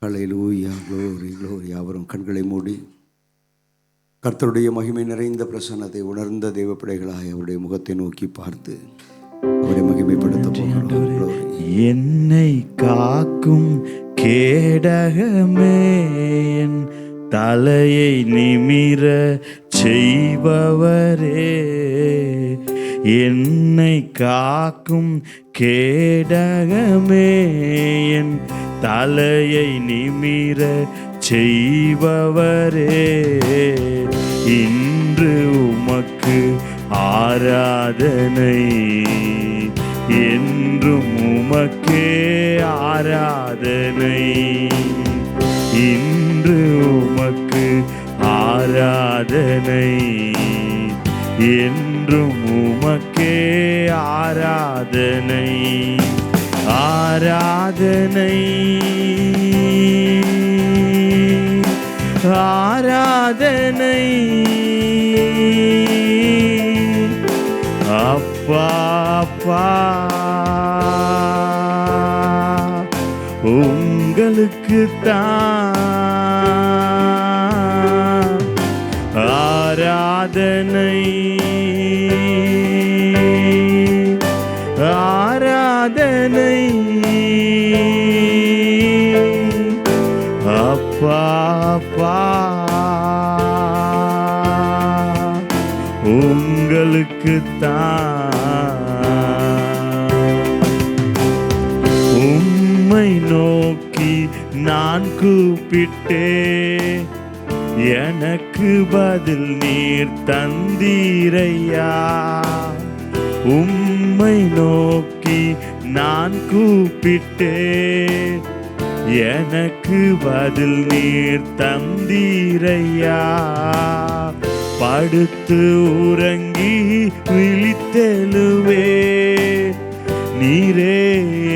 ஹல்லேலூயா, glory glory. அவரும் கண்களை மூடி கர்த்தருடைய மகிமை நிறைந்த பிரசன்னத்தை உணர்ந்த தேவ பிள்ளைகளாய் அவருடைய முகத்தை நோக்கி பார்த்து அவரை மகிமைப்படுத்த போகிறோம். என்னை காக்கும் கேடகமே, என் தலையை நிமிர செய்பவரே, என்னை காக்கும் கேடகமே, என் தலையை நிமிர செய்பவரே, இன்று உமக்கு ஆராதனை, என்றும் உமக்கே ஆராதனை, இன்று உமக்கு ஆராதனை, என்றும் உமக்கே ஆராதனை, ஆராதனை, ஆராதனை, அப்பா அப்பா உங்களுக்குத்தான் ஆராதனை, ஆராதனை, அப்பா அப்பா உங்களுக்குத்தான். உம்மை நோக்கி நான் கூப்பிட்டே, எனக்கு பதில் நீர் தந்தீரையா. உம்மை நோக்கி நான் கூப்பிட்டே, எனக்கு பதில் நீர் தந்தீரையா. படுத்து உறங்கி விழித்தெழுவே, நீரே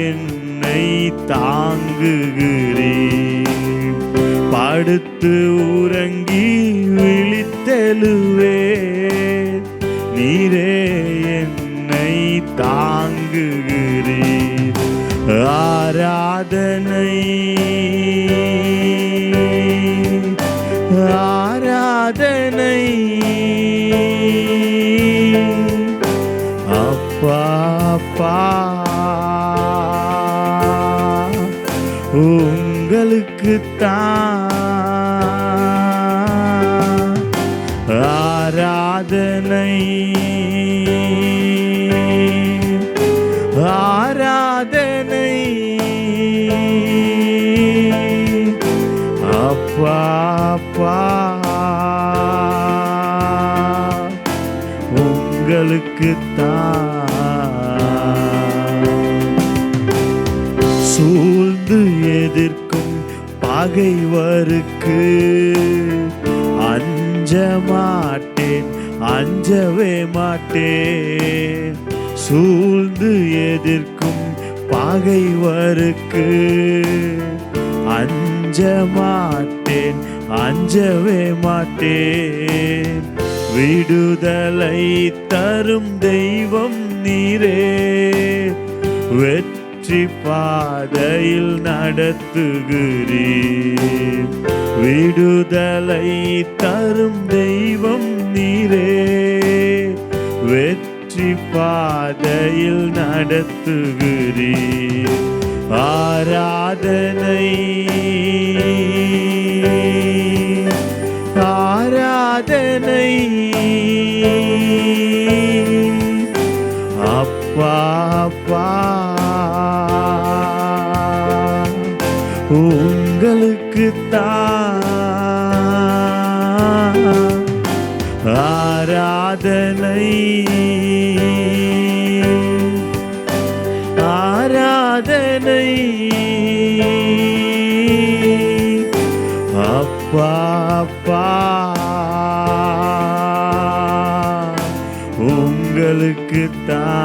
என்னை தாங்குகிறீர். படுத்து உறங்கி விழித்தெழுவே, நீரே என்னை தாங்குகிறீர். ஆராதனை, ஆராதனை, அப்பா அப்பா உங்களுக்குத்தான் ஆராதனை, ஆராதனை, அப்பா அப்பா உங்களுக்குத்தான். சூழ்ந்து எதிர்க்கும் பகைவருக்கு அஞ்ச மாட்டேன், அஞ்சவே மாட்டேன். சூழ்ந்து எதிர்க்கும் பகைவருக்கு அஞ்ச மாட்டேன், அஞ்சவே மாட்டேன். விடுதலை தரும் தெய்வம் நீரே, வெற்றி பாதையில் நடத்துகிறீர். விடுதலை தரும் தெய்வம் நீரே, வெற்றி பாதையில் நடத்துகிறீர். ஆராதனை, ஆராதனை, அப்பா அப்பா உங்களுக்குத்தான் ஆராதனை, ஆராதனை, அப்பா அப்பா உங்களுக்குத்தான்.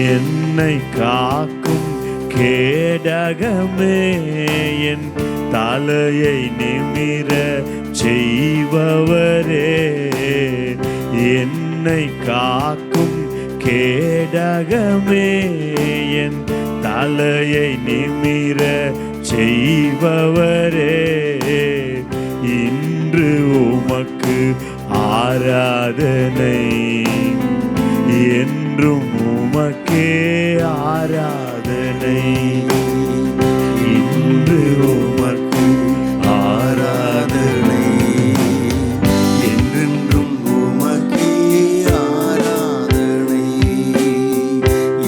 என்னை காக்கும் கேடகமே, என் தலையை நிமிர செய்பவரே, என்னை காக்கும் கேடகமே, என் தலையை நிமிர செய்பவரே, இன்று உமக்கு ஆராதனை, என்றும் உமக்கே ஆராதனை. இன்று உமக்கு ஆராதனை, என்றென்றும் உமக்கே ஆராதனை.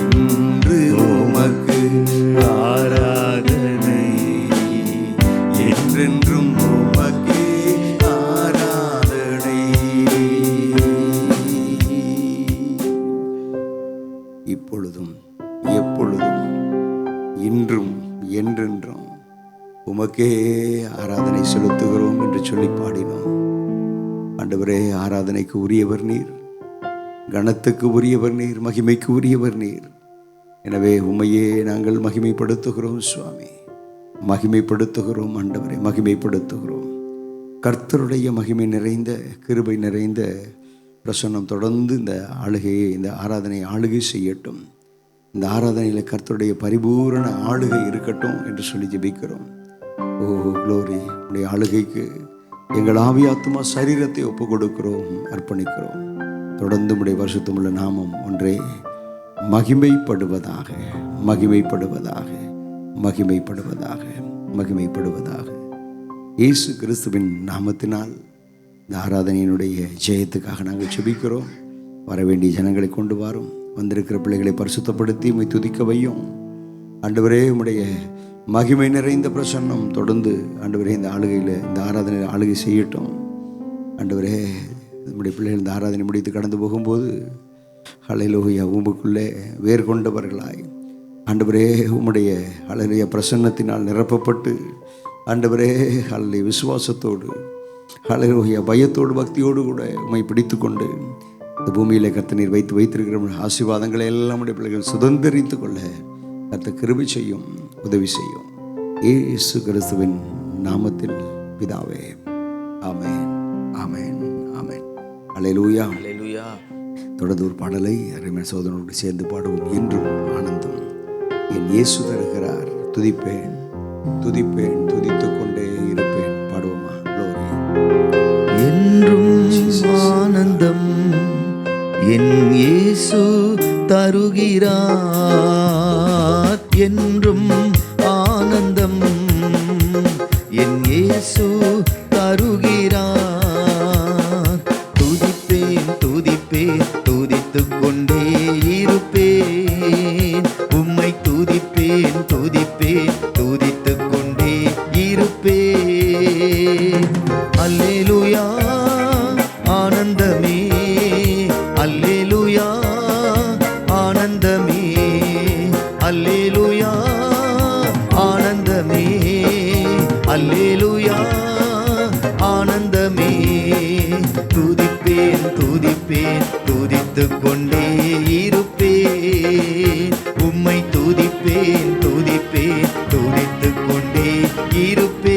இன்று உமக்கு ஆராதனை, என்றென்றும் உமக்கே ஆராதனை. இப்பொழுதும் எப்பொழுதும் இன்றும் என்றென்றும் உமக்கே ஆராதனை செலுத்துகிறோம் என்று சொல்லி பாடினோம். ஆண்டவரே, ஆராதனைக்கு உரியவர் நீர், கணத்துக்கு உரியவர் நீர், மகிமைக்கு உரியவர் நீர். எனவே உம்மையே நாங்கள் மகிமைப்படுத்துகிறோம் சுவாமி, மகிமைப்படுத்துகிறோம் ஆண்டவரே, மகிமைப்படுத்துகிறோம். கர்த்தருடைய மகிமை நிறைந்த கிருபை நிறைந்த பிரசன்னம் தொடர்ந்து இந்த ஆளுகையை, இந்த ஆராதனை ஆளுகை செய்யட்டும். இந்த ஆராதனையில் கர்த்தருடைய பரிபூரண ஆளுகை இருக்கட்டும் என்று சொல்லி ஜெபிக்கிறோம். ஓ க்ளோரி, உடைய ஆளுகைக்கு எங்கள் ஆவி ஆத்துமா சரீரத்தை ஒப்பு கொடுக்கிறோம், அர்ப்பணிக்கிறோம். தொடர்ந்து உடைய பரிசுத்தமுள்ள நாமம் ஒன்றே மகிமைப்படுவதாக, மகிமைப்படுவதாக, மகிமைப்படுவதாக, மகிமைப்படுவதாக. இயேசு கிறிஸ்துவின் நாமத்தினால் இந்த ஆராதனையினுடைய ஜெயத்துக்காக நாங்கள் ஜெபிக்கிறோம். வரவேண்டிய ஜனங்களை கொண்டு வாரும். வந்திருக்கிற பிள்ளைகளை பரிசுத்தப்படுத்தி உம்மை துதிக்க வையும். ஆண்டவரே, உம்முடைய மகிமை நிறைந்த பிரசன்னம் தொடர்ந்து ஆண்டவரே இந்த ஆளுகையில், இந்த ஆராதனை ஆளுகை செய்யட்டும். ஆண்டவரே, நம்முடைய பிள்ளைகள் இந்த ஆராதனை முடித்து கடந்து போகும்போது ஹல்லேலூயா உமக்குள்ளே வேர் கொண்டவர்களாய் ஆண்டவரே உம்முடைய ஹல்லேலூயா பிரசன்னத்தினால் நிரப்பப்பட்டு ஆண்டவரே ஹல்லேலூயா விசுவாசத்தோடு ஹல்லேலூயா பயத்தோடு பக்தியோடு கூட உம்மை பிடித்து கொண்டு இந்த பூமியிலே கர்த்தர் நீர் வைத்திருக்கிற ஆசீர்வாதங்களை எல்லாம் உடைய பிள்ளைகள் சுதந்திரித்து கொள்ள கர்த்தர் கிருபை செய்யும், உதவி செய்யும். இயேசு கிறிஸ்துவின் நாமத்தில் பிதாவே, ஆமென், ஆமென், ஆமென். ஹல்லேலூயா, ஹல்லேலூயா. தொடர்ந்து ஒரு பாடலை அருமையான சகோதரனோடு சேர்ந்து பாடுவோம். என்றும் ஆனந்தம் என் இயேசு தருகிறார், துதிப்பேன் துதிப்பேன் துதித்துக் கொண்டே இருப்பேன். பாடுவோமா? க்ளோரி. என்றும் ஆனந்தம் என் இயேசு தருகிறார், என்றும் ஆனந்தம் என் இயேசு தருகிறார். துதிப்பேன் துதிப்பேன் துதித்துக் கொண்டே இருப்பேன், உம்மை துதிப்பேன் துதிப்பேன் துதித்துக் கொண்டே இருப்பேன். அல்லேலூயா ஆனந்தமே, அல்லேலூயா ஆனந்தமே, அல்லேலூயா ஆனந்தமே, அல்லேலூயா ஆனந்தமே. துதிப்பேன் துதிப்பேன் துதித்துக் கொண்டே இருப்பேன், உம்மை துதிப்பேன் துதிப்பேன் துதித்துக் கொண்டே இருப்பேன்.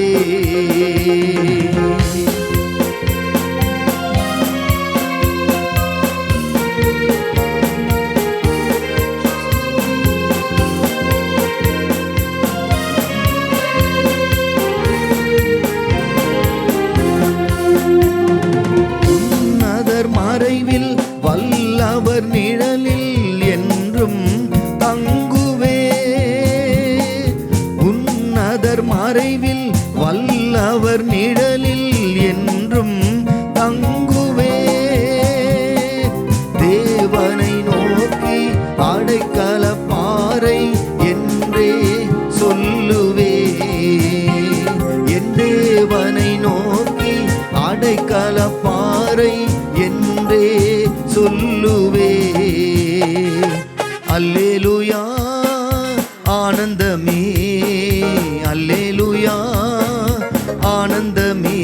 மறைவில் வல்லவர் நிழலில் என்றும் தங்குவே, உன்னதர் மறைவில் வல்லவர் நிழலில் என்றும் தங்குவே. தேவனை நோக்கி அடைக்கல பாறை என்றே சொல்லுவே, என் தேவனை நோக்கி அடைக்கல பாறை என்றே சொல்லுவே. அல்லேலூயா ஆனந்தமே, அல்லேலூயா ஆனந்தமே,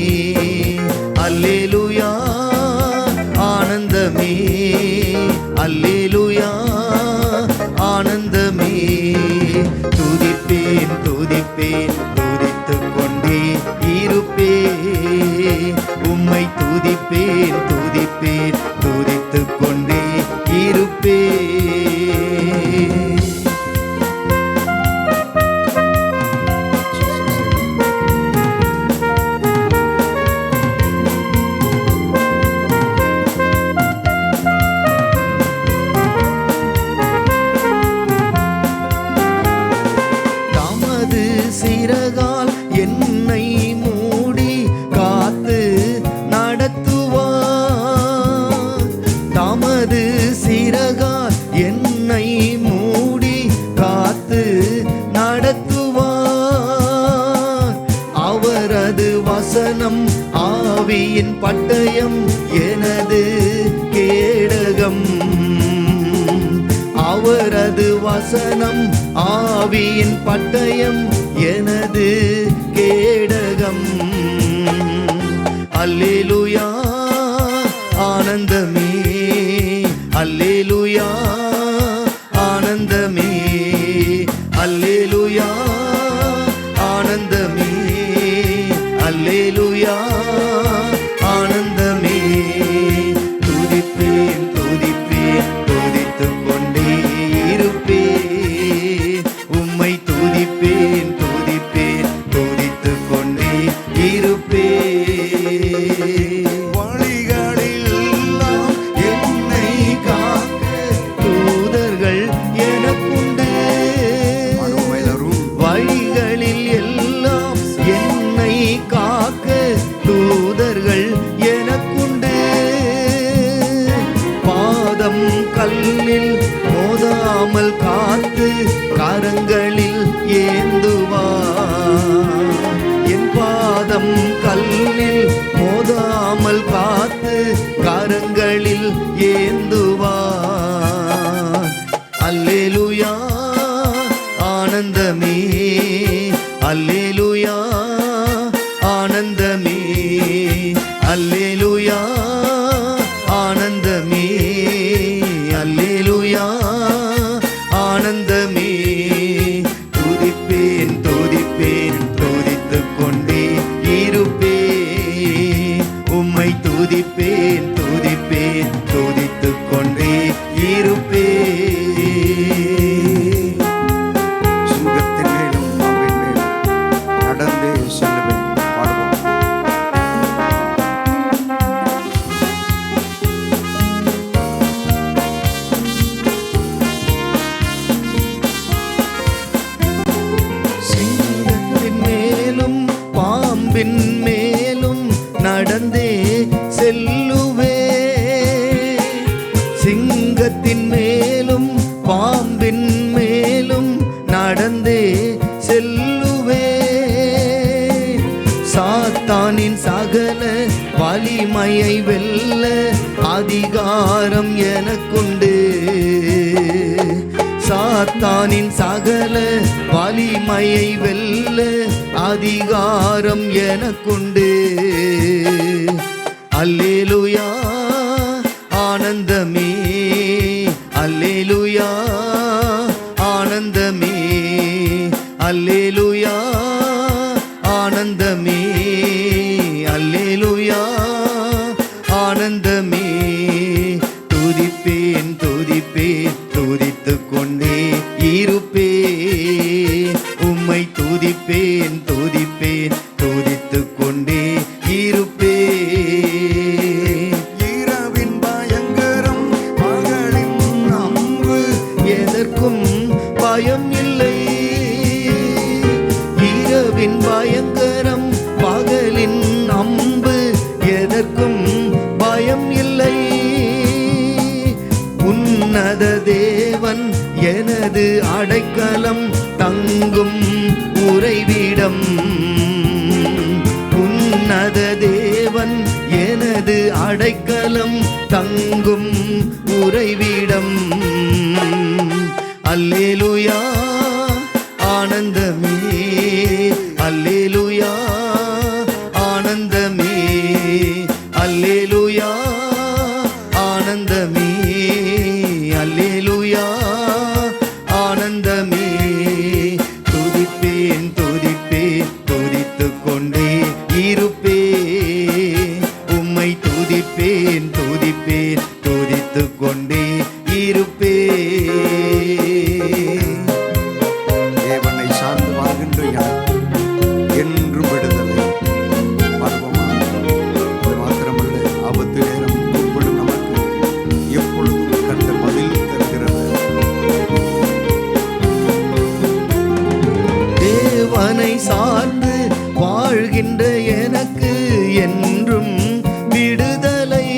அல்லேலூயா ஆனந்தமே, அல்லேலூயா ஆனந்தமே. துதிப்பேன் துதிப்பேன் துதித்துக் கொண்டே இருப்பேன், உம்மை துதிப்பேன் துதிப்பேன் துதித்துக் கொண்டே இருப்பேன். வசனம் ஆவியின் பட்டயம் எனது கேடகம். அவரது வசனம் ஆவியின் பட்டயம் எனது கேடகம். அல்லேலூயா ஆனந்தமே, அல்லேலூயா ஆனந்தமே, அல்லேலூயா ஆனந்தமே, அல்லேலூயா ஆனந்தமே. துதிப்பேன் துதிப்பேன் துதித்துக் கொண்டே இருப்பேன். உம்மை துதிப்பேன் துதிப்பேன் துதித்துக் கொண்டே இருப்பேன். வழிகளில் எல்லாம் என்னை காக்க தூதர்கள் எனக்குண்டு. வழிகளில் எல்லாம் என்னை காக்க தூதர்கள் எனக்குண்டு. பாதம் கல்லில் மோதாமல் காத்து கரங்களில் ஏந்துவார். என் பாதம் கல்லில் மோதாமல் காத்து கரங்களில் ஏந்துவார். அல்லேலூயா ஆனந்தமே, அல்லேலூயா ஆனந்தமே, அல்லேலூயா ஆனந்தமே, அல்லேலூயா ஆனந்தமே. துதிப்பேன் துதிப்பேன் துதித்துக் கொண்டே இருப்பேன். உம்மை துதிப்பேன் துதிப்பேன் துதித்துக் கொண்டே இருப்பேன். சிங்கத்தின் மேலும் பாம்பின் மேலும் நடந்தே செல்லுவேன். பாடுவோம். சிங்கத்தின் மேலும் பாம்பின் மேலும் நடந்தே செல்லுவே. சிங்கத்தின் மேலும் பாம்பின் மேலும் நடந்தே செல்லுவே. சாத்தானின் சகல வலிமையை வெல்ல அதிகாரம் எனக்குண்டு. சாத்தானின் சகல வலிமையை வெல்ல அதிகாரம் எனக்குண்டு. அல்லேலூயா ஆனந்தமே, அல்லேலூயா ஆனந்தமே, அல்லேலூயா ஆனந்தமே, அல்லேலூயா ஆனந்தமே. துதிப்பேன் துதிப்பேன் துதித்துக் கொண்டே இருப்பேன். உம்மை துதிப்பேன் துதிப்பேன் துதித்துக் கொண்டே இருப்பேன். இரவின் பயங்கரம் பகலின் அம்பு எதற்கும் பயம் இல்லை. இரவின் பயங்கரம் பகலின் அம்பு எதற்கும் பயம் இல்லை. உன்னத தேவன் எனது அடைக்கலம் தங்கும் உறைவிடம். உன்னத தேவன் எனது அடைக்கலம் தங்கும் உறைவிடம். அல்லேலூயா ஆனந்தமே, அல்லேலூயா ஆனந்தமே, அல்லேலூயா ஆனந்தமே, அல்லேலூயா ஆனந்தமே. துதிப்பேன் துதிப்பேன் துதித்துக் கொண்டே இருப்பேன். உம்மை துதிப்பேன் துதிப்பேன் துதித்துக் கொண்டே இருப்பேன். தேவனை சார்ந்து வாழ்கின்ற எனக்கு என்றும் விடுதலை. பார்ப்போமா? அது மாத்திரமல்ல, ஆபத்து நேரம் கூப்பிடும் நமக்கு எப்பொழுதும் கண்ட பதில் தருகிறது. தேவனை சார்ந்து வாழ்கின்ற எனக்கு என்றும் விடுதலை.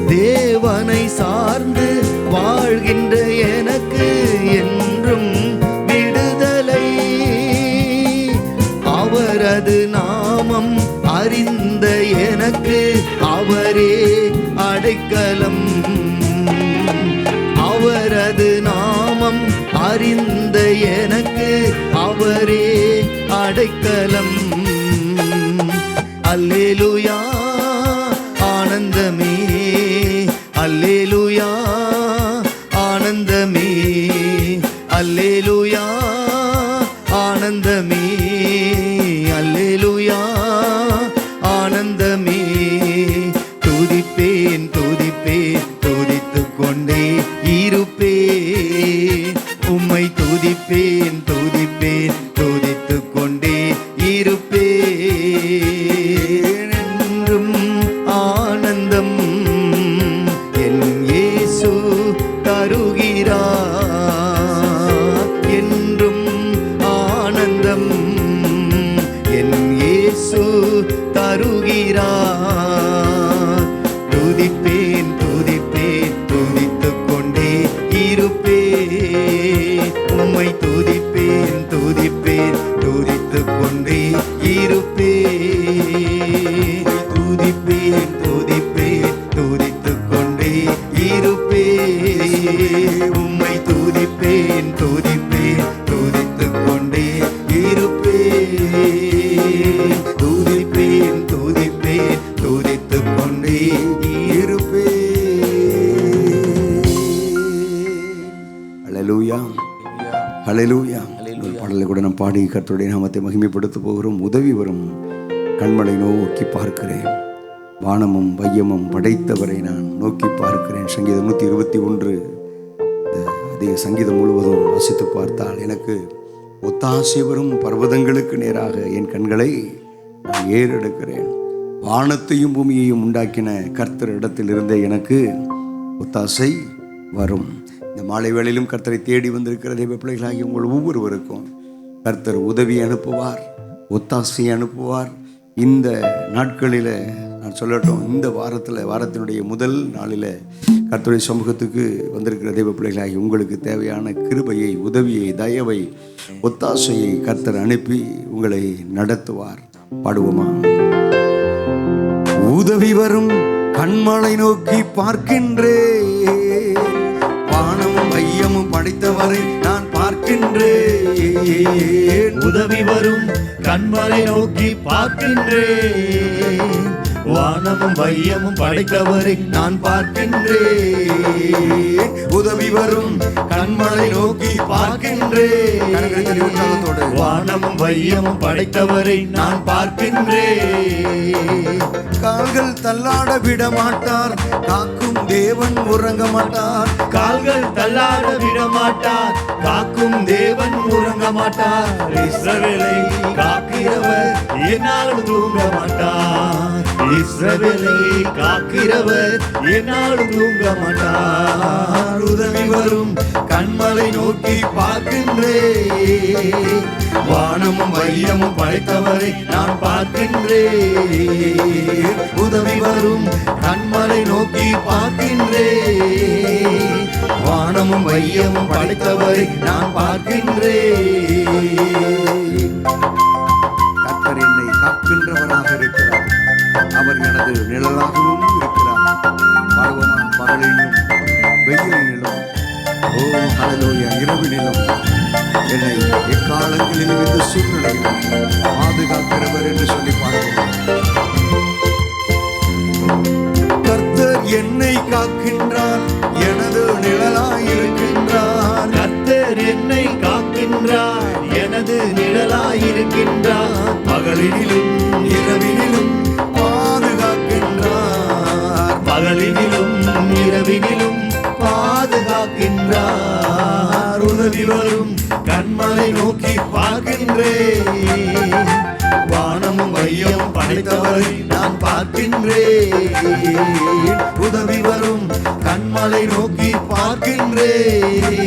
தேவனை சார்ந்து வாழ்கின்ற எனக்கு என்றும் விடுதலை. அவரது நான் அடைக்கலம். அவரது நாமம் அறிந்த எனக்கு அவரே அடைக்கலம். அல்லேலூயா ஆனந்தமே, அல்லேலூயா ஆனந்தமே, அல்லேலூயா ஆனந்தமே, அல்லேலூயா ஆனந்தமே. துதிப்பேன் துதிப்பேன் துதித்துக் கொண்டே இருப்பேன். உம்மை துதிப்பேன் துதிப்பேன் துதித்துக் கொண்டே இருப்பேன். என்றும் ஆனந்தம் என் இயேசு தருகிறார். என்றும் ஆனந்தம் என் இயேசு தருகிறார். துதிப்பேன் துதிப்பேன் துதித்துக் கொண்டே இருப்பேன். உம்மை துதிப்பேன் துதிப்பேன் துதித்துக் கொண்டே இருப்பேன். துதிப்பேன் துதிப்பேன் துதித்துக் கொண்டே இருப்பேன். உம்மை துதிப்பேன் துதிப்பேன் துதித்துக் கொண்டே இருப்பேன். துதிப்பேன் துதிப்பேன் துதித்துக் கொண்டே இருப்பேன். ஹல்லேலூயா, ஹல்லேலூயா. ஒரு பாடலை கூட நாம் பாடி கர்த்தருடைய நாமத்தை மகிமைப்படுத்த போகிறோம். உதவி வரும் கண்மலை நோக்கி பார்க்கிறேன், வானமும் வையமும் படைத்தவரை நான் நோக்கி பார்க்கிறேன். சங்கீதம் 121 அதே சங்கீதம் முழுவதும் வாசித்து பார்த்தால் எனக்கு ஒத்தாசை வரும் பர்வதங்களுக்கு நேராக என் கண்களை நான் ஏறெடுக்கிறேன். வானத்தையும் பூமியையும் உண்டாக்கின கர்த்தர் இடத்தில் இருந்தே எனக்கு ஒத்தாசை வரும். இந்த மாலை வேளையிலும் கர்த்தரை தேடி வந்திருக்கிற தெய்வ பிள்ளைகளாகி உங்கள் ஒவ்வொருவருக்கும் கர்த்தர் உதவி அனுப்புவார், ஒத்தாசை அனுப்புவார். இந்த நாட்களில் நான் சொல்லட்டும், இந்த வாரத்தினுடைய முதல் நாளில் கர்த்தருடைய சமூகத்துக்கு வந்திருக்கிற தெய்வ பிள்ளைகளாகி உங்களுக்கு தேவையான கிருபையை, உதவியை, தயவை, ஒத்தாசையை கர்த்தர் அனுப்பி உங்களை நடத்துவார். பாடுவோமா? உதவி வரும் கண்மலை நோக்கி பார்க்கின்றேன், வானமும் ஐயமும் படைத்தவரை நான் பார்க்கின்றேன். உதவி வரும் கண்மலை நோக்கி பார்க்கின்றேன், வானமும் வையமும் படைத்தவரை நான் பார்க்கின்றேன். உதவி வரும் கண்மலை நோக்கி பார்க்கின்றேன். வானமும் வையமும் படைத்தவரை நான் பார்க்கின்றேன். கால்கள் தள்ளாட விட மாட்டார், காக்கும் தேவன் உறங்க மாட்டார். கால்கள் தள்ளாட விட மாட்டார், காக்கும் தேவன் உறங்க மாட்டார். இஸ்ரவேலை காக்கிறவர் என்னாலும் தூங்க மாட்டார். இஸ்ரவேலை காக்கிறவர் என்னாலும் தூங்க மாட்டார். உதவி வரும் கண்மலை நோக்கி பார்க்கின்றேன், வானமும் வையமும் படைத்தவரை நான் பார்க்கின்றேன். உதவி வரும் கண்மலை நோக்கி பார்க்கின்றேன், வானமும் வையமும் படைத்தவரை நான் பார்க்கின்றேன். கர்த்தர் என்னை காக்கின்றவராக இருக்கிறார், அவர் எனது நிழலாகவும் இருக்கிறார். பாடுவோமா? பகலிலும் வெயிலிலும், ஓ ஹல்லேலூயா, இரவினிலும் என்னை எக்காலங்களிலும் இந்த சூழ்நிலையிலும் பாதுகாக்கிறவர் என்று சொல்லி பாடுவோம். கர்த்தர் என்னை காக்கின்றார், எனது நிழலாயிருக்கின்றார். கர்த்தர் என்னை காக்கின்றார், எனது நிழலாயிருக்கின்றார். பகலினிலும் இரவினிலும் பாதுகாக்கின்றார். பகலினிலும் இரவினிலும் பாதுகாக்கின்றார். உதவி வரும் கண்மலை நோக்கி பார்க்கின்றேன், வானமும் வையமும் படைத்தவரை நான் பார்க்கின்றேன். உதவி வரும் கண்மலை நோக்கி பார்க்கின்றேன்,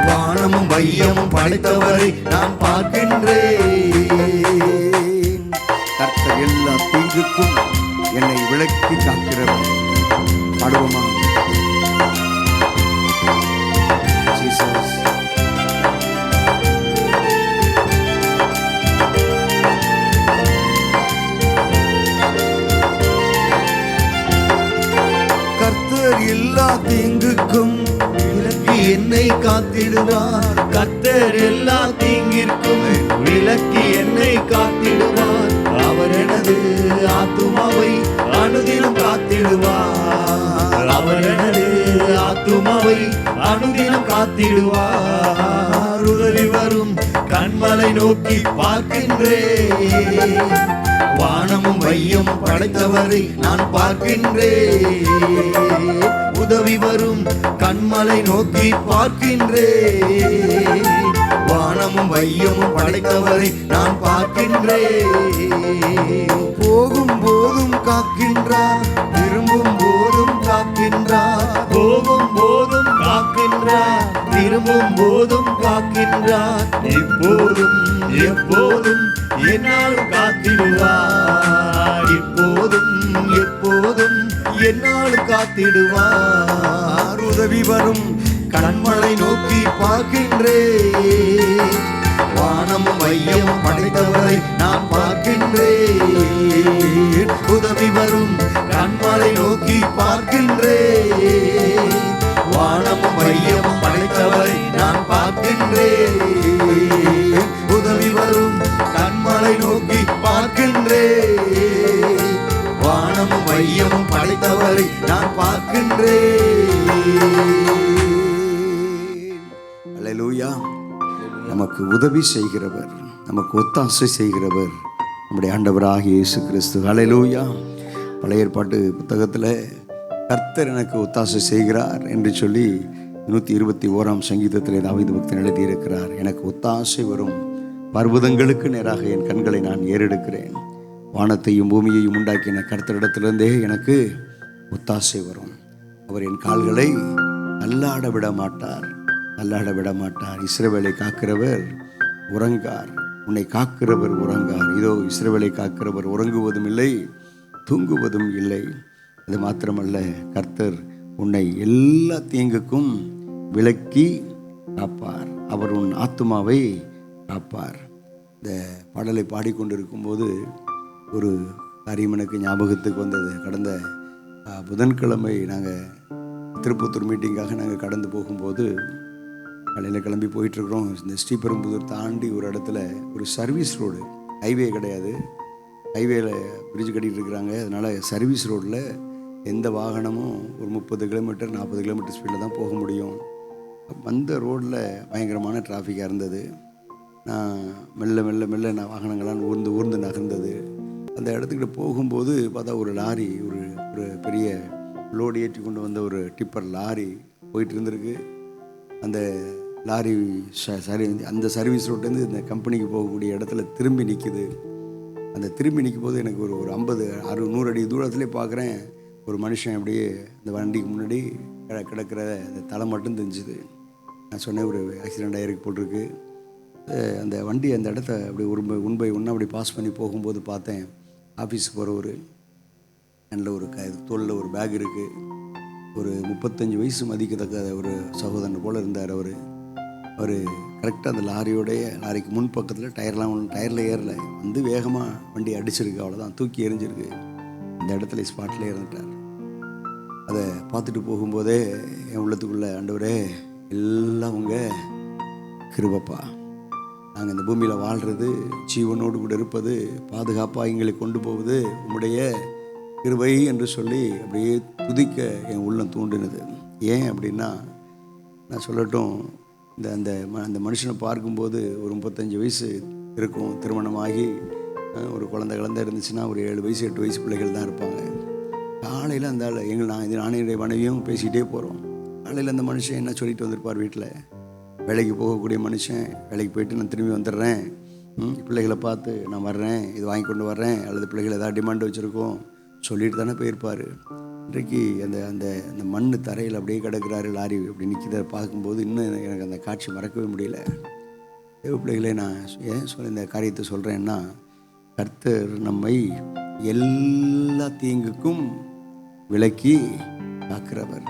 வானமும் வையமும் படைத்தவரை நான் பார்க்கின்றேன். கர்த்தர் எல்லா தீங்குக்கும் என்னை விலக்கி காக்கிறவர். பாடுவோமா? ஜீசஸ். காத்திடுவார். கர்த்தர் எல்லா தீங்கிற்கும் விலக்கி என்னை காத்திடுவார். அவர் எனது ஆத்துமாவை அனுதினம் காத்திடுவார். அவர் எனது ஆத்துமாவை அனுதினம் காத்திடுவார். உதவி வரும் கண்மலை நோக்கி பார்க்கின்றேன். வானமும் வையம் படைத்தவரை நான் பார்க்கின்றேன். உதவி வரும் கண்மலை நோக்கி பார்க்கின்றேன். வானமும் வையமும் படைத்தவரை நான் பார்க்கின்றேன். போகும் போதும் காக்கின்றார், திரும்பும் போதும் காக்கின்றார். போகும் போதும் காக்கின்றார், திரும்பும் போதும் காக்கின்றார். இப்போதும் எப்போதும் என்னாலும் காத்திடுவார். இப்போதும் எப்போதும் என்னாலும் காத்திடுவார். உதவி வரும் கண்மலை நோக்கி பார்க்கின்றேன். வானமும் மையம் படைத்தவரை நான் பார்க்கின்றேன். உதவி வரும் கண்மலை நோக்கி பார்க்கின்றேன். வானமும் மையம் படைத்தவரை நான் பார்க்கின்றேன். உதவி வரும் கண்மலை நோக்கி பார்க்கின்றேன். வானமும் மையமும் படைத்தவரை நான் பார்க்கின்றேன். அல்லேலூயா. நமக்கு உதவி செய்கிறவர், நமக்கு ஒத்தாசை செய்கிறவர் நம்முடைய ஆண்டவராகிய இயேசு கிறிஸ்து. அல்லேலூயா. பழைய ஏற்பாட்டு புத்தகத்தில் கர்த்தர் எனக்கு ஒத்தாசை செய்கிறார் என்று சொல்லி 121ஆம் சங்கீதத்தில் தாவீது பக்தன் எழுதியிருக்கிறார். எனக்கு ஒத்தாசை வரும் பர்வதங்களுக்கு நேராக என் கண்களை நான் ஏறெடுக்கிறேன். வானத்தையும் பூமியையும் உண்டாக்கின கர்த்தரிடத்திலிருந்தே எனக்கு ஒத்தாசை வரும். அவர் என் கால்களை தள்ளாட விட மாட்டார், தள்ளாட விட மாட்டார். இஸ்ரவேலை காக்கிறவர் உறங்கார், உன்னை காக்கிறவர் உறங்கார். இதோ இஸ்ரவேலை காக்கிறவர் உறங்குவதும் இல்லை, தூங்குவதும் இல்லை. அது மாத்திரமல்ல, கர்த்தர் உன்னை எல்லா தீங்குக்கும் விலக்கி காப்பார். அவர் உன் ஆத்துமாவை காப்பார். இந்த பாடலை பாடிக்கொண்டிருக்கும்போது ஒரு காரியம் எனக்கு ஞாபகத்துக்கு வந்தது. கடந்த புதன்கிழமை நாங்கள் திருப்பத்தூர் மீட்டிங்காக நாங்கள் கடந்து போகும்போது காலையில் கிளம்பி போயிட்டுருக்குறோம். இந்த ஸ்ரீபெரும்புதூர் தாண்டி ஒரு இடத்துல ஒரு சர்வீஸ் ரோடு, ஹைவே கிடையாது, ஹைவேல பிரிட்ஜ் கட்டிகிட்டு இருக்கிறாங்க. அதனால் சர்வீஸ் ரோட்டில் எந்த வாகனமும் ஒரு 30 கிலோமீட்டர் 40 கிலோமீட்டர் ஸ்பீடில் தான் போக முடியும். அந்த ரோட்டில் பயங்கரமான டிராஃபிக்காக இருந்தது. நான் மெல்ல மெல்ல மெல்ல நான் வாகனங்கள்லாம் ஊர்ந்து நகர்ந்தது. அந்த இடத்துக்கிட்ட போகும்போது பார்த்தா ஒரு லாரி, ஒரு பெரிய லோடு ஏற்றி கொண்டு வந்த ஒரு டிப்பர் லாரி போயிட்டு இருந்திருக்கு. அந்த லாரி அந்த சர்வீஸ் ரோட்லேருந்து இந்த கம்பெனிக்கு போகக்கூடிய இடத்துல திரும்பி நிற்கிது. அந்த திரும்பி நிற்கும் போது எனக்கு ஒரு 50 60 100 அடி தூரத்துலேயே பார்க்குறேன் ஒரு மனுஷன் அப்படியே அந்த வண்டிக்கு முன்னாடி கிடக்கிற அந்த தலை மட்டும் தெரிஞ்சுது. நான் சொன்னேன், ஒரு ஆக்சிடெண்ட் ஆகிருக்கு போட்டிருக்கு. அந்த வண்டி அந்த இடத்த அப்படி ஒன் பை ஒன்று அப்படி பாஸ் பண்ணி போகும்போது பார்த்தேன், ஆஃபீஸுக்கு போகிற ஒரு ஹேண்டில் ஒரு தோளில் ஒரு பேக் இருக்குது. ஒரு 35 வயசு மதிக்கத்தக்க ஒரு சகோதரன் போல் இருந்தார். அவர் கரெக்டாக அந்த லாரிக்கு முன் பக்கத்தில் டயரில் ஏறலை, வந்து வேகமாக வண்டி அடிச்சிருக்கு, அவ்வளோதான், தூக்கி எறிஞ்சிருக்கு. அந்த இடத்துல ஸ்பாட்டில் இறந்துட்டார். அதை பார்த்துட்டு போகும்போதே என் உள்ளத்துக்குள்ளே, ஆண்டவரே எல்லாம் உங்கள் கிருபப்பா, நாங்கள் இந்த பூமியில் வாழ்கிறது, ஜீவனோடு கூட இருப்பது, பாதுகாப்பாக எங்களை கொண்டு போவது உம்முடைய கிருபை என்று சொல்லி அப்படியே துதிக்க என் உள்ளம் தூண்டினது. ஏன் அப்படின்னா, நான் சொல்லட்டும், அந்த மனுஷனை பார்க்கும்போது ஒரு 35 வயசு இருக்கும், திருமணமாகி ஒரு குழந்தை இருந்துச்சுன்னா ஒரு 7 வயசு 8 வயசு பிள்ளைகள் தான் இருப்பாங்க. காலையில் அந்த நானும் என்னுடைய மனைவியும் பேசிக்கிட்டே போகிறோம். காலையில் அந்த மனுஷன் என்ன சொல்லிட்டு வந்திருப்பார், வீட்டில் வேலைக்கு போகக்கூடிய மனுஷன், வேலைக்கு போயிட்டு நான் திரும்பி வந்துடுறேன், பிள்ளைகளை பார்த்து நான் வர்றேன், இது வாங்கி கொண்டு வர்றேன், அல்லது பிள்ளைகள் ஏதாவது டிமாண்ட் வச்சுருக்கோம் சொல்லிட்டு தானே போயிருப்பார். இன்றைக்கு அந்த மண் தரையில் அப்படியே கிடக்கிறாரு, லாரி அப்படி நிற்கிறத பார்க்கும்போது இன்னும் எனக்கு அந்த காட்சி மறக்கவே முடியல. தேவ பிள்ளைகளே, நான் ஏன் இந்த காரியத்தை சொல்கிறேன்னா, கர்த்தர் நம்மை எல்லா தீங்குக்கும் விலக்கி காக்கிறவர்.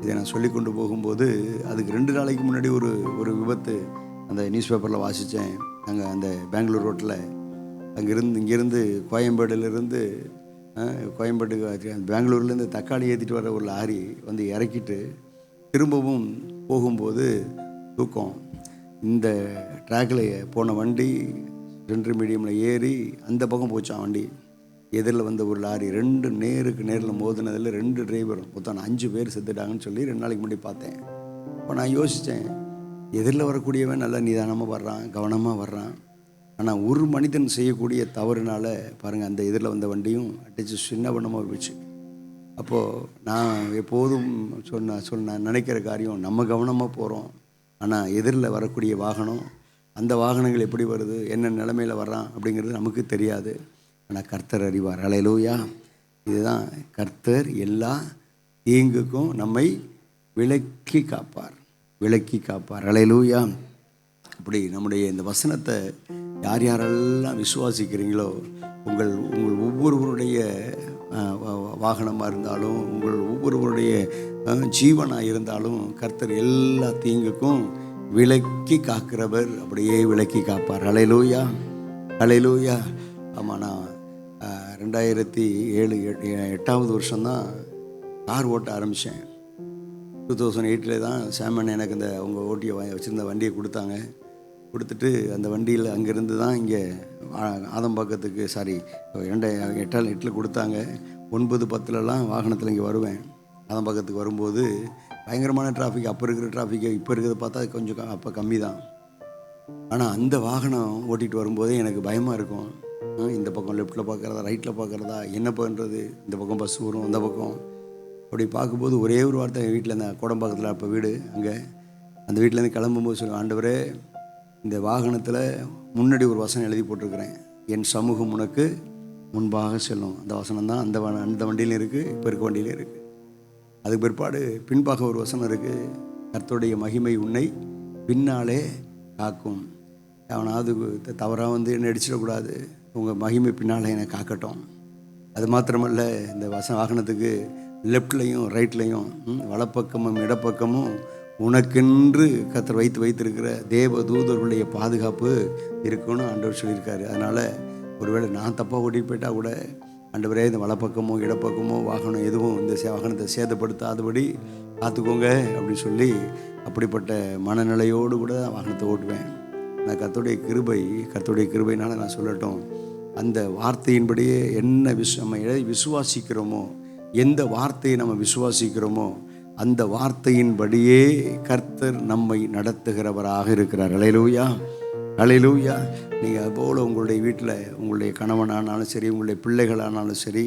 இதை நான் சொல்லி கொண்டு போகும்போது அதுக்கு 2 நாளைக்கு முன்னாடி ஒரு விபத்து அந்த நியூஸ் பேப்பரில் வாசித்தேன். நாங்கள் அந்த பெங்களூர் ரோட்டில் இங்கேருந்து கோயம்பேடுலேருந்து பெங்களூர்லேருந்து தக்காளி ஏற்றிட்டு வர ஒரு லாரி வந்து இறக்கிட்டு திரும்பவும் போகும்போது தூக்கம். இந்த ட்ராக்கில் போன வண்டி சென்ட்ரல் மீடியமில் ஏறி அந்த பக்கம் போச்சான் வண்டி. எதிரில் வந்த ஒரு லாரி 2 நேரில் மோதினதில் 2 டிரைவர் மொத்தம் 5 பேர் செத்துட்டாங்கன்னு சொல்லி 2 நாளைக்கு முன்னாடி பார்த்தேன். அப்போ நான் யோசித்தேன், எதிரில் வரக்கூடியவன் நல்லா நிதானமாக வர்றான், கவனமாக வர்றான். ஆனால் ஒரு மனிதன் செய்யக்கூடிய தவறுனால பாருங்கள், அந்த எதிரில் வந்த வண்டியும் அடித்து சின்ன வண்ணமாக போச்சு. அப்போது நான் எப்போதும் சொன்ன நினைக்கிற காரியம், நம்ம கவனமாக போகிறோம், ஆனால் எதிரில் வரக்கூடிய வாகனம், அந்த வாகனங்கள் எப்படி வருது, என்ன நிலைமையில் வர்றான் அப்படிங்கிறது நமக்கு தெரியாது. ஆனால் கர்த்தர் அறிவார். ஹல்லேலூயா. இதுதான் கர்த்தர் எல்லா தீங்குக்கும் நம்மை விலக்கி காப்பார். ஹல்லேலூயா. அப்படி நம்முடைய இந்த வசனத்தை யார் யாரெல்லாம் விசுவாசிக்கிறீங்களோ, உங்கள் ஒவ்வொருவருடைய வாகனமாக இருந்தாலும், உங்கள் ஒவ்வொருவருடைய ஜீவனாக இருந்தாலும் கர்த்தர் எல்லா தீங்குக்கும் விலக்கி காக்கிறவர். அப்படியே விலக்கி காப்பார். ஹல்லேலூயா. ஹல்லேலூயா. ஆமாம், நான் 2007 வருஷம்தான் கார் ஓட்ட ஆரம்பித்தேன். 2008 தான் சாமன் எனக்கு இந்த அவங்க ஓட்டியை வச்சுருந்த வண்டியை கொடுத்தாங்க. கொடுத்துட்டு அந்த வண்டியில் அங்கேருந்து தான் இங்கே ஆதம்பாக்கத்துக்கு 2008 கொடுத்தாங்க. 9-10 வாகனத்தில் இங்கே வருவேன். ஆதம்பாக்கத்துக்கு வரும்போது பயங்கரமான டிராஃபிக். அப்போ இருக்கிற டிராஃபிக்கை இப்போ இருக்கிறத பார்த்தா கொஞ்சம் அப்போ கம்மி தான். ஆனால் அந்த வாகனம் ஓட்டிகிட்டு வரும்போதே எனக்கு பயமாக இருக்கும். இந்த பக்கம் லெஃப்ட்டில் பார்க்குறதா, ரைட்டில் பார்க்குறதா, என்ன பண்ணுறது, இந்த பக்கம் பஸ் வரும், அந்த பக்கம். அப்படி பார்க்கும்போது ஒரே ஒரு வார்த்தை எங்கள் வீட்டில், இந்த கோடம்பாக்கத்தில் அப்போ வீடு, அங்கே அந்த வீட்டிலேருந்து கிளம்பும்போது சொல்லுவேன், ஆண்டவரே, இந்த வாகனத்தில் முன்னாடி ஒரு வசனம் எழுதி போட்டிருக்கிறேன், என் சமூகம் உனக்கு முன்பாக செல்லும். அந்த வசனம் தான் அந்த வண்டியிலும் இருக்குது, இப்போ இருக்க வண்டியிலும் இருக்குது. அதுக்கு பிற்பாடு பின்பாக ஒரு வசனம் இருக்குது, கர்த்தருடைய மகிமை உன்னை பின்னாலே காக்கும். அவனாவது தவறாக என்ன அடிச்சிடக்கூடாது, உங்கள் மகிமை பின்னால் என்னை காக்கட்டும். அது மாத்திரமல்ல, இந்த வாகனத்துக்கு லெஃப்ட்லேயும் ரைட்லேயும் வலப்பக்கமும் இடப்பக்கமும் உனக்கென்று கர்த்தர் வைத்திருக்கிற தேவ தூதர்களுடைய பாதுகாப்பு இருக்குன்னு ஆண்டவர் சொல்லியிருக்காரு. அதனால் ஒருவேளை நான் தப்பாக ஓட்டிட்டு போயிட்டால் கூட, ஆண்டவரே, இந்த வலப்பக்கமோ இடப்பக்கமோ வாகனம் எதுவும் இந்த வாகனத்தை சேதப்படுத்தாதபடி பார்த்துக்கோங்க அப்படின்னு சொல்லி, அப்படிப்பட்ட மனநிலையோடு கூட வாகனத்தை ஓட்டுவேன். நான் கர்த்தருடைய கிருபையினால் நான் சொல்லட்டும், அந்த வார்த்தையின்படியே நம்ம எதை விசுவாசிக்கிறோமோ, எந்த வார்த்தையை நம்ம விசுவாசிக்கிறோமோ அந்த வார்த்தையின்படியே கர்த்தர் நம்மை நடத்துகிறவராக இருக்கிறார். ஹல்லேலூயா. ஹல்லேலூயா. நீங்கள் அதுபோல் உங்களுடைய வீட்டில் உங்களுடைய கணவனானாலும் சரி, உங்களுடைய பிள்ளைகளானாலும் சரி,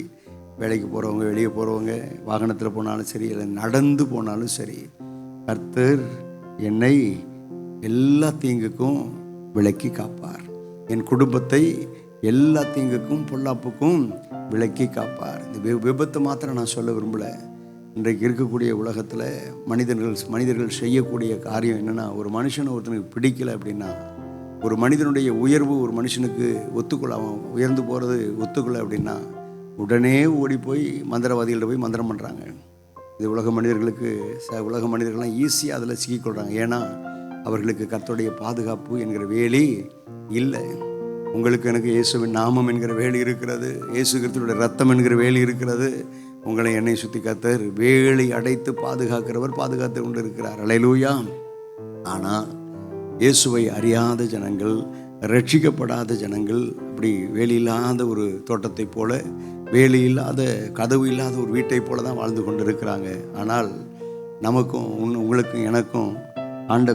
வேலைக்கு போகிறவங்க, வெளியே போகிறவங்க, வாகனத்தில் போனாலும் சரி, இல்லை நடந்து போனாலும் சரி, கர்த்தர் என்னை எல்லா தீங்குக்கும் விலக்கி காப்பார். என் குடும்பத்தை எல்லா தீங்குக்கும் பொல்லாப்புக்கும் விலக்கி காப்பார். இந்த விபத்து மாத்திரம் நான் சொல்ல விரும்பலை. இன்றைக்கு இருக்கக்கூடிய உலகத்தில் மனிதர்கள் செய்யக்கூடிய காரியம் என்னென்னா, ஒரு ஒருத்தனுக்கு பிடிக்கலை அப்படின்னா, ஒரு மனிதனுடைய உயர்வு ஒரு மனுஷனுக்கு அவன் உயர்ந்து போகிறது ஒத்துக்கொள்ள அப்படின்னா, உடனே ஓடி போய் மந்திரவாதிகள்ட்ட போய் மந்திரம் பண்ணுறாங்க. இது உலக மனிதர்கள்லாம் ஈஸியாக அதில் சிக்கிக்கொள்கிறாங்க. ஏன்னா அவர்களுக்கு கர்த்தருடைய பாதுகாப்பு என்கிற வேலி இல்லை. உங்களுக்கு எனக்கு இயேசுவின் நாமம் என்கிற வேலி இருக்கிறது, இயேசு கிறிஸ்துவினுடைய ரத்தம் என்கிற வேலி இருக்கிறது. உங்களை என்னை சுற்றி கர்த்தர் வேலி அடைத்து பாதுகாத்து கொண்டு இருக்கிறார். ஹல்லேலூயா. ஆனால் இயேசுவை அறியாத ஜனங்கள், ரட்சிக்கப்படாத ஜனங்கள் அப்படி வேலி இல்லாத ஒரு தோட்டத்தை போல, வேலி இல்லாத கதவு இல்லாத ஒரு வீட்டை போல தான் வாழ்ந்து கொண்டு இருக்கிறாங்க. ஆனால் நமக்கும் உங்களுக்கும் எனக்கும்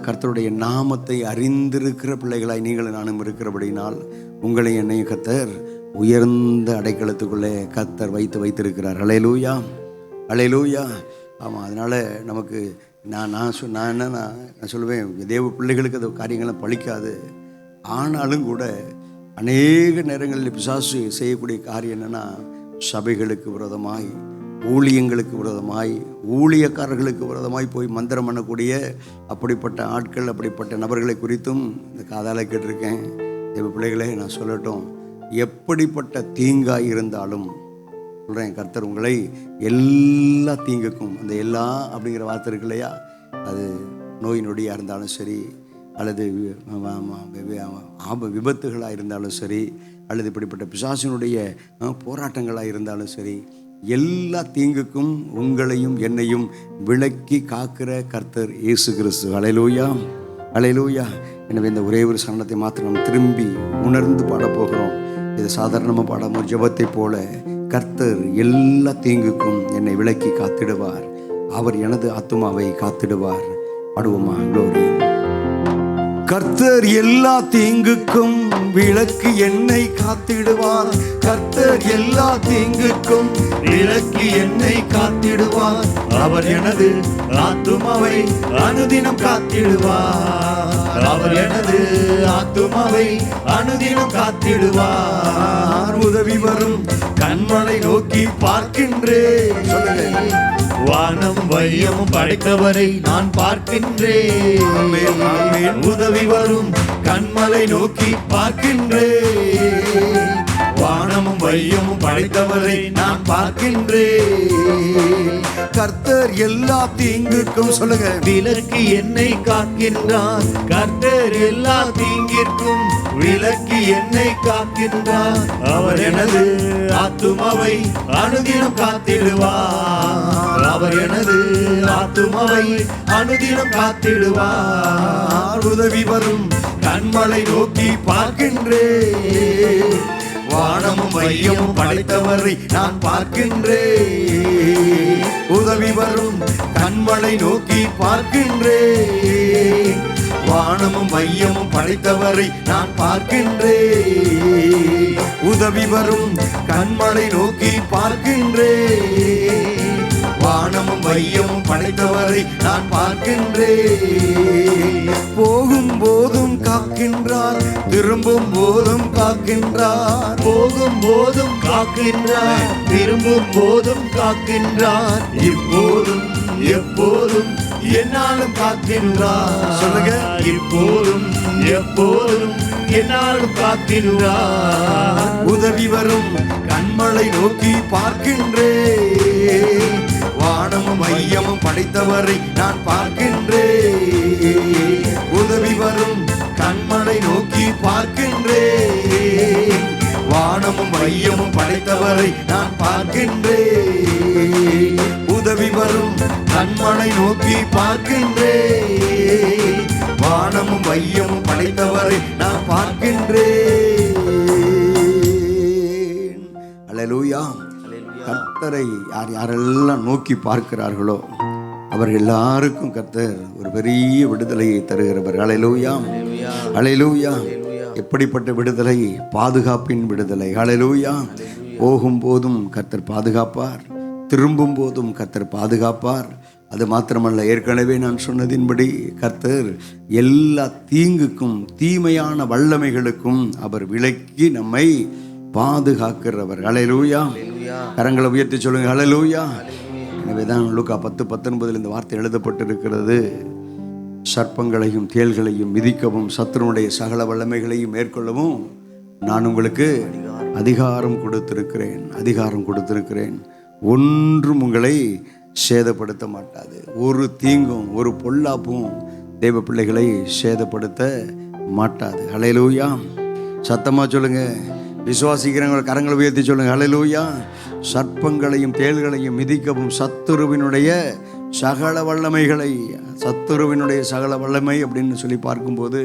கர்த்தருடைய நாமத்தை அறிந்திருக்கிற பிள்ளைகளாய் நீங்களும் நானும் இருக்கிறபடினால் உங்களை என்னையும் கர்த்தர் உயர்ந்த அடைக்கலத்துக்குள்ளே கர்த்தர் வைத்திருக்கிறார். ஹல்லேலூயா. ஹல்லேலூயா. ஆமாம், அதனால் நமக்கு நான் சொல்லுவேன், தேவ பிள்ளைகளுக்கு அந்த காரியங்கள்லாம் பலிக்காது. ஆனாலும் கூட அநேக நேரங்களில் பிசாசு செய்யக்கூடிய காரியம் என்னென்னா, சபைகளுக்கு விரோதமாய், ஊழியங்களுக்கு விரோதமாய், ஊழியக்காரர்களுக்கு விரோதமாய் போய் மந்திரம் பண்ணக்கூடிய அப்படிப்பட்ட ஆட்கள், அப்படிப்பட்ட நபர்களை குறித்தும் இந்த காதால் கேட்டிருக்கேன். தேவ பிள்ளைகளே, நான் சொல்லட்டும், எப்படிப்பட்ட தீங்காய் இருந்தாலும் சொல்கிறேன், கர்த்தர் உங்களை எல்லா தீங்குக்கும், அந்த எல்லா அப்படிங்கிற வார்த்தை இருக்கு இல்லையா, அது நோய் நொடியாக இருந்தாலும் சரி, அல்லது விபத்துகளாக இருந்தாலும் சரி, அல்லது இப்படிப்பட்ட பிசாசினுடைய போராட்டங்களாக இருந்தாலும் சரி, எல்லா தீங்குக்கும் உங்களையும் என்னையும் விலக்கி காக்கிற கர்த்தர் இயேசு கிறிஸ்து. ஹல்லேலூயா. அல்லேலூயா. எனவே இந்த ஒரே ஒரு சரணத்தை மாத்திரம் நாம் திரும்பி உணர்ந்து பாடப்போகிறோம். இது சாதாரணமாக பாடாம ஒரு ஜெபத்தை போல, கர்த்தர் எல்லா தீங்குக்கும் என்னை விலக்கி காத்திடுவார், அவர் எனது ஆத்துமாவை காத்திடுவார். பாடுவோமா? க்ளோரி. கர்த்தர் எல்லா தீங்குக்கும் விலக்கி என்னை காத்திடுவார். கர்த்தர் எல்லா தீங்குக்கும் விலக்கி என்னை காத்திடுவார். அவர் எனது ஆத்துமாவை அனுதினம் காத்திடுவார். அவர் எனது ஆத்துமாவை அனுதினம் காத்திடுவார். உதவி வரும் கண்மலை நோக்கி பார்க்கின்றேன். வானம் வையமும் படைத்தவரை நான் பார்க்கின்றேன். உதவி வரும் கண்மலை நோக்கி பார்க்கின்றேன். வானமும் வையமும் படைத்தவரை நான் பார்க்கின்றேன். கர்த்தர் எல்லா தீங்குக்கும் சொல்லுங்க விலக்கி என்னை காக்கின்றார். கர்த்தர் எல்லா தீங்கிற்கும் விலக்கி என்னை காக்கின்றார். அவர் எனது ஆத்துமாவை அனுதினம் காத்திடுவார். அவர் எனது ஆத்துமாவை அனுதினம் காத்திடுவார். உதவி வரும் கண்மலை நோக்கி பார்க்கின்றேன். வானமும் வையமும் படைத்தவரை நான் பார்க்கின்றேன். உதவி வரும் கண்மலை நோக்கி பார்க்கின்றேன். வானமும் வையமும் படைத்தவரை நான் பார்க்கின்றேன். உதவி வரும் கண்மலை நோக்கி பார்க்கின்றேன். வானமும் வையமும் படைத்தவரை நான் பார்க்கின்றேன். போகும் போதும் காக்கின்றார், திரும்பும் போதும் காக்கின்றார். போகும் போதும் காக்கின்றார், திரும்பும் போதும் காக்கின்றார். இப்போதும் எப்போதும் என்னாலும் காக்கின்றார். சொல்லுங்க, இப்போதும் எப்போதும் என்னாலும் காக்கின்றார். உதவி வரும் கண்மலை நோக்கி பார்க்கின்றேன். வானமும் மையமும் படைத்தவரை நான் பார்க்கின்றேன். உதவி வரும் கண்மலை நோக்கி பார்க்கின்றேன். வானமும் மையமும் படைத்தவரை நான் பார்க்கின்றேன். உதவி வரும் கண்மலை நோக்கி பார்க்கின்றேன். வானமும் மையமும் படைத்தவரை நான் பார்க்கின்றேன். அல்லேலூயா. கர்த்தரை யார் யாரெல்லாம் நோக்கி பார்க்கிறார்களோ அவர்கள் எல்லாருக்கும் கர்த்தர் ஒரு பெரிய விடுதலையை தருகிறவர். அல்லேலூயா, அல்லேலூயா. எப்படிப்பட்ட விடுதலை? பாதுகாப்பின் விடுதலை. அல்லேலூயா. போகும் போதும் கர்த்தர் பாதுகாப்பார், திரும்பும் போதும் கர்த்தர் பாதுகாப்பார். அது மாத்திரமல்ல, ஏற்கனவே நான் சொன்னதின்படி கர்த்தர் எல்லா தீங்குக்கும் தீமையான வல்லமைகளுக்கும் அவர் விலக்கி நம்மை பாதுகாக்கிறவர். அல்லேலூயா. கரங்களை உயர்த்தி சொல்லுங்க, அல்லேலூயா. எனவேதான் லூக்கா 10:19 இந்த வார்த்தை எழுதப்பட்டிருக்கிறது. சர்ப்பங்களையும் தேள்களையும் மிதிக்கவும் சத்துருனுடைய சகல வல்லமைகளையும் மேற்கொள்ளவும் நான் உங்களுக்கு அதிகாரம் கொடுத்திருக்கிறேன். ஒன்றும் உங்களை சேதப்படுத்த மாட்டாது. ஒரு தீங்கும் ஒரு பொல்லாப்பும் தேவ பிள்ளைகளை சேதப்படுத்த மாட்டாது. அல்லேலூயா. சத்தமா சொல்லுங்க. விசுவாசிக்கிறவங்க கரங்களை உயர்த்தி சொல்லுங்க, அல்லேலூயா. சர்ப்பங்களையும் தேள்களையும் மிதிக்கவும் சத்துருவினுடைய சகல வல்லமைகளை, சத்துருவினுடைய சகல வல்லமை அப்படின்னு சொல்லி பார்க்கும்போது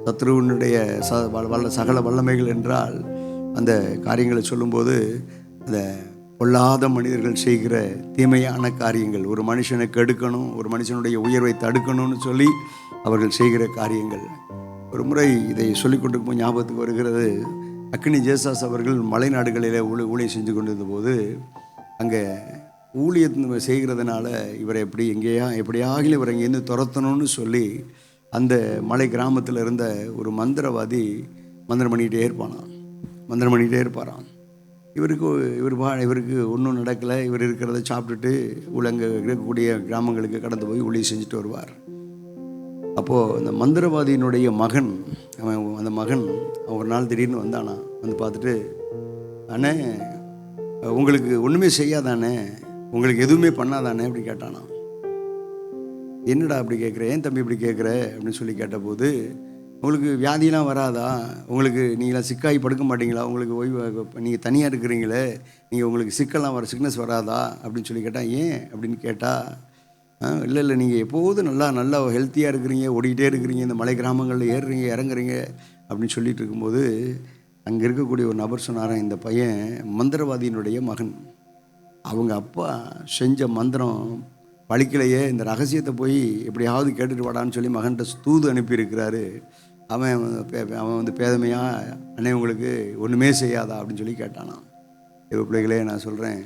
சத்துருவினுடைய சகல வல்லமைகள் என்றால் அந்த காரியங்களை சொல்லும்போது அந்த பொல்லாத மனிதர்கள் செய்கிற தீமையான காரியங்கள், ஒரு மனுஷனை கெடுக்கணும், ஒரு மனுஷனுடைய உயர்வை தடுக்கணும்னு சொல்லி அவர்கள் செய்கிற காரியங்கள். ஒரு முறை இதை சொல்லிக் கொண்டிருக்கும் ஞாபகத்துக்கு வருகிறது. அக்னி ஜேசாஸ் அவர்கள் மலைநாடுகளில் ஊழியம் செஞ்சு கொண்டிருந்த போது அங்கே ஊழியத்தை செய்கிறதுனால இவரை எப்படியாகிலும் இவரை இங்கேருந்து துரத்தணும்னு சொல்லி அந்த மலை கிராமத்தில் இருந்த ஒரு மந்திரவாதி மந்திரம் பண்ணிக்கிட்டே இருப்பாராம். இவருக்கு ஒன்றும் நடக்கலை. இவர் இருக்கிறத சாப்பிட்டுட்டு அங்கே இருக்கக்கூடிய கிராமங்களுக்கு கடந்து போய் ஊழியம் செஞ்சுட்டு வருவார். அப்போது அந்த மந்திரவாதியினுடைய மகன் ஒரு நாள் திடீர்னு வந்தானா. வந்து பார்த்துட்டு, அண்ணே உங்களுக்கு ஒன்றுமே செய்யாதானே, உங்களுக்கு எதுவுமே பண்ணாதானே அப்படி கேட்டானா. என்னடா அப்படி கேட்குற, ஏன் தம்பி இப்படி கேட்குற அப்படின்னு சொல்லி கேட்டபோது, உங்களுக்கு வியாதியெலாம் வராதா, உங்களுக்கு நீங்களாம் சிக்காகி படுக்க மாட்டீங்களா, உங்களுக்கு ஓய்வு, நீங்கள் தனியாக இருக்கிறீங்களே, உங்களுக்கு சிக்கெல்லாம் சிக்னஸ் வராதா அப்படின்னு சொல்லி கேட்டால், ஏன் அப்படின்னு கேட்டால், இல்லை இல்லை, நீங்கள் எப்போதும் நல்லா ஹெல்த்தியாக இருக்கிறீங்க, ஓடிக்கிட்டே இருக்கிறீங்க, இந்த மலை கிராமங்களில் ஏறுறீங்க இறங்குறீங்க அப்படின்னு சொல்லிட்டு இருக்கும்போது அங்கே இருக்கக்கூடிய ஒரு நபர் சொன்னாராம், இந்த பையன் மந்திரவாதியினுடைய மகன், அவங்க அப்பா செஞ்ச மந்திரம் பழிக்கலையே, இந்த ரகசியத்தை போய் எப்படியாவது கேட்டுட்டு வாடான்னு சொல்லி மகன்கிட்ட தூது அனுப்பியிருக்கிறாரு. அவன் வந்து பேதமையாக அண்ணே உங்களுக்கு ஒன்றுமே செய்யாதா அப்படின்னு சொல்லி கேட்டானான். தேவ பிள்ளைகளே, நான் சொல்கிறேன்,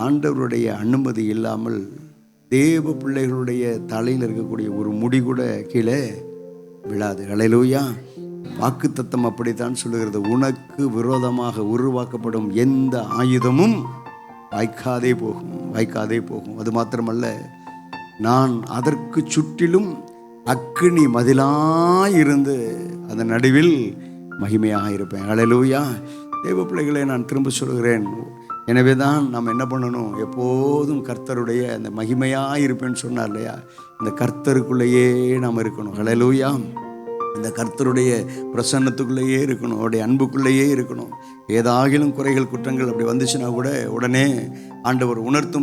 ஆண்டவருடைய அனுமதி இல்லாமல் தேவ பிள்ளைகளுடைய தலையில் இருக்கக்கூடிய ஒரு முடி கூட கீழே விழாது. ஹல்லேலூயா. வாக்குத்தத்தம் அப்படித்தான் சொல்லுகிறது, உனக்கு விரோதமாக உருவாக்கப்படும் எந்த ஆயுதமும் வாய்க்காதே போகும். அது மாத்திரமல்ல, நான் அதற்கு சுற்றிலும் அக்கினி மதிலாயிருந்து அதன் நடுவில் மகிமையாக இருப்பேன். ஹல்லேலூயா. தேவ பிள்ளைகளை, நான் திரும்ப சொல்கிறேன், எனவே தான் நாம் என்ன பண்ணணும், எப்போதும் கர்த்தருடைய அந்த மகிமையாக இருப்பேன்னு சொன்னார் இல்லையா, இந்த கர்த்தருக்குள்ளேயே நாம் இருக்கணும். ஹல்லேலூயா. இந்த கர்த்தருடைய பிரசன்னத்துக்குள்ளேயே இருக்கணும், அவருடைய அன்புக்குள்ளேயே இருக்கணும். ஏதாகிலும் குறைகள் குற்றங்கள் அப்படி வந்துச்சுன்னா கூட உடனே ஆண்டவர் உணர்த்துகிற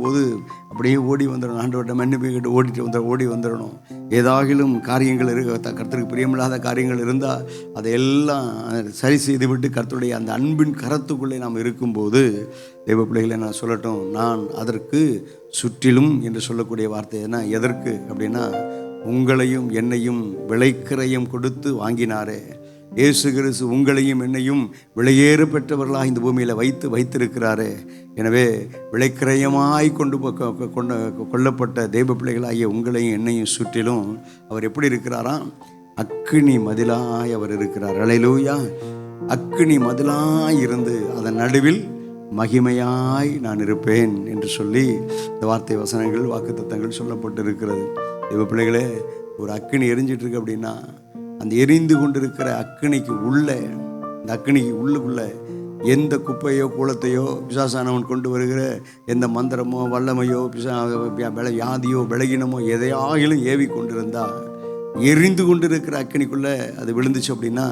போது அப்படியே ஓடி வந்துடணும். ஆண்டவர்கிட்ட மன்னிப்பு கேட்டு ஓடி வந்துடணும். ஏதாகிலும் காரியங்கள் கர்த்தருக்கு பிரியமில்லாத காரியங்கள் இருந்தால் அதையெல்லாம் சரி செய்து விட்டு கர்த்தருடைய அந்த அன்பின் கரத்துக்குள்ளே நாம் இருக்கும்போது, தேவ பிள்ளைகளை நான் சொல்லட்டும், நான் அதற்கு சுற்றிலும் என்று சொல்லக்கூடிய வார்த்தை என்ன, எதற்கு அப்படின்னா, உங்களையும் என்னையும் விலைக்கிரயம் கொடுத்து வாங்கினாரே இயேசு கிறிஸ்து, உங்களையும் என்னையும் விலையேற பெற்றவர்களாக இந்த பூமியில் வைத்திருக்கிறாரே. எனவே விலைக்கிரயமாய் கொல்லப்பட்ட தெய்வ பிள்ளைகளாகிய உங்களையும் என்னையும் சுற்றிலும் அவர் எப்படி இருக்கிறாராம், அக்கினி மதிலாய் அவர் இருக்கிறார். ஹல்லேலூயா. அக்கினி மதிலாய் இருந்து அதன் நடுவில் மகிமையாய் நான் இருப்பேன் என்று சொல்லி இந்த வார்த்தை வசனங்கள் வாக்குத்தத்தங்கள் சொல்லப்பட்டு இருக்கிறது. தெய்வ பிள்ளைகளே, ஒரு அக்கினி எரிஞ்சிட்டு இருக்கு அப்படின்னா, அந்த எரிந்து கொண்டிருக்கிற அக்கினிக்கு உள்ளுக்குள்ள எந்த குப்பையோ கூலத்தையோ பிசாசானவன் கொண்டு வருகிற எந்த மந்திரமோ வல்லமையோ வியாதியோ பலகீனமோ எதையாகிலும் ஏவி கொண்டிருந்தால், எரிந்து கொண்டிருக்கிற அக்கினிக்குள்ளே அது விழுந்துச்சு அப்படின்னா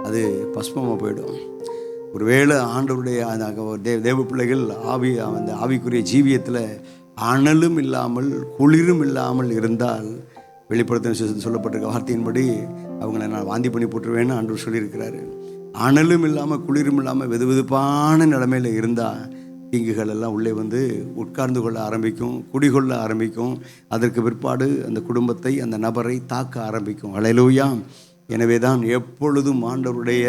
அது பஸ்மமாக போயிடும். ஒருவேளை ஆண்டவருடைய தேவ பிள்ளைகள் அந்த ஆவிக்குரிய ஜீவியத்தில் அனலும் இல்லாமல் குளிரும் இல்லாமல் இருந்தால், வெளிப்படுத்தின சொல்லப்பட்டிருக்க வார்த்தையின்படி அவங்கள நான் வாந்தி பண்ணி போட்டுருவேன்னு ஆண்டவர் சொல்லியிருக்கிறாரு. அனலும் இல்லாமல் குளிரும் இல்லாமல் வெதுவெதுப்பான நிலைமையில் இருந்தால் தீங்குகள் எல்லாம் உள்ளே வந்து உட்கார்ந்து கொள்ள ஆரம்பிக்கும், குடிகொள்ள ஆரம்பிக்கும். அதற்கு பிற்பாடு அந்த குடும்பத்தை, அந்த நபரை தாக்க ஆரம்பிக்கும். ஹல்லேலூயா. எனவே தான் எப்பொழுதும் ஆண்டவருடைய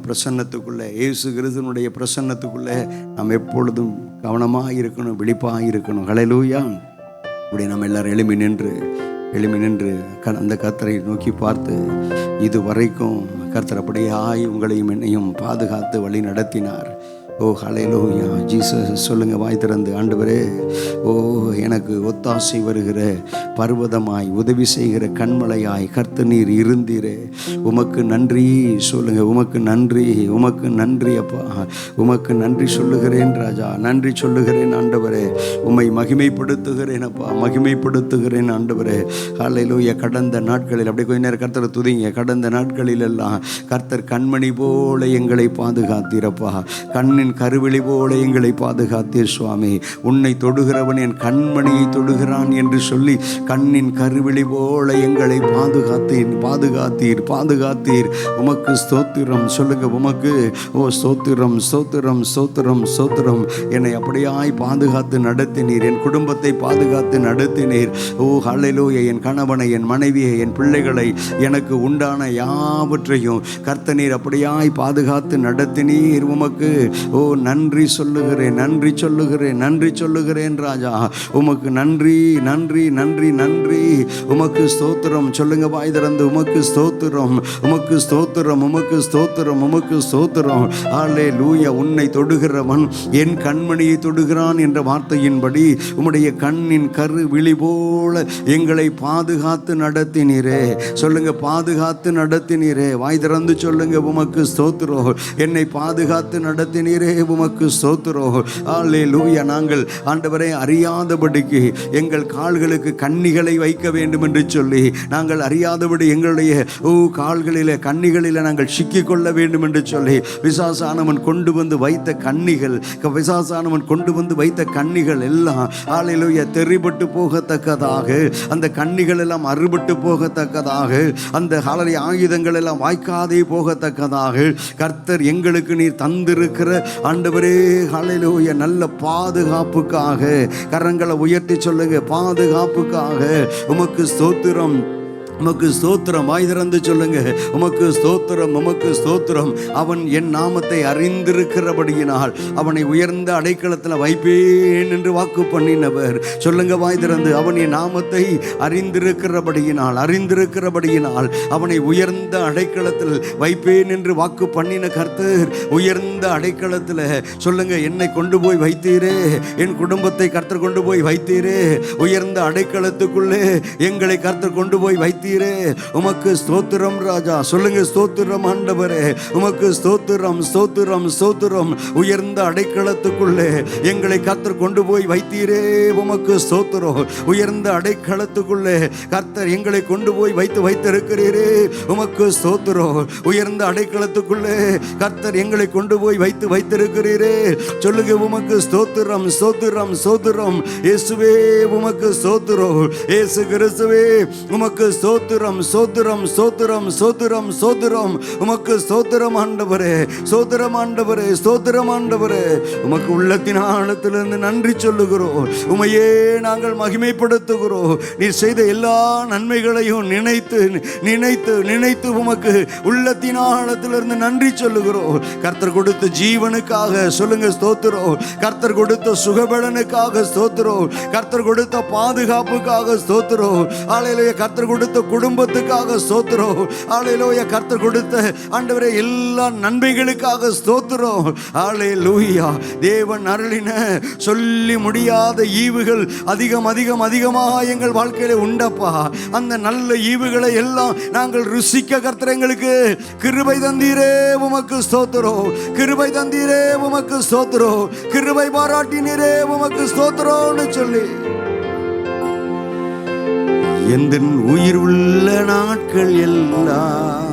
பிரசன்னத்துக்குள்ளே, இயேசு கிறிஸ்துவினுடைய பிரசன்னத்துக்குள்ளே நாம் எப்பொழுதும் கவனமாக இருக்கணும், விழிப்பாக இருக்கணும். ஹல்லேலூயா. இப்படி நம்ம எல்லாரும் எழுமி நின்று அந்த கர்த்தரை நோக்கி பார்த்து, இது வரைக்கும் கர்த்தர் அப்படியாய் உங்களையும் என்னையும் பாதுகாத்து வழி நடத்தினார். ஓ ஹல்லேலூயா. ஜீசஸ் சொல்லுங்க வாய் திறந்து, ஆண்டவரே, ஓ எனக்கு ஒத்தாசை வருகிற பர்வதமாய் உதவி செய்கிற கண்மலையாய் கர்த்தர் நீர் இருந்தீரே, உமக்கு நன்றி சொல்லுங்க. உமக்கு நன்றி அப்பா, உமக்கு நன்றி சொல்லுகிறேன் ராஜா, நன்றி சொல்லுகிறேன் ஆண்டவரே, உம்மை மகிமைப்படுத்துகிறேன் அப்பா, மகிமைப்படுத்துகிறேன் ஆண்டவரே. ஹல்லேலூயா. கடந்த நாட்களில் அப்படியே கொஞ்ச நேரம் கர்த்தரை துதிங்க. கடந்த நாட்களில் எல்லாம் கர்த்தர் கண்மணி போல எங்களை பாதுகாத்தீரப்பா, கண்ணின் கருவிழி போல எங்களை பாதுகாத்தீர் சுவாமி. உன்னை தொடுகிறவன் என் கண்மணியை தொடுகிறான் என்று சொல்லி கண்ணின் கருவிழி போல எங்களை பாதுகாத்தீர். உமக்கு ஸ்தோத்திரம் சொல்லுங்க. உமக்கு ஸ்தோத்திரம். என்னை அப்படியாய் பாதுகாத்து நடத்தினீர், என் குடும்பத்தை பாதுகாத்து நடத்தினீர். ஓ ஹல்லேலூயா. என் கணவனை, என் மனைவியை, என் பிள்ளைகளை, எனக்கு உண்டான யாவற்றையும் கர்த்தனீர் அப்படியாய் பாதுகாத்து நடத்தினீர். உமக்கு நன்றி சொல்லுகிறேன் ராஜா. உமக்கு நன்றி. உமக்கு ஸ்தோத்திரம் சொல்லுங்க வாய் திறந்து. உமக்கு ஸ்தோத்திரம். ஹல்லேலூயா. உன்னை தொடுகிறவன் என் கண்மணியை தொடுகிறான் என்ற வார்த்தையின்படி உம்முடைய கண்ணின் கரு விழி போல எங்களை பாதுகாத்து நடத்தினீரே. சொல்லுங்க, பாதுகாத்து நடத்தினீரே. வாய் திறந்து சொல்லுங்க, உமக்கு ஸ்தோத்திரம். என்னை பாதுகாத்து நடத்தினீர் வைத்தீரே உமக்கு ஸ்தோத்திரம். அல்லேலூயா. நாங்கள் ஆண்டவரே அறியாதபடிக்கு எங்கள் கால்களுக்கு கண்ணிகளை வைக்க வேண்டும் என்று சொல்லி நாங்கள் அறியாதபடி எங்களுடைய கால்களிலே கண்ணிகளில் நாங்கள் சிக்கிக்கொள்ள வேண்டும் என்று சொல்லி பிசாசானவன் கொண்டு வந்து வைத்த கண்ணிகள் எல்லாம் அல்லேலூயா தெரிபட்டு போகத்தக்கதாக, அந்த கண்ணிகள் எல்லாம் அறுபட்டு போகத்தக்கதாக, அந்த ஆயுதங்கள் எல்லாம் வாய்க்காதே போகத்தக்கதாக கர்த்தர் எங்களுக்கு நீர் தந்திருக்கிற ஆண்டவரே அல்லேலூயா நல்ல பாதுகாப்புக்காக கரங்களை உயர்த்தி சொல்லுங்க. பாதுகாப்புக்காக உமக்கு ஸ்தோத்திரம், உமக்கு ஸ்தோத்திரம். வாய் திறந்து சொல்லுங்க, உமக்கு ஸ்தோத்திரம், உமக்கு ஸ்தோத்திரம். அவன் என் நாமத்தை அறிந்திருக்கிறபடியினால் அவனை உயர்ந்த அடைக்கலத்தில் வைப்பேன் என்று வாக்கு பண்ணினவர். சொல்லுங்க வாய் திறந்து. அவன் என் நாமத்தை அறிந்திருக்கிறபடியினால் அவனை உயர்ந்த அடைக்கலத்தில் வைப்பேன் என்று வாக்கு பண்ணின கர்த்தர் உயர்ந்த அடைக்கலத்தில் சொல்லுங்க, என்னை கொண்டு போய் வைத்தீரே, என் குடும்பத்தை கர்த்தர் கொண்டு போய் வைத்தீரே, உயர்ந்த அடைக்கலத்துக்குள்ளே எங்களை கர்த்தர் கொண்டு போய் வைத்தீரே, உமக்கு ஸ்தோத்திரம் ராஜா. சொல்லுங்க, ஸ்தோத்திரம் ஆண்டவரே, உமக்கு ஸ்தோத்திரம், ஸ்தோத்திரம், ஸ்தோத்திரம். உயர்ந்த அடைக்கலத்துக்குள்ளே எங்களை கர்த்தர் கொண்டு போய் வைத்தீரே, உமக்கு ஸ்தோத்திரம். உயர்ந்த அடைக்கலத்துக்குள்ளே கர்த்தர் எங்களை கொண்டு போய் வைத்திருக்கிறீரே, உமக்கு ஸ்தோத்திரம். உயர்ந்த அடைக்கலத்துக்குள்ளே கர்த்தர் எங்களை கொண்டு போய் வைத்திருக்கிறீரே. சொல்லுங்க, உமக்கு ஸ்தோத்திரம், ஸ்தோத்திரம், ஸ்தோத்திரம். இயேசுவே உமக்கு ஸ்தோத்திரம், இயேசு கிறிஸ்துவே உமக்கு ஸ்தோத்திரம், ஸ்தோத்திரம், ஸ்தோத்திரம், ஸ்தோத்திரம், ஸ்தோத்திரம். உமக்கு ஸ்தோத்திரம் ஆண்டவரே, ஸ்தோத்திரம் ஆண்டவரே, ஸ்தோத்திரம் ஆண்டவரே. உமக்கு உள்ளத்தின் ஆழத்திலிருந்து நன்றி சொல்லுகிறோம். உமையே நாங்கள் மகிமைப்படுத்துகிறோம். நீர் செய்த எல்லா நன்மைகளையும் நினைத்து நினைத்து நினைத்து உமக்கு உள்ளத்தின் ஆழத்திலிருந்து நன்றி சொல்லுகிறோம். கர்த்தர் கொடுத்த ஜீவனுக்காக சொல்லுங்க ஸ்தோத்திரம். கர்த்தர் கொடுத்த சுகபலனுக்காக ஸ்தோத்திரம். கர்த்தர் கொடுத்த பாதுகாப்புக்காக ஸ்தோத்திரம். அல்லேலூயா. கர்த்தர் கொடுத்த குடும்பத்துக்காக ஸ்தோத்திரம். அல்லேலூயா. கர்த்தர் கொடுத்த ஆண்டவரே எல்லா நன்மைகளுக்காக ஸ்தோத்திரம். அல்லேலூயா. தேவன் அருளின சொல்லி முடியாத ஈவுகள் அதிகம் அதிகம் அதிகமாக எங்கள் வாழ்க்கையில உண்டப்பா. அந்த நல்ல ஈவுகளை எல்லாம் நாங்கள் ருசிக்க கர்த்தர் எங்களுக்கு கிருபை தந்தீரே, உமக்கு ஸ்தோத்திரம். கிருபை தந்தீரே, உமக்கு ஸ்தோத்திரம். கிருபை பாராட்டினீரே, உமக்கு ஸ்தோத்திரம்னு சொல்லி எந்த உயிர் உள்ள நாட்கள் எல்லாம்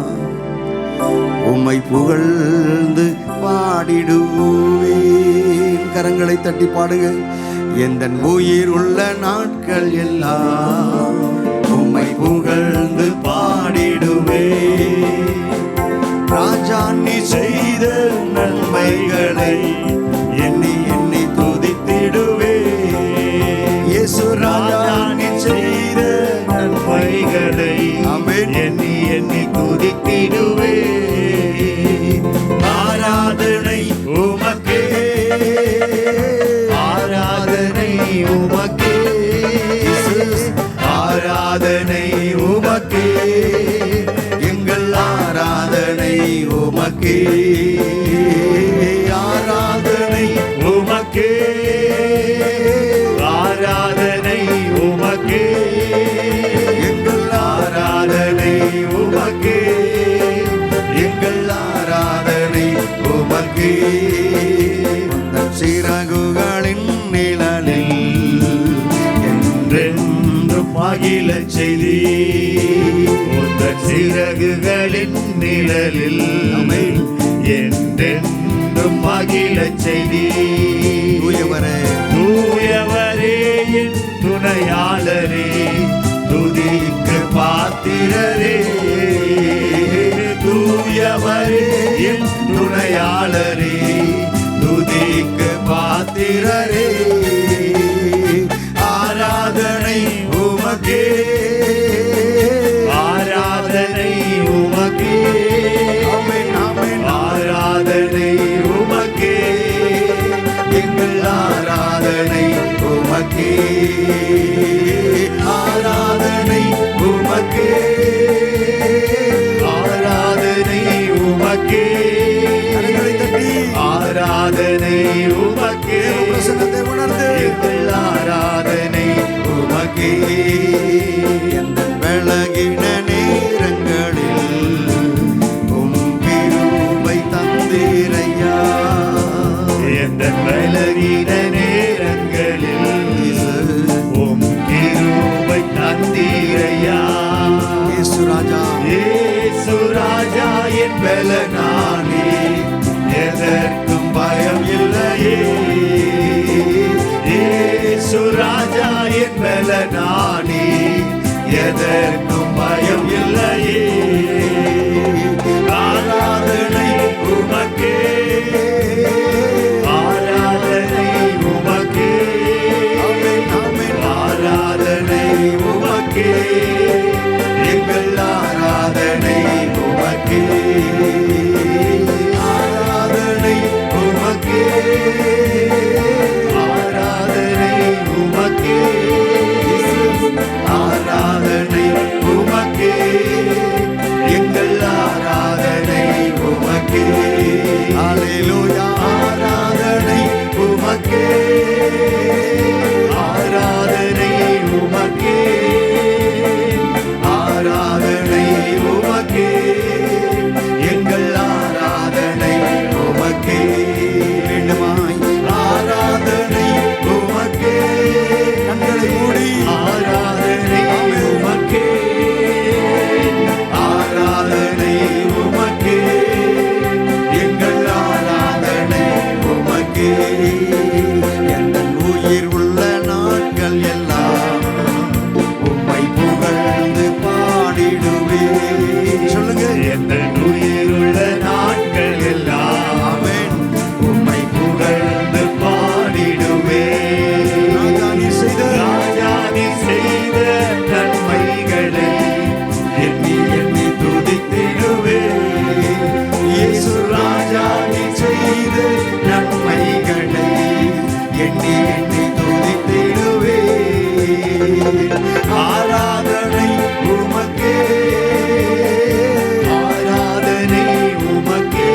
உம்மை புகழ்ந்து பாடிடுவேன். கரங்களை தட்டி பாடுங்க. எந்த உயிர் உள்ள நாட்கள் எல்லாம் உம்மை புகழ்ந்து பாடிடுவேன். ராஜா நீ செய்த நன்மைகளை எண்ணி எண்ணி துதித்திடுவேன். இயேசு ராஜா நீ செய்த நன்மைகளை எண்ணி எண்ணி துதித்திடுவே. ஆராதனை உமக்கே, ஆராதனை உமக்கே, ஆராதனை உமக்கே, எங்கள் ஆராதனை உமக்கே, ஆராதனை உமக்கே, ஆராதனை உமக்கே, எங்கள் ஆராதனை உமக்கே, எங்கள் ஆராதனை உமக்கே. சிறகுகளின் நிழலில் என்றென்றும் மகிழச் செய்தி. சிறகுகளின் நிழலில் என்றென்றும் மகிழச் செய்தி. தூயவரே என் துணையாளரே, துதிக்கு பாத்திரரே. தூயவரே என் துணையாளரே, துதிக்கு பாத்திரரே. ஆராதனை உமக்கே, ஆராதனை உமக்கே, ஆராதனை உமக்கே, எங்கள் ஆராதனை உமக்கே, ஆராதனை உமக்கே, ஆராதனை உமக்கே, ஆராதனை உமக்கே. என் பலனானே, எதற்கும் பயம் இல்லையே. இயேசு ராஜா என் பலனானே, எதற்கும் பயம் இல்லையே. ஆராதனை உமக்கே, ஆராதனை உமக்கே, ஆராதனை உமக்கே, எங்கள் ஆராதனை உமக்கே, ஆராதனை உமக்கே, ஆராதனை உமக்கே, ஆராதனை உமக்கே, எங்கள் ஆராதனை உமக்கே. ஹல்லேலூயா. ஆராதனை உமக்கே, ஆராதனை உமக்கே, ஆராதனை உமக்கே, எங்கள் ஆராதனை உமக்கே. மீண்டுமாய் ஆராதனை உமக்கே, கண்களை மூடி ஆராதனை உமக்கே, ஆராதனை உமக்கே, எங்கள் ஆராதனை உமக்கே. என் உயிர் உள்ள நாட்கள் எல்லாம் உம்மை புகழ்ந்து பாடிடுவேன். சொல்லுங்க. எங்கள் உயிருள்ள நாட்கள் எல்லாம் ஆமென். உம்மை புகழ்ந்து பாடிடுவேன். ராஜா நீ செய்த ராஜா நீ செய்த நன்மைகளை எண்ணி எண்ணி துதித்திடுவேன். இயேசு ராஜா நீ செய்த நன்மைகளை எண்ணி எண்ணி துதித்திடுவேன். ஆராதனை உமக்கே, ஆராதனை உமக்கே,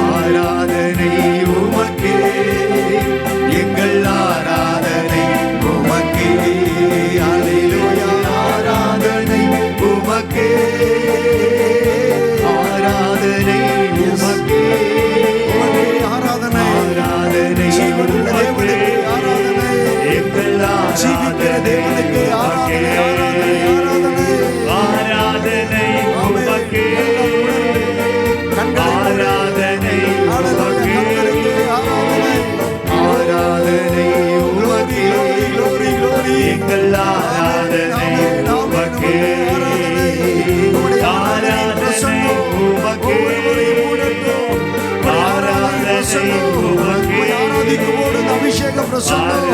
ஆராதனை உமக்கே, எங்கள் ஆராதனை உமக்கே. அல்லேலூயா. ஆராதனை உமக்கே, ஆராதனை உமக்கே, ஆராதனை ஆராதனை ஜீவனுள்ள உமக்கே, தேவனுக்கு ஆராதனை. எங்கள் ஜீவிக்கிற தேவனுக்கு ஆராதனை, ஆராதனை, ஆராதனை. ஆராதனை உமக்கே, ஆராதனை உமக்கே, ஆராதனை உமக்கே, எங்கள் ஆராதனை உமக்கே, ஆராதனை உமக்கே, ஆராதனை உமக்கே, அபிஷேக பிரசன்னம்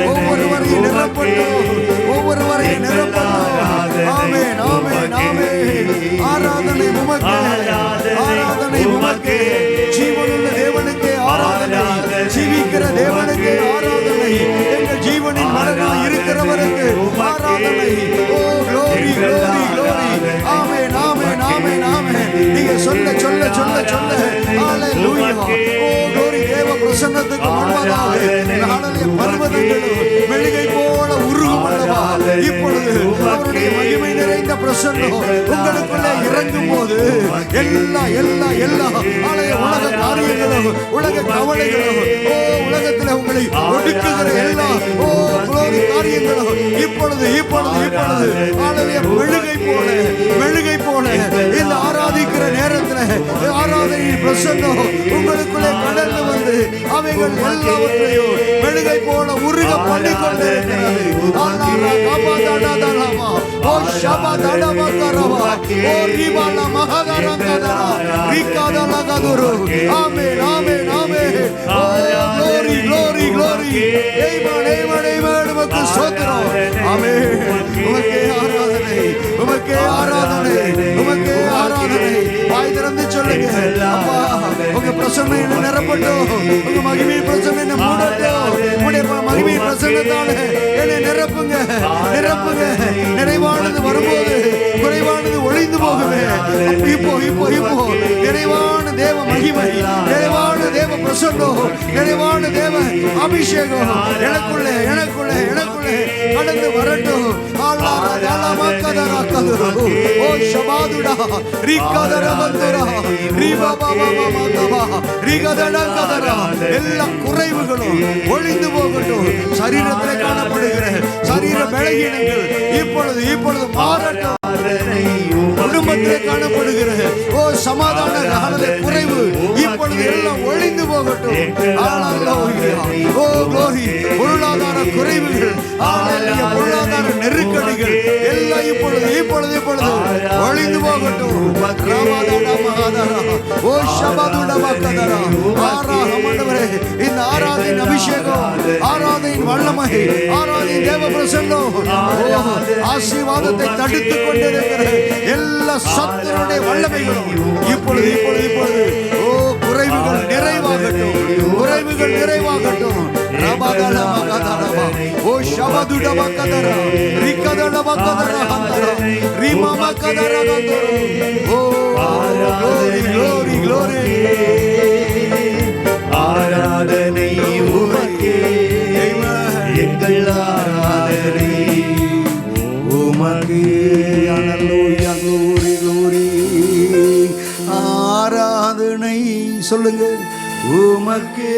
ஒவ்வொருவரையும் நிரப்பட்டும், ஒவ்வொருவரையும் நிரப்பட்டும். ஆமென், ஆமென், ஆமென். ஆராதனை உமக்கே, ஆராதனை உமக்கே. ஜீவனுள்ள தேவனுக்கு ஆராதனை, ஜீவிக்கிற தேவனுக்கு ஆராதனை, எங்கள் ஜீவனின் மரணம் இருக்கிறவருக்கு ஆராதனை. ஓ glory, glory, glory. ஆமென், ஆமென், ஆமென், ஆமென். நீங்க சொல்ல சொல்ல சொல்ல சொல்ல ஹalleluya. ஓ glory. தேவ பிரசன்னத்துக்கு முன்பதாக ஹalleluya பர்வதங்களும் மெழுகை போல உருகும் அல்லவா. இப்பொழுது அவருடைய மகிமை நிறைந்த பிரசன்னம் உங்களுக்குள்ளே இறங்கும் போது எல்லா எல்லா எல்லா ஹalleluya உலக காரியங்களும் உலக கவலைகளும் ஓ உலகத்தில் உங்களை ஒடுக்குகிற எல்லா ஓ glory காரியங்களும் இப்பொழுது இப்பொழுது இப்பொழுது ஹalleluya மெழுகை போல இந்த ஆராதிக்கிற நேரத்தில் ஆராதனையின் பிரசன்னம் உங்களுக்குள்ளே கடந்து வந்து அவைகள் எல்லாவற்றையும் மெழுகை போல உருக பண்ணி கொண்டிருக்கிறது. ஓ ஷபதடபகரவா ஓ ரிபால மகதரங்கதரா ரிகாதலகதுரு. ஆமென், ஆமென், ஆமென். ஓ glory, glory, glory. ஆமென், ஆமென், ஆமென். உமக்கு ஸ்தோத்திரம். ஆமென். உமக்கே ஆராதனை, உமக்கே ஆராதனை, உமக்கே ஆராதனை. வாய் திறந்து சொல்லுங்க. அப்பா உங்க பிரசன்னம் என்ன நிரப்பட்டும், உங்க மகிமை பிரசன்னம் என்ன மூடட்டும். உங்களுடைய மகிமை பிரசன்னத்தாலே என்னை நிரப்புங்க, நிரப்புங்க. நிறைவானது வரும்போது குறைவானது ஒளிந்து போகுமே. இப்போ இப்போ இப்போ நிறைவான தேவ மகிமை, நிறைவான தேவ பிரசன்னம், நிறைவான தேவ அபிஷேகம் எனக்குள்ளே எனக்குள்ளே எனக்குள்ளே கடந்து வரட்டும். ஓ ஷபாதுடா ரிகதர வந்தரா ரிபாபாபாபாபாபா ரிகதட கதரா. எல்லா குறைவுகளும் ஒளிந்து போகட்டும். சரீரத்தில் காணப்படுகிற சரீர பலவீனங்கள் இப்பொழுது இப்பொழுது மாறட்டும். குடும்பத்திலே காணப்படுகிற ஓ சமாதான குறைவு இப்பொழுது எல்லாம் ஒழிந்து போகட்டும். ஓ glory. பொருளாதார குறைவுகள், பொருளாதார நெருக்கடிகள் எல்லாம் இப்பொழுது இப்பொழுது இப்பொழுது ஒழிந்து போகட்டும். ஓ ஷபதுடமக்கதரா ஆராதனை, இந்த ஆராதனை அபிஷேகம், ஆராதனை வல்லமை, ஆராதனை தேவ பிரசன்னம், ஆசீர்வாதத்தை தடுத்து கொண்டிருக்கிற எல்லா சத்துருடைய வல்லமைகளும் இப்பொழுது இப்பொழுது இப்பொழுது ஓ குறைவுகள் நிறைவாகட்டும், குறைவுகள் நிறைவாகட்டும். ஓ ஷபதுடமக்கதரா ரிகதடமக்கதரா ஹந்தரா ரிமமக்கதரா ஹந்தரா. ஓ glory glory glory. ஆராதனை உமக்கே, எங்கள் ஆராதனை உமக்கே. ஹல்லேலூயா glory glory. ஆராதனை சொல்லுங்க உமக்கே,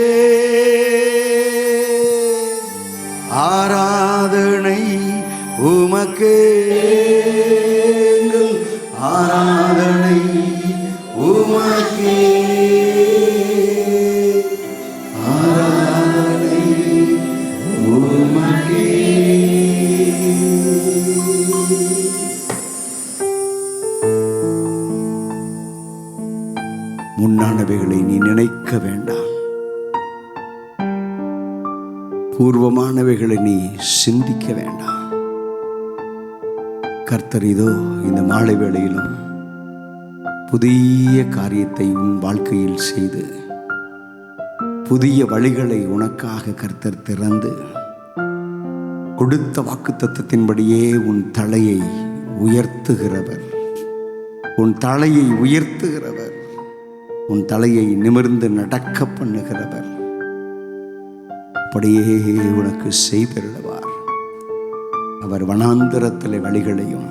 ஆராதனை உமக்கே, ஆராதனை உமக்கே, ஆராதனை உமக்கே. முன்னானவைகளை நீ நினைக்க வேண்டாம், பூர்வமானவைகளை நீ சிந்திக்க வேண்டாம். கர்த்தர் இதோ இந்த மாலை வேளையிலும் புதிய காரியத்தை உன் வாழ்க்கையில் செய்து புதிய வழிகளை உனக்காக கர்த்தர் திறந்து கொடுத்த வாக்குத்தத்தத்தின்படியே உன் தலையை உயர்த்துகிறவர், உன் தலையை உயர்த்துகிறவர், உன் தலையை நிமிர்ந்து நடக்க பண்ணுகிறவர். அப்படியே உனக்கு செய்திருவார். அவர் வனாந்திரத்திலே வழிகளையும்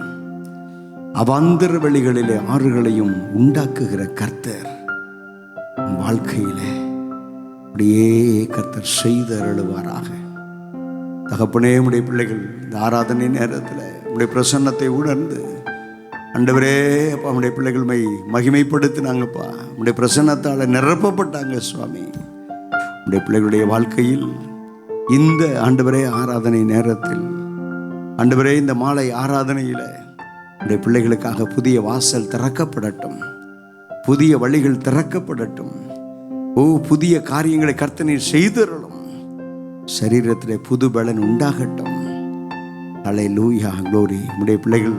அவாந்திர வழிகளிலே ஆறுகளையும் உண்டாக்குகிற கர்த்தர் உன் வாழ்க்கையிலே அப்படியே கர்த்தர் செய்து அருளுவாராக. தகப்பனே, உடைய பிள்ளைகள் இந்த ஆராதனை நேரத்தில் உடைய பிரசன்னத்தை உணர்ந்து ஆண்டவரே அப்பா, உடைய பிள்ளைகள் மகிமைப்படுத்தினாங்கப்பா, உடைய பிரசன்னத்தால் நிரப்பப்பட்டாங்க சுவாமி. உடைய பிள்ளைகளுடைய வாழ்க்கையில் இந்த ஆண்டவரே ஆராதனை நேரத்தில் ஆண்டவரே இந்த மாலை ஆராதனையில் உடைய பிள்ளைகளுக்காக புதிய வாசல் திறக்கப்படட்டும், புதிய வழிகள் திறக்கப்படட்டும். ஓ புதிய காரியங்களை கர்த்தனீர் செய்தருளும், சரீரத்திலே புது பலன் உண்டாகட்டும். ஹல்லேலூயா glory. உடைய பிள்ளைகள்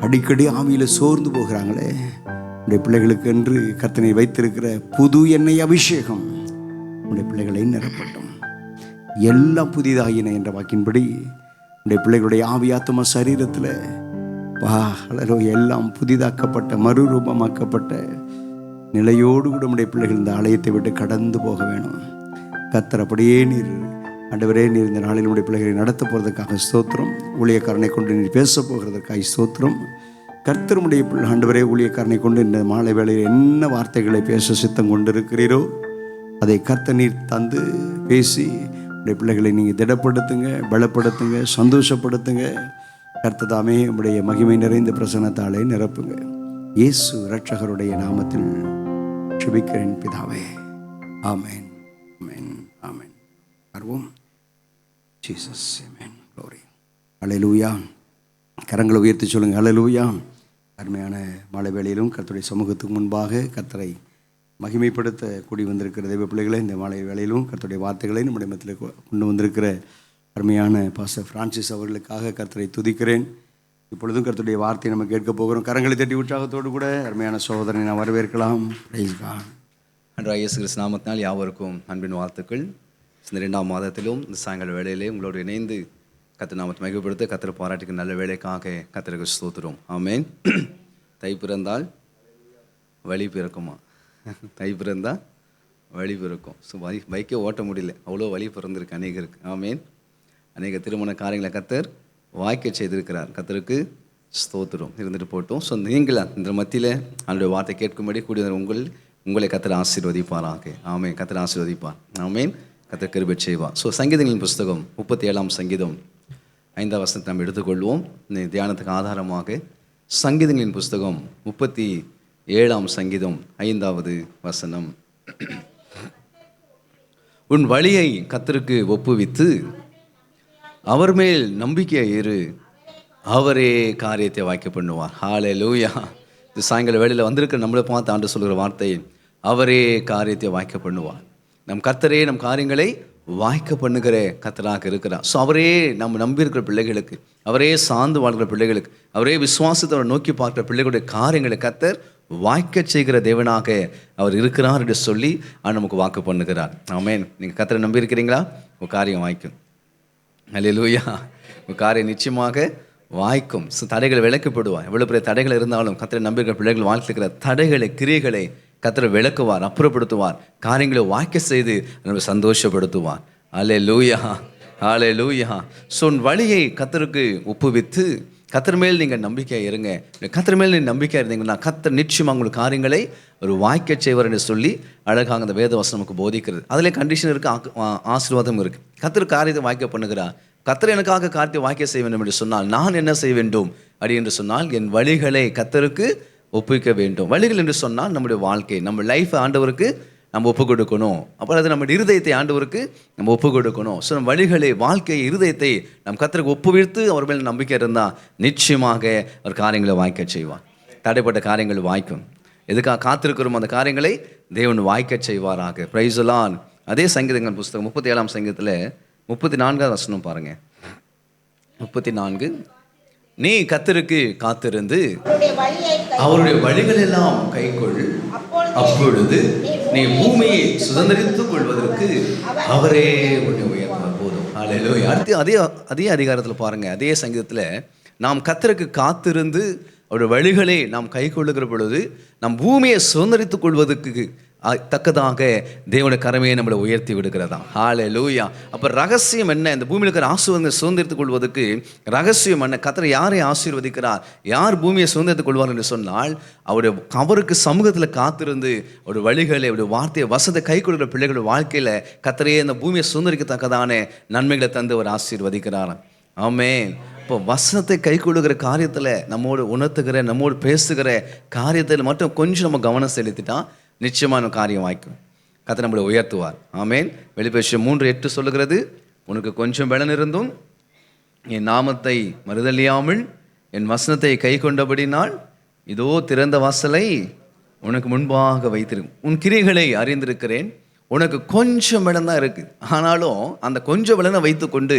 அடிக்கடி ஆவியில சோர்ந்து போகிறாங்களே, உடைய பிள்ளைகளுக்கு என்று கர்த்தனை வைத்திருக்கிற புது எண்ணெய் அபிஷேகம் உடைய பிள்ளைகளை நிரப்பட்டும். எல்லாம் புதிதாகின என்ற வாக்கின்படி உடைய பிள்ளைகளுடைய ஆவி ஆத்தும சரீரத்தில் எல்லாம் புதிதாக்கப்பட்ட மறுரூபமாக்கப்பட்ட நிலையோடு கூட உடைய பிள்ளைகள் இந்த ஆலயத்தை விட்டு கடந்து போக வேணும். கர்த்தர் அப்படியே நீர் ஆண்டவரே, நீர் இந்த நாளில் உடைய பிள்ளைகளை நடத்த போகிறதுக்காக ஸ்தோத்திரம். ஊழியக்காரனை கொண்டு நீர் பேச போகிறதுக்காக ஸ்தோத்திரம். கர்த்தருடைய ஆண்டவரே, ஊழியக்காரனை கொண்டு இந்த மாலை வேளையில் என்ன வார்த்தைகளை பேச சித்தம் கொண்டிருக்கிறீரோ அதை கர்த்தர் நீர் தந்து பேசி உடைய பிள்ளைகளை நீங்கள் திடப்படுத்துங்க, பலப்படுத்துங்க, சந்தோஷப்படுத்துங்க. கர்த்ததாமே உடைய மகிமை நிறைந்த பிரசன்னத்தாலே நிரப்புங்க. இயேசு இரட்சகருடைய நாமத்தில் ஜெபிக்கிறேன் பிதாவே, ஆமென் ஆமென் ஆமென். பார்வோம். ஜீசஸ் ஆமென் glory. ஹல்லேலூயா. கரங்களை உயர்த்தி சொல்லுங்க ஹல்லேலூயா. அருமையான மாலை வேளையிலும் கர்த்தருடைய சமூகத்துக்கு முன்பாக கர்த்தரை மகிமைப்படுத்த கூடி வந்திருக்கிற தெய்வ பிள்ளைகளை, இந்த மாலை வேளையிலும் கர்த்தருடைய வார்த்தைகளை நம்முடைய மத்தியில் கொண்டு வந்திருக்கிற அருமையான பாஸ்டர் பிரான்சிஸ் அவர்களுக்காக கர்த்தரை துதிக்கிறேன். இப்பொழுதும் கர்த்தருடைய வார்த்தையை நம்ம கேட்க போகிறோம். கரங்களை தட்டி உற்சாகத்தோடு கூட அருமையான சகோதரனை நான் வரவேற்கலாம். அன்றாக இயேசு கிறிஸ்து நாமத்தினால் யாவருக்கும் அன்பின் வாழ்த்துக்கள். இந்த 2ஆம் மாதத்திலும் இந்த சாயங்கால வேளையிலே உங்களோடு இணைந்து கர்த்தர் நாமத்தை மகிமைப்படுத்த கர்த்தர் பாராட்டுக்கு நல்ல வேலைக்காக கர்த்தருக்கு ஸ்தோத்திரம். ஆமென். தை பிறந்தால் வழி பிறக்குமா? தை பிறந்தால் வழி பிறக்கும். ஸோ பைக்கே ஓட்ட முடியல, அவ்வளோ வழி பிறந்திருக்கு அநேகருக்கு. ஆமென். அநேக திருமண காரியங்களை கர்த்தர் வாய்க்க செய்திருக்கிறார். கர்த்தருக்கு ஸ்தோத்திரம். இருந்துட்டு போட்டோம். ஸோ நீங்கள் இந்த மத்தியில் அவனுடைய வார்த்தை கேட்கும்படி கூடிய உங்களை கர்த்தர் ஆசீர்வதிப்பாராக. ஆமென். கர்த்தர் ஆசீர்வதிப்பார். ஆமென். கர்த்தர் கிருபை செய்வார். ஸோ சங்கீதங்களின் புஸ்தகம் 37ஆம் சங்கீதம் 5ஆம் வசனத்தை நாம் எடுத்துக்கொள்வோம். இந்த தியானத்துக்கு ஆதாரமாக சங்கீதங்களின் புஸ்தகம் 37ஆம் சங்கீதம் 5வது வசனம். உன் வழியை கர்த்தருக்கு ஒப்புவித்து அவர் மேல் நம்பிக்கை இரு, அவரே காரியத்தை வாய்க்க பண்ணுவார். ஹல்லேலூயா. இது சாயங்கால வேளையில் வந்திருக்கிற நம்மளை பார்த்து ஆண்டு சொல்கிற வார்த்தை, அவரே காரியத்தை வாய்க்க பண்ணுவார். நம் கர்த்தரே நம் காரியங்களை வாய்க்க பண்ணுகிற கர்த்தராக இருக்கிறார். ஸோ அவரே நம்ம நம்பியிருக்கிற பிள்ளைகளுக்கு, அவரே சார்ந்து வாழ்கிற பிள்ளைகளுக்கு, அவரே விசுவாசத்தை நோக்கி பார்க்குற பிள்ளைகளுடைய காரியங்களை கர்த்தர் வாய்க்க செய்கிற தேவனாக அவர் இருக்கிறார் என்று சொல்லி நமக்கு வாக்கு பண்ணுகிறார். ஆமென். நீங்கள் கர்த்தரை நம்பி இருக்கிறீங்களா? உங்கள் காரியம் வாய்க்கும். அல்லேலூயா. உங்கள் காரியம் நிச்சயமாக வாய்க்கும். தடைகளை விளக்கப்படுவார். எவ்வளோ பெரிய தடைகள் இருந்தாலும் கர்த்தரை நம்பியிருக்கிற பிள்ளைகள் வாழ்த்துக்கிற தடைகளை, கிரியைகளை கர்த்தரை விளக்குவார், அப்புறப்படுத்துவார், காரியங்களை வாய்க்க செய்து நம்மளை சந்தோஷப்படுத்துவார். அல்லேலூயா, அல்லேலூயா. ஸோ வழியை கர்த்தருக்கு ஒப்புவித்து கர்த்தர் மேல் நீங்கள் நம்பிக்கை இருங்க. கர்த்தர் மேல் நீங்கள் நம்பிக்கை இருந்தீங்கன்னா கர்த்தர் நிச்சயமாக உங்களுக்கு காரியங்களை ஒரு வாய்க்க செய்வார் என்று சொல்லி அழகாக அந்த வேத வசனம் நமக்கு போதிக்கிறது. அதில் கண்டிஷன் இருக்குது, ஆசீர்வாதம் இருக்குது. கர்த்தர் காரியத்தை வாய்க்க பண்ணுகிறார். கர்த்தர் எனக்காக காரியத்தை வாய்க்க செய்ய வேண்டும் என்று சொன்னால் நான் என்ன செய்ய வேண்டும் அப்படி என்று சொன்னால் என் வழிகளை கர்த்தருக்கு ஒப்புவிக்க வேண்டும். வழிகள் என்று சொன்னால் நம்முடைய வாழ்க்கை, நம்ம லைஃப்பை ஆண்டவருக்கு நம்ம ஒப்பு கொடுக்கணும். அப்புறம் அது நம்முடைய இருதயத்தை ஆண்டவருக்கு நம்ம ஒப்பு கொடுக்கணும். ஸோ நம்ம வழிகளை, வாழ்க்கையை, இருதயத்தை நம் கர்த்தருக்கு ஒப்புவித்து அவர் மேல் நம்பிக்கை இருந்தால் நிச்சயமாக அவர் காரியங்களை வாய்க்க செய்வார். தடைப்பட்ட காரியங்கள் வாய்க்கும். எதுக்காக காத்திருக்கிறோம் அந்த காரியங்களை தேவன் வாய்க்க செய்வாராக. Praise the Lord. அதே சங்கீதங்கள் புஸ்தகம் 37ஆம் சங்கீதத்தில் 34வது வசனம் பாருங்க. 34. நீ கர்த்தருக்கு காத்திருந்து அவருடைய வழிகள் எல்லாம் கைக்கொள், அப்பொழுது நீ பூமியை சுதந்திரித்துக் கொள்வதற்கு அவரே உன்னை உயர்த்துவார். போதும். அல்லேலூயா. அடுத்து அதே அதிகாரத்தில் பாருங்க, அதே சங்கீதத்தில் நாம் கர்த்தருக்கு காத்திருந்து அவருடைய வழிகளை நாம் கை கொள்ளுகிற பொழுது நம் பூமியை சுதந்திரித்துக் கொள்வதற்கு தக்கதாக தேவனுடைய கரமையை நம்மளை உயர்த்தி விடுகிறதா. ஹல்லேலூயா. அப்போ ரகசியம் என்ன? இந்த பூமியில் இருக்கிற ஆசீர்வாதங்களை சுதந்திரித்துக் கொள்வதற்கு ரகசியம் என்ன? கர்த்தர் யாரை ஆசீர்வதிக்கிறார், யார் பூமியை சுதந்திரித்துக் கொள்வார் என்று சொன்னால் அவருக்கு சமூகத்தில் காத்திருந்து அவருடைய வழிகளை, அவருடைய வார்த்தையை, வசத்தை கை கொள்கிற பிள்ளைகளுடைய வாழ்க்கையில் கர்த்தரையே இந்த பூமியை சுதந்திரிக்கத்தக்கதான நன்மைகளை தந்து அவர் ஆசீர்வதிக்கிறார். ஆமென். இப்போ வசனத்தை கை கொள்ளுகிற காரியத்தில் நம்மோடு உணர்த்துகிற, நம்மோடு பேசுகிற காரியத்தில் மட்டும் கொஞ்சம் நம்ம கவனம் செலுத்திட்டா நிச்சயமான காரியம் வாய்க்கும். கர்த்தர் நம்மளை உயர்த்துவார். ஆமென். வெளிப்படுத்தின 3:8 சொல்லுகிறது, உனக்கு கொஞ்சம் பலன் இருந்தும் என் நாமத்தை மறுதலியாமல் என் வசனத்தை கை கொண்டபடினால் இதோ திறந்த வாசலை உனக்கு முன்பாக வைத்திருக்கும். உன் கிரியைகளை அறிந்திருக்கிறேன். உனக்கு கொஞ்சம் பலம் தான் இருக்குது. ஆனாலும் அந்த கொஞ்சம் பலனை வைத்துக்கொண்டு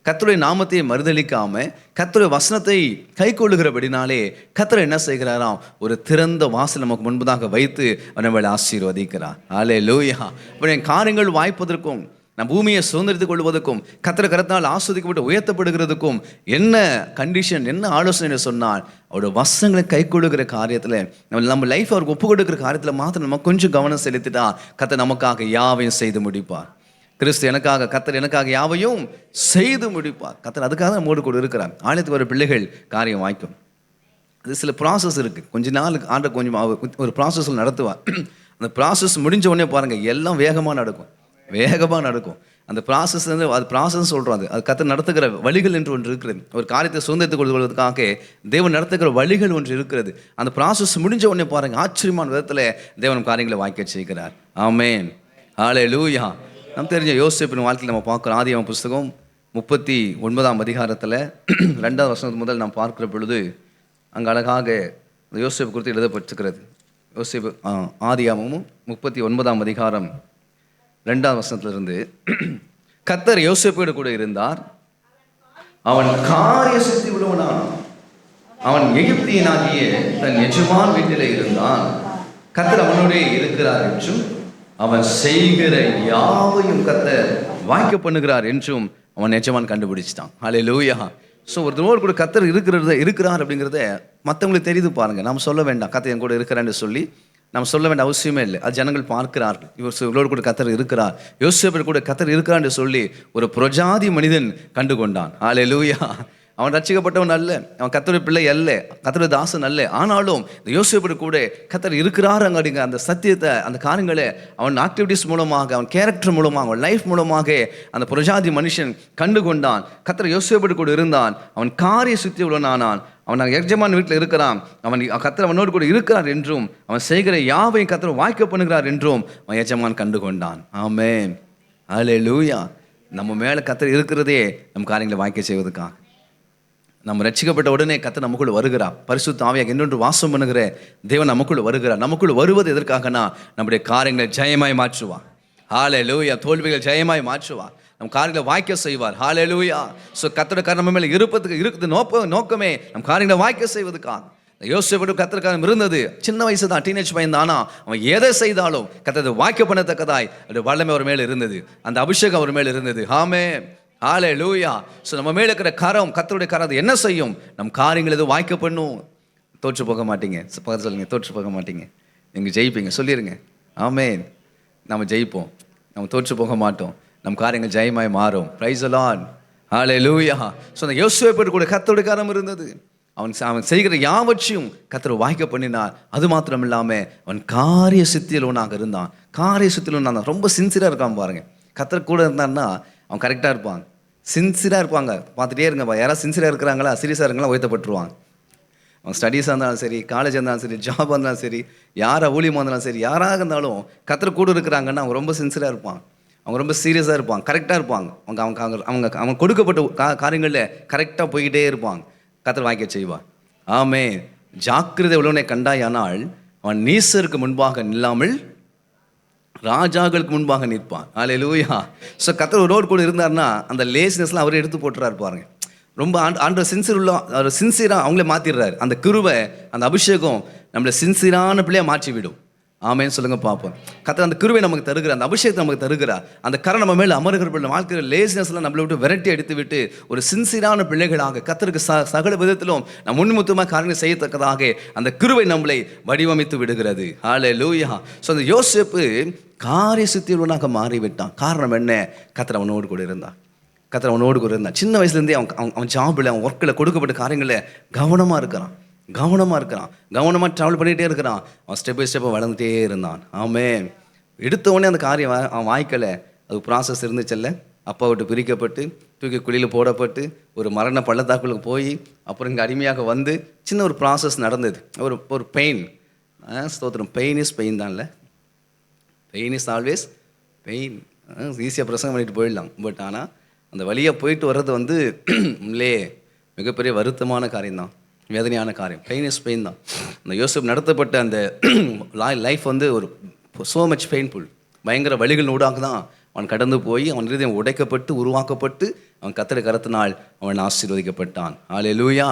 கர்த்தருடைய நாமத்தை மறுதலிக்காம கர்த்தருடைய வசனத்தை கை கொள்ளுகிறபடினாலே கர்த்தர் என்ன செய்கிறாராம்? ஒரு திறந்த வாசல் நமக்கு முன்பதாக வைத்து நம்மளை ஆசீர்வதிக்கிறார். அல்லேலூயா. இப்போ என் காரியங்கள் வாய்ப்பதற்கும் நம் பூமியை சுதந்திரித்துக் கொள்வதற்கும் கர்த்தர் கரத்தால் ஆஸ்வதிக்கப்பட்டு உயர்த்தப்படுகிறதுக்கும் என்ன கண்டிஷன், என்ன ஆலோசனை சொன்னால் அவருடைய வசனங்களை கை கொள்ளுகிற காரியத்தில் நம்ம லைஃப் அவருக்கு ஒப்பு கொடுக்குற காரியத்தில் மாத்திரம் நம்ம கொஞ்சம் கவனம் செலுத்திட்டா கர்த்தர் நமக்காக யாவையும் செய்து முடிப்பார். கிறிஸ்து எனக்காக, கர்த்தர் எனக்காக யாவையும் செய்து முடிப்பார். கர்த்தர் அதுக்காக நம்மோடு கூட இருக்கிறார். ஆலயத்துக்கு வர பிள்ளைகள் காரியம் வாய்க்கும். அது சில ப்ராசஸ் இருக்குது. கொஞ்ச நாள் ஆண்டு கொஞ்சம் ஒரு ப்ராசஸ் நடத்துவார். அந்த ப்ராசஸ் முடிஞ்ச உடனே பாருங்கள் எல்லாம் வேகமாக நடக்கும், வேகமாக நடக்கும். அந்த ப்ராசஸ் வந்து அது ப்ராசஸ் சொல்கிறோம். அது கர்த்தர் நடத்துகிற வழிகள் என்று ஒன்று இருக்கிறது. ஒரு காரியத்தை சுதந்திரத்துக் கொள்வதற்காக தேவன் நடத்துகிற வழிகள் ஒன்று இருக்கிறது. அந்த ப்ராசஸ் முடிஞ்ச உடனே பாருங்கள் ஆச்சரியமான விதத்தில் தேவன் காரியங்களை வாய்க்க செய்கிறார். ஆமென். ஹல்லேலூயா. நம்ம தெரிஞ்ச யோசேப்பின் வாழ்க்கையில் நம்ம பார்க்குறோம். ஆதியாகமம் புஸ்தகம் 39ஆம் அதிகாரத்தில் 2வது வசனம் முதல் நாம் பார்க்கிற பொழுது அங்கே அழகாக யோசேப்பு குறித்து எழுதப்பட்டிருக்கிறது. யோசேப்பு ஆதியாகமம் 39ஆம் அதிகாரம் 2வது வசனத்திலிருந்து, கர்த்தர் யோசேப்போடு கூட இருந்தார். அவன் காரிய சித்தி உள்ளவனான். அவன் எகிப்தியனாகிய தன் எஜமான் வீட்டிலே இருந்தான். கர்த்தர் அவனோடே இருக்கிறார் என்றும் அவன் செய்கிற யாவையும் கர்த்தர் வாய்க்க பண்ணுகிறார் என்றும் அவன் எஜமான் கண்டுபிடிச்சிட்டான். ஹல்லேலூயா. ஸோ ஒருத்தரோடு கூட கர்த்தர் இருக்கிறார் அப்படிங்கிறத மற்றவங்களுக்கு தெரியுது பாருங்கள். நாம் சொல்ல வேண்டாம் கர்த்தர் என் கூட இருக்கிறான்னு சொல்லி நம்ம சொல்ல வேண்டிய அவசியமே இல்லை. அது ஜனங்கள் பார்க்கிறார்கள். இவரோடு கூட கர்த்தர் இருக்கிறார், யோசேப்போடு கூட கர்த்தர் இருக்கிறார் என்று சொல்லி ஒரு புறஜாதி மனிதன் கண்டு கொண்டான். ஹல்லேலூயா. அவன் ரட்சிக்கப்பட்டவன் அல்ல, அவன் கர்த்தருடைய பிள்ளை அல்ல, கர்த்தருடைய தாசன் அல்ல. ஆனாலும் இந்த யோசேப்பு கூட கர்த்தர் இருக்கிறார் அப்படிங்கிற அந்த சத்தியத்தை, அந்த காரியங்களை அவன் ஆக்டிவிட்டிஸ் மூலமாக, அவன் கேரக்டர் மூலமாக, அவன் லைஃப் மூலமாக அந்த புரஜாதி மனுஷன் கண்டு கொண்டான். கர்த்தர் யோசேப்பு கூட இருந்தான். அவன் காரிய சுத்தி உள்ளவனானான். அவன் எஜமான் வீட்டில் இருக்கிறான். அவன் கர்த்தர் அவனோடு கூட இருக்கிறார் என்றும், அவன் செய்கிற யாவையும் கர்த்தர் வாய்க்க பண்ணுகிறார் என்றும் அவன் எஜமான் கண்டு கொண்டான். ஆமென், ஹல்லேலூயா. நம்ம மேலே கர்த்தர் இருக்கிறதே நம் காரியங்களை வாய்க்க செய்வதற்காக. நம்ம ரட்சிக்கப்பட்ட உடனே கர்த்தர் நமக்குள்ள வருகிறார். பரிசுத்த ஆவியாக இன்னொன்று வாசம் பண்ணுகிற தேவன் நமக்குள்ள வருகிறார். நமக்குள்ள வருவது எதற்காகனா நம்முடைய காரியங்களை ஜெயமாய் மாற்றுவார். ஹல்லேலூயா. தோல்விகள் ஜெயமாய் மாற்றுவார். நம் காரியங்களை வாய்க்க செய்வார். ஹல்லேலூயா. ஸோ கர்த்தருடைய கரம் நம்ம மேலே இருக்குது நோக்கமே நம் காரியங்களை வாய்க்க செய்வதற்காக. யோசேப்பு கர்த்தருக்காக இருந்தது. சின்ன வயசு தான், டீனேஜ் பையன் தானா, அவன் எதை செய்தாலும் கர்த்தர் வாய்க்க பண்ணத்தக்கதாய் அது வல்லமை அவர் மேலே இருந்தது, அந்த அபிஷேகம் அவர் மேலே இருந்தது. ஆமென், ஹல்லேலூயா. ஸோ நம்ம மேலே இருக்கிற கரம், கர்த்தருடைய கரம் அது என்ன செய்யும்? நம் காரியங்கள் எது வாய்க்க பண்ணும். தோற்று போக மாட்டீங்க. பக்கத்து சொல்லுங்க, தோற்று போக மாட்டீங்க, நீங்கள் ஜெயிப்பீங்க. சொல்லிடுங்க, ஆமென். நம்ம ஜெயிப்போம், நம்ம தோற்று போக மாட்டோம், நம் காரியங்கள் ஜெயமாய் மாறும். Praise the Lord, hallelujah. So அந்த யோசேப்பு கூட கர்த்தருடைய கரம் இருந்தது. அவன் செய்கிற யாவற்றையும் கர்த்தர் வாய்க்க பண்ணினார். அது மாத்திரம் இல்லாமல் அவன் காரிய சித்தியிலவனாக இருந்தான். காரிய சித்தியிலவனாக ரொம்ப சின்சியராக இருக்கான் பாருங்க. கர்த்தர் கூட இருந்தான்னா அவன் கரெக்டாக இருப்பாங்க, சின்சியராக இருப்பாங்க. பார்த்துட்டே இருங்கப்பா, யாராவது சின்சியராக இருக்கிறாங்களா, சீரியஸாக இருக்கலாம், உயர்த்தப்பட்டுருவாங்க. அவன் ஸ்டடீஸாக இருந்தாலும் சரி, காலேஜாக இருந்தாலும் சரி, ஜாபாக இருந்தாலும் சரி, யாராக ஊழியமாக இருந்தாலும் சரி, யாராக இருந்தாலும் கர்த்தர் கூட இருக்கிறாங்கன்னா அவங்க ரொம்ப சின்சியராக இருப்பாங்க, அவங்க ரொம்ப சீரியஸாக இருப்பாங்க, கரெக்டாக இருப்பாங்க. அவங்க அவங்க அவங்க அவங்க கொடுக்கப்பட்ட காரியங்களில் கரெக்டாக போய்கிட்டே இருப்பாங்க. கர்த்தர் வாய்க்க செய்வார். ஆமென். ஜாக்கிரதை உள்ளவனை கண்டாயானால் அவன் நீசருக்கு முன்பாக நில்லாமல் ராஜாக்களுக்கு முன்பாக நிற்பான். ஹல்லேலூயா. ஸோ கர்த்தர் ஒருவர் கூட இருந்தார்னா அந்த லேசினஸ்லாம் அவரே எடுத்து போட்டுறாரு பாருங்க. ரொம்ப ஆண்டவர் சின்சியர் உள்ள, அவர் சின்சியராக அவங்களே மாற்றிடுறாரு. அந்த கிருபை, அந்த அபிஷேகம் நம்மளை சின்சியரான பிள்ளையாக மாற்றி விடும். ஆமென் சொல்லுங்க பார்ப்போம். கர்த்தர் அந்த கிருபை நமக்கு தருகிறார், அந்த அபிஷேகத்தை நமக்கு தருகிறார். அந்த கரம் நம்ம மேலே அமருகிற வாழ்க்கையில் லேசினஸ்லாம் நம்மளை விட்டு விரட்டி எடுத்து விட்டு ஒரு சின்சியரான பிள்ளைகளாக கர்த்தருக்கு சகல விதத்திலும் நம்ம முன்முத்தமாக காரியங்கள் செய்யத்தக்கதாக அந்த கிருபை நம்மளை வடிவமைத்து விடுகிறது. ஹல்லேலூயா. ஸோ அந்த யோசேப்பு காரிய சித்தியுள்ளவனாக மாறிவிட்டான். காரணம் என்ன? கர்த்தர் அவனோடு கூட இருந்தான். கர்த்தர் அவனோடு கூட இருந்தான். சின்ன வயசுலேருந்தே அவன் ஜாபில், அவன் ஒர்க்கில் கொடுக்கப்பட்ட காரியங்களில் கவனமாக இருக்கிறான். கவனமாக ட்ராவல் பண்ணிகிட்டே இருக்கிறான். அவன் ஸ்டெப் பை ஸ்டெப்பாக வளர்ந்துட்டே இருந்தான். ஆமென். எடுத்தவொடனே அந்த காரியம் அவன் வாய்க்கலை. அது ப்ராசஸ் இருந்துச்சல்ல. அப்பா விட்டு பிரிக்கப்பட்டு தூக்கி குழியில் போடப்பட்டு ஒரு மரண பள்ளத்தாக்குளுக்கு போய் அப்புறம் இங்கே அடிமையாக வந்து சின்ன ஒரு ப்ராசஸ் நடந்தது. ஒரு பெயின். ஸ்தோத்திரம். பெயின் இஸ் பெயின் தான்ல. Pain is always pain. ஈஸியாக பிரசங்கம் பண்ணிட்டு போயிடலாம். பட் ஆனால் அந்த வழியாக போயிட்டு வர்றது உள்ளே மிகப்பெரிய வருத்தமான காரியம்தான், வேதனையான காரியம். பெயின் இஸ் பெயின் தான். அந்த யோசேப்பு நடத்தப்பட்ட அந்த லைஃப் ஒரு ஸோ மச் பெயின்ஃபுல். பயங்கர வழிகள் ஊடாக தான் அவன் கடந்து போய் அவன் இருதயம் உடைக்கப்பட்டு உருவாக்கப்பட்டு அவன் கர்த்தருடைய கரத்தினால் அவன் ஆசீர்வதிக்கப்பட்டான். ஹல்லேலூயா.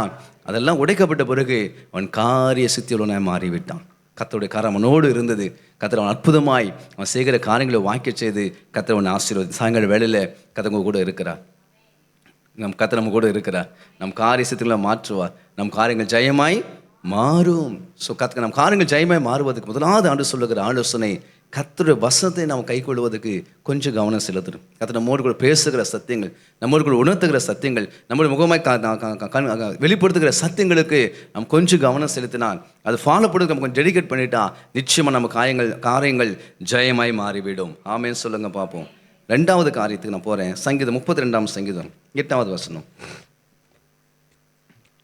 அதெல்லாம் உடைக்கப்பட்ட பிறகு அவன் காரிய சித்தியுள்ளவனாய் மாறிவிட்டான். கர்த்தருடைய கரம் அவனோடு இருந்தது. கர்த்தர் அவன் அற்புதமாய் அவன் செய்கிற காரியங்களை வாய்க்க செய்து கர்த்தர் அவன் ஆசீர்வதி. சாயங்கால வேளையில் கர்த்தர் கூட இருக்கிறார். கர்த்தர் நம்ம கூட இருக்கிறார். நம் காரிய சித்திகளை மாற்றுவார். நம் காரியங்கள் ஜெயமாய் மாறும். ஸோ கர்த்தர் நம் காரியங்கள் ஜெயமாய் மாறுவதற்கு முதலாவது ஆண்டு சொல்லுகிற ஆலோசனை, கர்த்தருடைய வசனத்தை நாம் கைக்கொள்வதற்கு கொஞ்சம் கவனம் செலுத்தணும். கர்த்தர் நம்மோடு கூட பேசுகிற சத்தியங்கள், நம்மோடு கூட உணர்த்துகிற சத்தியங்கள், நம்மளுடைய முகமாய் வெளிப்படுத்துகிற சத்தியங்களுக்கு நாம் கொஞ்சம் கவனம் செலுத்தினால், அது ஃபாலோ பண்ணுறதுக்கு நம்ம கொஞ்சம் டெடிகேட் பண்ணிட்டா நிச்சயமாக நம்ம காரியங்கள் ஜெயமாய் மாறிவிடும். ஆமென் சொல்லுங்க பார்ப்போம். ரெண்டாவது காரியத்துக்கு நான் போகிறேன். சங்கீதம் 32ஆம் சங்கீதம் 8வது வசனம்.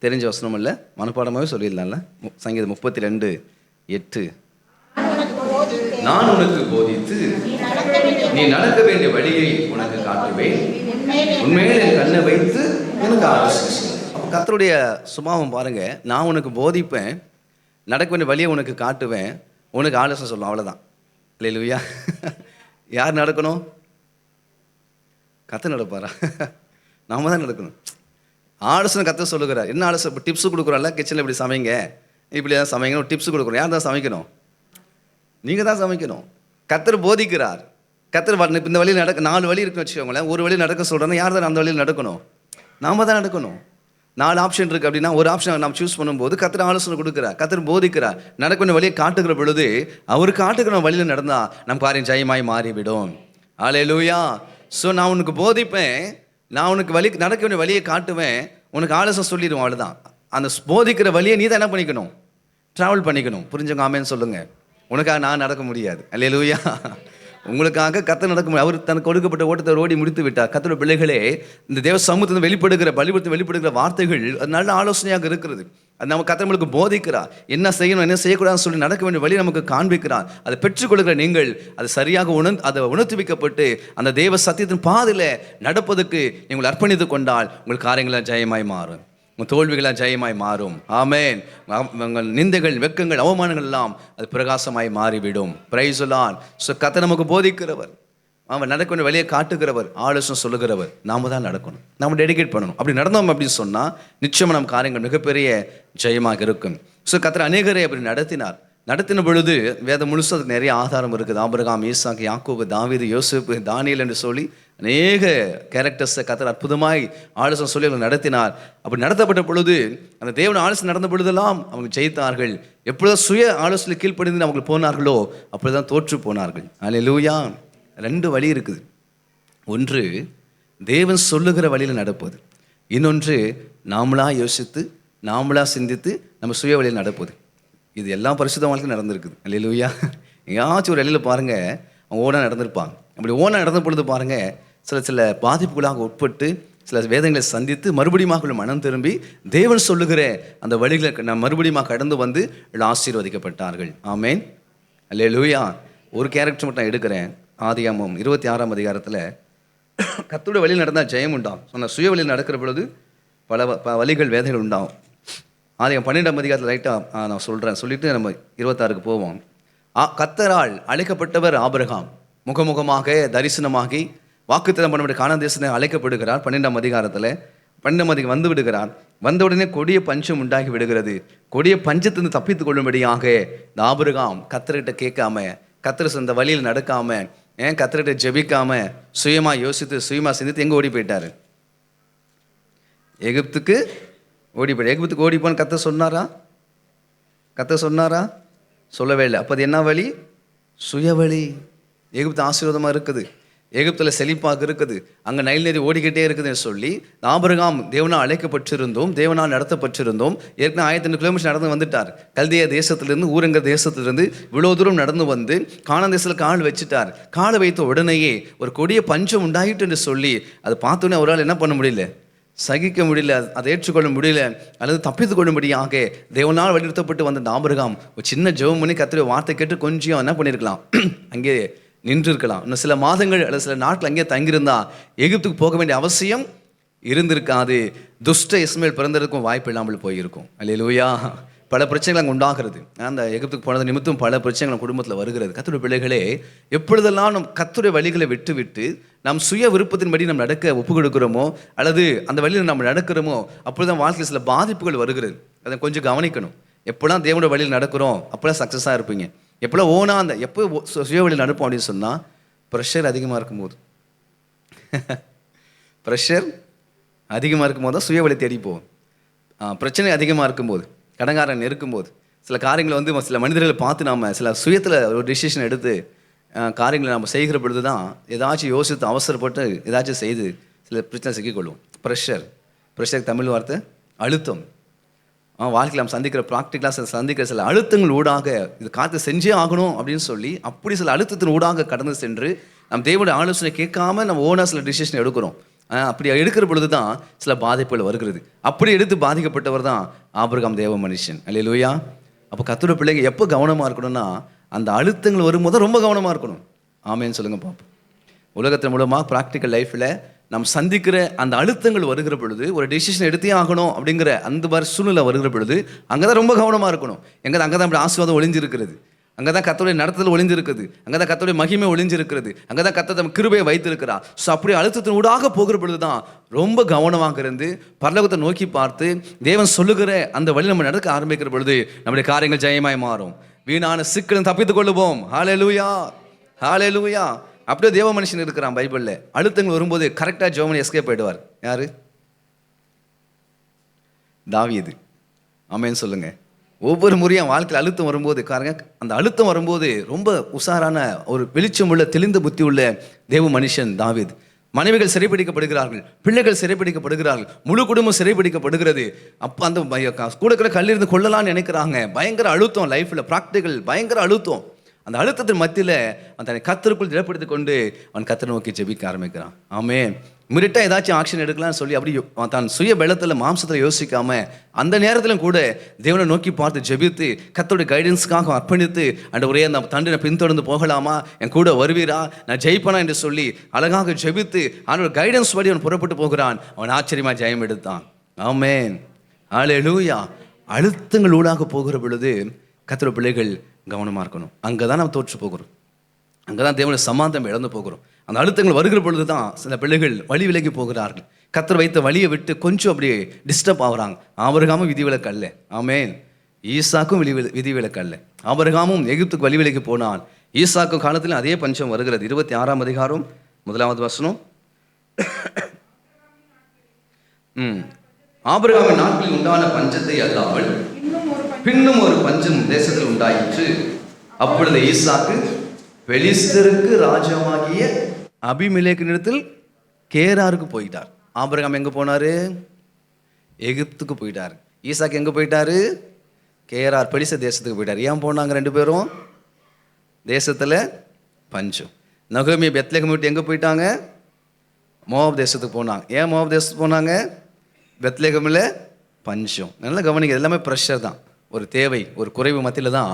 தெரிஞ்ச வசனம் இல்லை, மனப்பாடமாகவே சொல்லிடலாம்ல. சங்கீதம் 32:8. நான் உனக்கு போதித்து நீ நடக்க வேண்டிய வழியை உனக்கு காட்டுவேன், உண்மையிலே என் கண்ணை வைத்து எனக்கு ஆலோசனை. கர்த்தருடைய சுபாவம் பாருங்க. நான் உனக்கு போதிப்பேன், நடக்க வேண்டிய வழியை உனக்கு காட்டுவேன், உனக்கு ஆலோசனை சொல்லுவோம். அவ்வளோதான். அல்லேலூயா. யார் நடக்கணும்? கர்த்தர் நடப்பாரா? நாம தான் நடக்கணும். ஆலோசனை கர்த்தர் சொல்லுகிறார். என்ன ஆலோசனை? டிப்ஸ் கொடுக்குறோம்ல, கிச்சனில் இப்படி சமைங்க, இப்படி தான் சமைக்கணும், டிப்ஸ் கொடுக்குறோம். யார் தான் சமைக்கணும்? நீங்கள் தான் சமைக்கணும். கர்த்தர் போதிக்கிறார். கர்த்தர் இந்த வழியில் நடக்க 4 வழி இருக்குன்னு வச்சுக்கோங்களேன். ஒரு வழி நடக்க சொல்கிறேன்னா யார் தான் அந்த வழியில் நடக்கணும்? நாம் தான் நடக்கணும். 4 ஆப்ஷன் இருக்குது அப்படின்னா ஒரு ஆப்ஷன் நாம் சூஸ் பண்ணும்போது கர்த்தர் ஆலோசனை கொடுக்குறார், கர்த்தர் போதிக்கிறார். நடக்க வேண்டிய வழியை காட்டுகிற பொழுது அவர் காட்டுகிற வழியில் நடந்தால் நம் காரியம் ஜெயமாய் மாறிவிடும். அல்லேலூயா. ஸோ நான் உனக்கு போதிப்பேன், நான் உனக்கு நடக்க வேண்டிய வழியை காட்டுவேன், உனக்கு ஆலோசனை சொல்லிடுவோம், அவ்வளோதான். அந்த போதிக்கிற வழியை நீ தான் என்ன பண்ணிக்கணும், ட்ராவல் பண்ணிக்கணும். புரிஞ்சவங்க ஆமேன்னு சொல்லுங்கள். உனக்காக நான் நடக்க முடியாது. அல்லேலூயா. உங்களுக்காக கர்த்தர் நடக்க முடியும். அவர் தனக்கு கொடுக்கப்பட்ட ஓட்டத்தை ஓடி முடித்து விட்டார். கர்த்தருடைய பிள்ளைகளே, இந்த தேவ சமூகத்தில் வெளிப்படுகிற பலிபடுத்த வெளிப்படுகிற வார்த்தைகள் அது நல்ல ஆலோசனையாக இருக்கிறது. அது நம்ம கர்த்தர்களுக்கு போதிக்கிறார். என்ன செய்யணும் என்ன செய்யக்கூடாதுன்னு சொல்லி நடக்க வேண்டிய வழி நமக்கு காண்பிக்கிறார். அதை பெற்றுக்கொள்கிற நீங்கள் அது சரியாக அதை உணர்த்தி வைக்கப்பட்டு அந்த தேவ சத்தியத்தின் பாதையில் நடப்பதற்கு நீங்கள் அர்ப்பணித்து கொண்டால் உங்கள் காரியங்களாக ஜெயமாய் மாறும், உங்கள் தோல்விகளாக ஜெயமாய் மாறும். ஆமேன். உங்கள் நிந்தைகள், வெட்கங்கள், அவமானங்கள் எல்லாம் அது பிரகாசமாய் மாறிவிடும். Praise the Lord. ஸோ கர்த்தர் நமக்கு போதிக்கிறவர், அவன் நடக்க வேண்டிய வழியை காட்டுகிறவர், ஆலோசனை சொல்லுகிறவர். நாம தான் நடக்கணும், நாம டெடிகேட் பண்ணணும். அப்படி நடந்தோம் அப்படின்னு சொன்னால் நிச்சயமாக நம்ம காரியங்கள் மிகப்பெரிய ஜெயமாக இருக்கும். ஸோ கர்த்தர் அநேகரை அப்படி நடத்தின பொழுது வேதம் முழுசும் அதுக்கு நிறைய ஆதாரம் இருக்குது. ஆபிரகாம், ஈசாக்கு, யாக்கோபு, தாவீது, யோசேப்பு, தானியேல் என்று சொல்லி அநேக கேரக்டர்ஸை கர்த்தர் அற்புதமாய் ஆலோசனை சொல்லி அவங்க நடத்தினார். அப்படி நடத்தப்பட்ட பொழுது அந்த தேவன் ஆலோசனை நடந்த பொழுதெல்லாம் அவங்க ஜெயித்தார்கள். எப்பொழுதும் சுய ஆலோசனை கீழ்ப்படிந்து அவங்க போனார்களோ அப்பொழுதுதான் தோற்று போனார்கள். அல்லேலூயா. 2 வழி இருக்குது. ஒன்று தேவன் சொல்லுகிற வழியில் நடப்பது, இன்னொன்று நாமளா யோசித்து நாமளா சிந்தித்து நம்ம சுய வழியில் நடப்பது. இது எல்லாம் பரிசுத்த வாழ்க்கையில் நடந்திருக்குது. அல்லேலூயா. எங்கேயாச்சும் ஒரு வழியில் பாருங்கள், அவங்க ஓனாக நடந்திருப்பாங்க. அப்படி ஓனாக நடந்த பொழுது பாருங்கள், சில பாதிப்புகளாக உட்பட்டு சில வேதங்களை சந்தித்து மறுபடியும் மனம் திரும்பி தேவன் சொல்லுகிற அந்த வழிகளை நான் மறுபடியும் கடந்து வந்து ஆசீர்வதிக்கப்பட்டார்கள். ஆமேன். அல்லேலூயா. ஒரு கேரக்டர் மட்டும் நான் எடுக்கிறேன். ஆதியாகமம் 26ஆம் அதிகாரத்தில் கர்த்தருடைய வழியில் நடந்தால் ஜெயம் உண்டாகும். சொன்ன சுய வழியில் நடக்கிற பொழுது பல வழிகள் வேதனைகள் உண்டாகும். ஆதியாகமம் 12ஆம் அதிகாரத்தில் ரைட்டாக நான் சொல்லிட்டு நம்ம 26க்கு போவோம். கர்த்தரால் அழைக்கப்பட்டவர் ஆபிரகாம் முகமுகமாக தரிசனமாகி வாக்குத்தத்தம் பண்ணப்பட்ட கானான் தேசத்தில் அழைக்கப்படுகிறார். 12ஆம் அதிகாரத்தில் 12ஆம் அதிகாரம் வந்து விடுகிறார். வந்தவுடனே கொடிய பஞ்சம் உண்டாகி விடுகிறது. கொடிய பஞ்சத்திலிருந்து தப்பித்து கொள்ளும்படியாக இந்த ஆபிரகாம் கர்த்தர்கிட்ட கேட்காம, கர்த்தர் இந்த வழியில் நடக்காம, கர்த்தர்கிட்ட ஜெபிக்காம, சுயமாக யோசித்து சுயமாக சிந்தித்து எங்கே ஓடி போயிட்டார்? எகிப்துக்கு ஓடி போயிட்டார். எகிப்துக்கு ஓடி போன்னு கர்த்தர் சொன்னாரா? சொல்லவே இல்லை. அப்போ அது என்ன வழி? சுய வழி. எகிப்து ஆசீர்வாதமாக இருக்குது, எகிப்தில் செழிப்பாக இருக்குது, அங்கே நைல் நதி ஓடிக்கிட்டே இருக்குதுன்னு சொல்லி ஆபிரகாம் தேவனால் அழைக்கப்பட்டிருந்தோம், தேவனால் நடத்தப்பட்டிருந்தோம். ஏற்கனவே 1200 கிலோமீட்டர் நடந்து வந்துட்டார். கல்தியா தேசத்திலிருந்து, ஊரங்க தேசத்திலிருந்து இவ்வளோ தூரம் நடந்து வந்து கானான் தேசத்தில் கால் வச்சுட்டார். காலை வைத்த உடனேயே ஒரு கொடிய பஞ்சம் உண்டாயிட்டுன்னு சொல்லி அதை பார்த்தோன்னே அவரால் என்ன பண்ண முடியல, சகிக்க முடியல, அதை ஏற்றுக்கொள்ள முடியல, அல்லது தப்பித்து கொள்ளும்படியாக தேவனால் வலியுறுத்தப்பட்டு வந்த ஆபிரகாம் ஒரு சின்ன ஜெபம் பண்ணி கர்த்தருடைய வார்த்தை கேட்டு கொஞ்சம் என்ன பண்ணியிருக்கலாம், அங்கே நின்று இருக்கலாம். இன்னும் சில மாதங்கள் அல்லது சில நாட்கள் அங்கே தங்கியிருந்தா எகிப்துக்கு போக வேண்டிய அவசியம் இருந்திருக்காது. துஷ்ட இஸ்மேல் பிறந்ததுக்கும் வாய்ப்பு இல்லாமல் போயிருக்கும். அல்லேலூயா. பல பிரச்சனைகள் அங்கே உண்டாகிறது. அந்த எகிப்துக்கு போனது நிமித்தம் பல பிரச்சனைகள் குடும்பத்தில் வருகிறது. கர்த்தருடைய பிள்ளைகளே, எப்பொழுதெல்லாம் நம் கர்த்தருடைய வழிகளை விட்டு நம் சுய விருப்பத்தின்படி நம்ம நடக்க ஒப்பு கொடுக்குறோமோ அல்லது அந்த வழியில் நம்ம நடக்கிறோமோ அப்பொழுதுதான் வாழ்க்கையில் சில பாதிப்புகள் வருகிறது. அதை கொஞ்சம் கவனிக்கணும். எப்போலாம் தேவனுடைய வழியில் நடக்கிறோம் அப்போலாம் சக்ஸஸாக இருப்பீங்க. எப்போலாம் எப்போ சுய வழியில் நடப்போம் அப்படின்னு சொன்னால் ப்ரெஷர் அதிகமாக இருக்கும்போது தான் சுய வழி தேடி போவோம். பிரச்சனை அதிகமாக இருக்கும்போது, கடங்காரன் இருக்கும்போது, சில காரியங்களை சில மனிதர்களை பார்த்து நாம் சில சுயத்தில் ஒரு டிசிஷன் எடுத்து காரியங்களை நம்ம செய்கிற பொழுது தான் ஏதாச்சும் யோசித்து அவசரப்பட்டு ஏதாச்சும் செய்து சில பிரச்சனை சிக்கிக்கொள்ளும். ப்ரெஷர் தமிழ் வார்த்தை அழுத்தம். வாழ்க்கையில் நம்ம ப்ராக்டிக்கலாக சந்திக்கிற சில அழுத்தங்கள் ஊடாக இது காற்று செஞ்சே ஆகணும் அப்படின்னு சொல்லி அப்படி சில அழுத்தத்தின் ஊடாக கடந்து சென்று நம்ம தேவனுடைய ஆலோசனை கேட்காம நம்ம ஓனாக சில டிசிஷன் எடுக்கிறோம். அப்படி எடுக்கிற பொழுது தான் சில பாதிப்புகள் வருகிறது. அப்படி எடுத்து பாதிக்கப்பட்டவர் தான் ஆபிரகாம் தேவ மனுஷன். அல்லேலூயா. அப்போ கர்த்தருடைய பிள்ளைங்க எப்போ கவனமாக இருக்கணும்னா அந்த அழுத்தங்கள் வரும்போது ரொம்ப கவனமாக இருக்கணும். ஆமேன்னு சொல்லுங்கள் பார்ப்போம். உலகத்தின் மூலமாக ப்ராக்டிக்கல் லைஃப்பில் நம்ம சந்திக்கிற அந்த அழுத்தங்கள் வருகிற பொழுது ஒரு டெசிஷன் எடுத்தே ஆகணும் அப்படிங்கிற அந்த மாதிரி சூழ்நிலை வருகிற பொழுது அங்கே தான் ரொம்ப கவனமாக இருக்கணும். அங்கே தான் அப்படி ஆசீர்வாதம் ஒளிஞ்சிருக்கிறது, அங்கே தான் கர்த்தருடைய நடத்துதல் ஒளிஞ்சிருக்குது, அங்கே தான் கர்த்தருடைய மகிமை ஒளிஞ்சிருக்கிறது, அங்கே தான் கர்த்தர் நம்ம கிருபையை வைத்திருக்கிறார். ஸோ அப்படி அழுத்தத்தின் ஊடாக போகிற பொழுது தான் ரொம்ப கவனமாக இருந்து பரலோகத்தை நோக்கி பார்த்து தேவன் சொல்லுகிற அந்த வழி நம்ம நடக்க ஆரம்பிக்கிற பொழுது நம்முடைய காரியங்கள் ஜெயமாய் மாறும். வீணான சிக்கலும் தப்பித்துக் கொள்ளுவோம். ஹல்லேலூயா, ஹல்லேலூயா. அப்படியே தேவ மனுஷன் இருக்கிறான் பைபிளில். அழுத்தங்கள் வரும்போது கரெக்டாக ஜெபம் எஸ்கேப் ஆயிடுவார். யாரு? தாவீது. ஆமென் சொல்லுங்க. ஒவ்வொரு முறையும் வாழ்க்கையில் அழுத்தம் வரும்போது அந்த அழுத்தம் வரும்போது ரொம்ப உஷாரான ஒரு வெளிச்சம் உள்ள தெளிந்த புத்தி உள்ள தேவ மனுஷன் தாவீது. மனைவிகள் சிறைப்பிடிக்கப்படுகிறார்கள், பிள்ளைகள் சிறைப்பிடிக்கப்படுகிறார்கள், முழு குடும்பம் சிறைப்பிடிக்கப்படுகிறது. அப்போ அந்த கூட இருக்கிற கல்லிருந்து கொள்ளலாம்னு நினைக்கிறாங்க. பயங்கர அழுத்தம் லைஃப்பில், ப்ராக்டிக்கல் பயங்கர அழுத்தம். அந்த அழுத்தத்தின் மத்தியில் அவன் தன்னை கர்த்தருக்குள் திடப்படுத்தி கொண்டு அவன் கர்த்தரை நோக்கி ஜெபிக்க ஆரம்பிக்கிறான். ஆமென். இமிடியட்டாக ஏதாச்சும் ஆக்ஷன் எடுக்கலாம்னு சொல்லி அப்படி தான் சுய பலத்தில் மாம்சத்தில் யோசிக்காம அந்த நேரத்திலும் கூட தேவனை நோக்கி பார்த்து ஜெபித்து கர்த்தருடைய கைடன்ஸுக்காக அர்ப்பணித்து ஆண்டவரே அந்த தண்டனை பின்தொடர்ந்து போகலாமா, என் கூட வருவீரா, நான் ஜெயிப்பனா என்று சொல்லி அழகாக ஜெபித்து அவனோட கைடன்ஸ் படி அவன் புறப்பட்டு போகிறான். அவன் ஆச்சரியமாக ஜெயம் எடுத்தான். ஆமென். ஹல்லேலூயா. அழுத்தங்கள் ஊடாக போகிற பொழுது கர்த்தருடைய பிள்ளைகள் கவனமாக இருக்கணும். அங்கே தான் நம்ம தோற்று போகிறோம், அங்கே தான் தேவனுடைய சமாதானம் இழந்து போகிறோம். அந்த அழுத்தங்கள் வருகிற பொழுது தான் சில பிள்ளைகள் வழி விலகி போகிறார்கள். கர்த்தர் வைத்த வழியை விட்டு கொஞ்சம் அப்படியே டிஸ்டர்ப் ஆகுறாங்க. ஆபிரகாமும் விதிவிலக்கு அல்ல. ஆமென். ஈசாக்கும் விதிவிலக்கு அல்ல. ஆபிரகாமும் எகிப்துக்கு வழி விலகி போனான். ஈசாக்கும் காலத்தில் அதே பஞ்சம் வருகிறது. 26ஆம் அதிகாரம் 1வது வசனம். ஆபிரகாமின் நாட்களில் உண்டான பஞ்சத்தை அல்லாமல் பின்னும் ஒரு பஞ்சம் தேசத்தில் உண்டாயிற்று. அப்பொழுது ஈசாக்கு பெலிஸ்தருக்கு ராஜாவாகிய அபிமெலேக்கினிடத்தில் கேராருக்கு போயிட்டார். ஆபிரகாம் எங்கே போனார்? எகிப்துக்கு போயிட்டார். ஈசாக்கு எங்கே போயிட்டாரு? கேரார், பெலிஸ்தர் தேசத்துக்கு போயிட்டார். ஏன் போனாங்க ரெண்டு பேரும்? தேசத்தில் பஞ்சம். நகோமி பெத்லெகேம் விட்டு எங்கே போயிட்டாங்க? மோவாப் தேசத்துக்கு போனாங்க. ஏன் மோவாப் தேசத்துக்கு போனாங்க? பெத்லெகேமில் பஞ்சம். நல்லா கவனிக்க, எல்லாமே ப்ரெஷர் தான். ஒரு தேவை, ஒரு குறைவு மத்தியில் தான்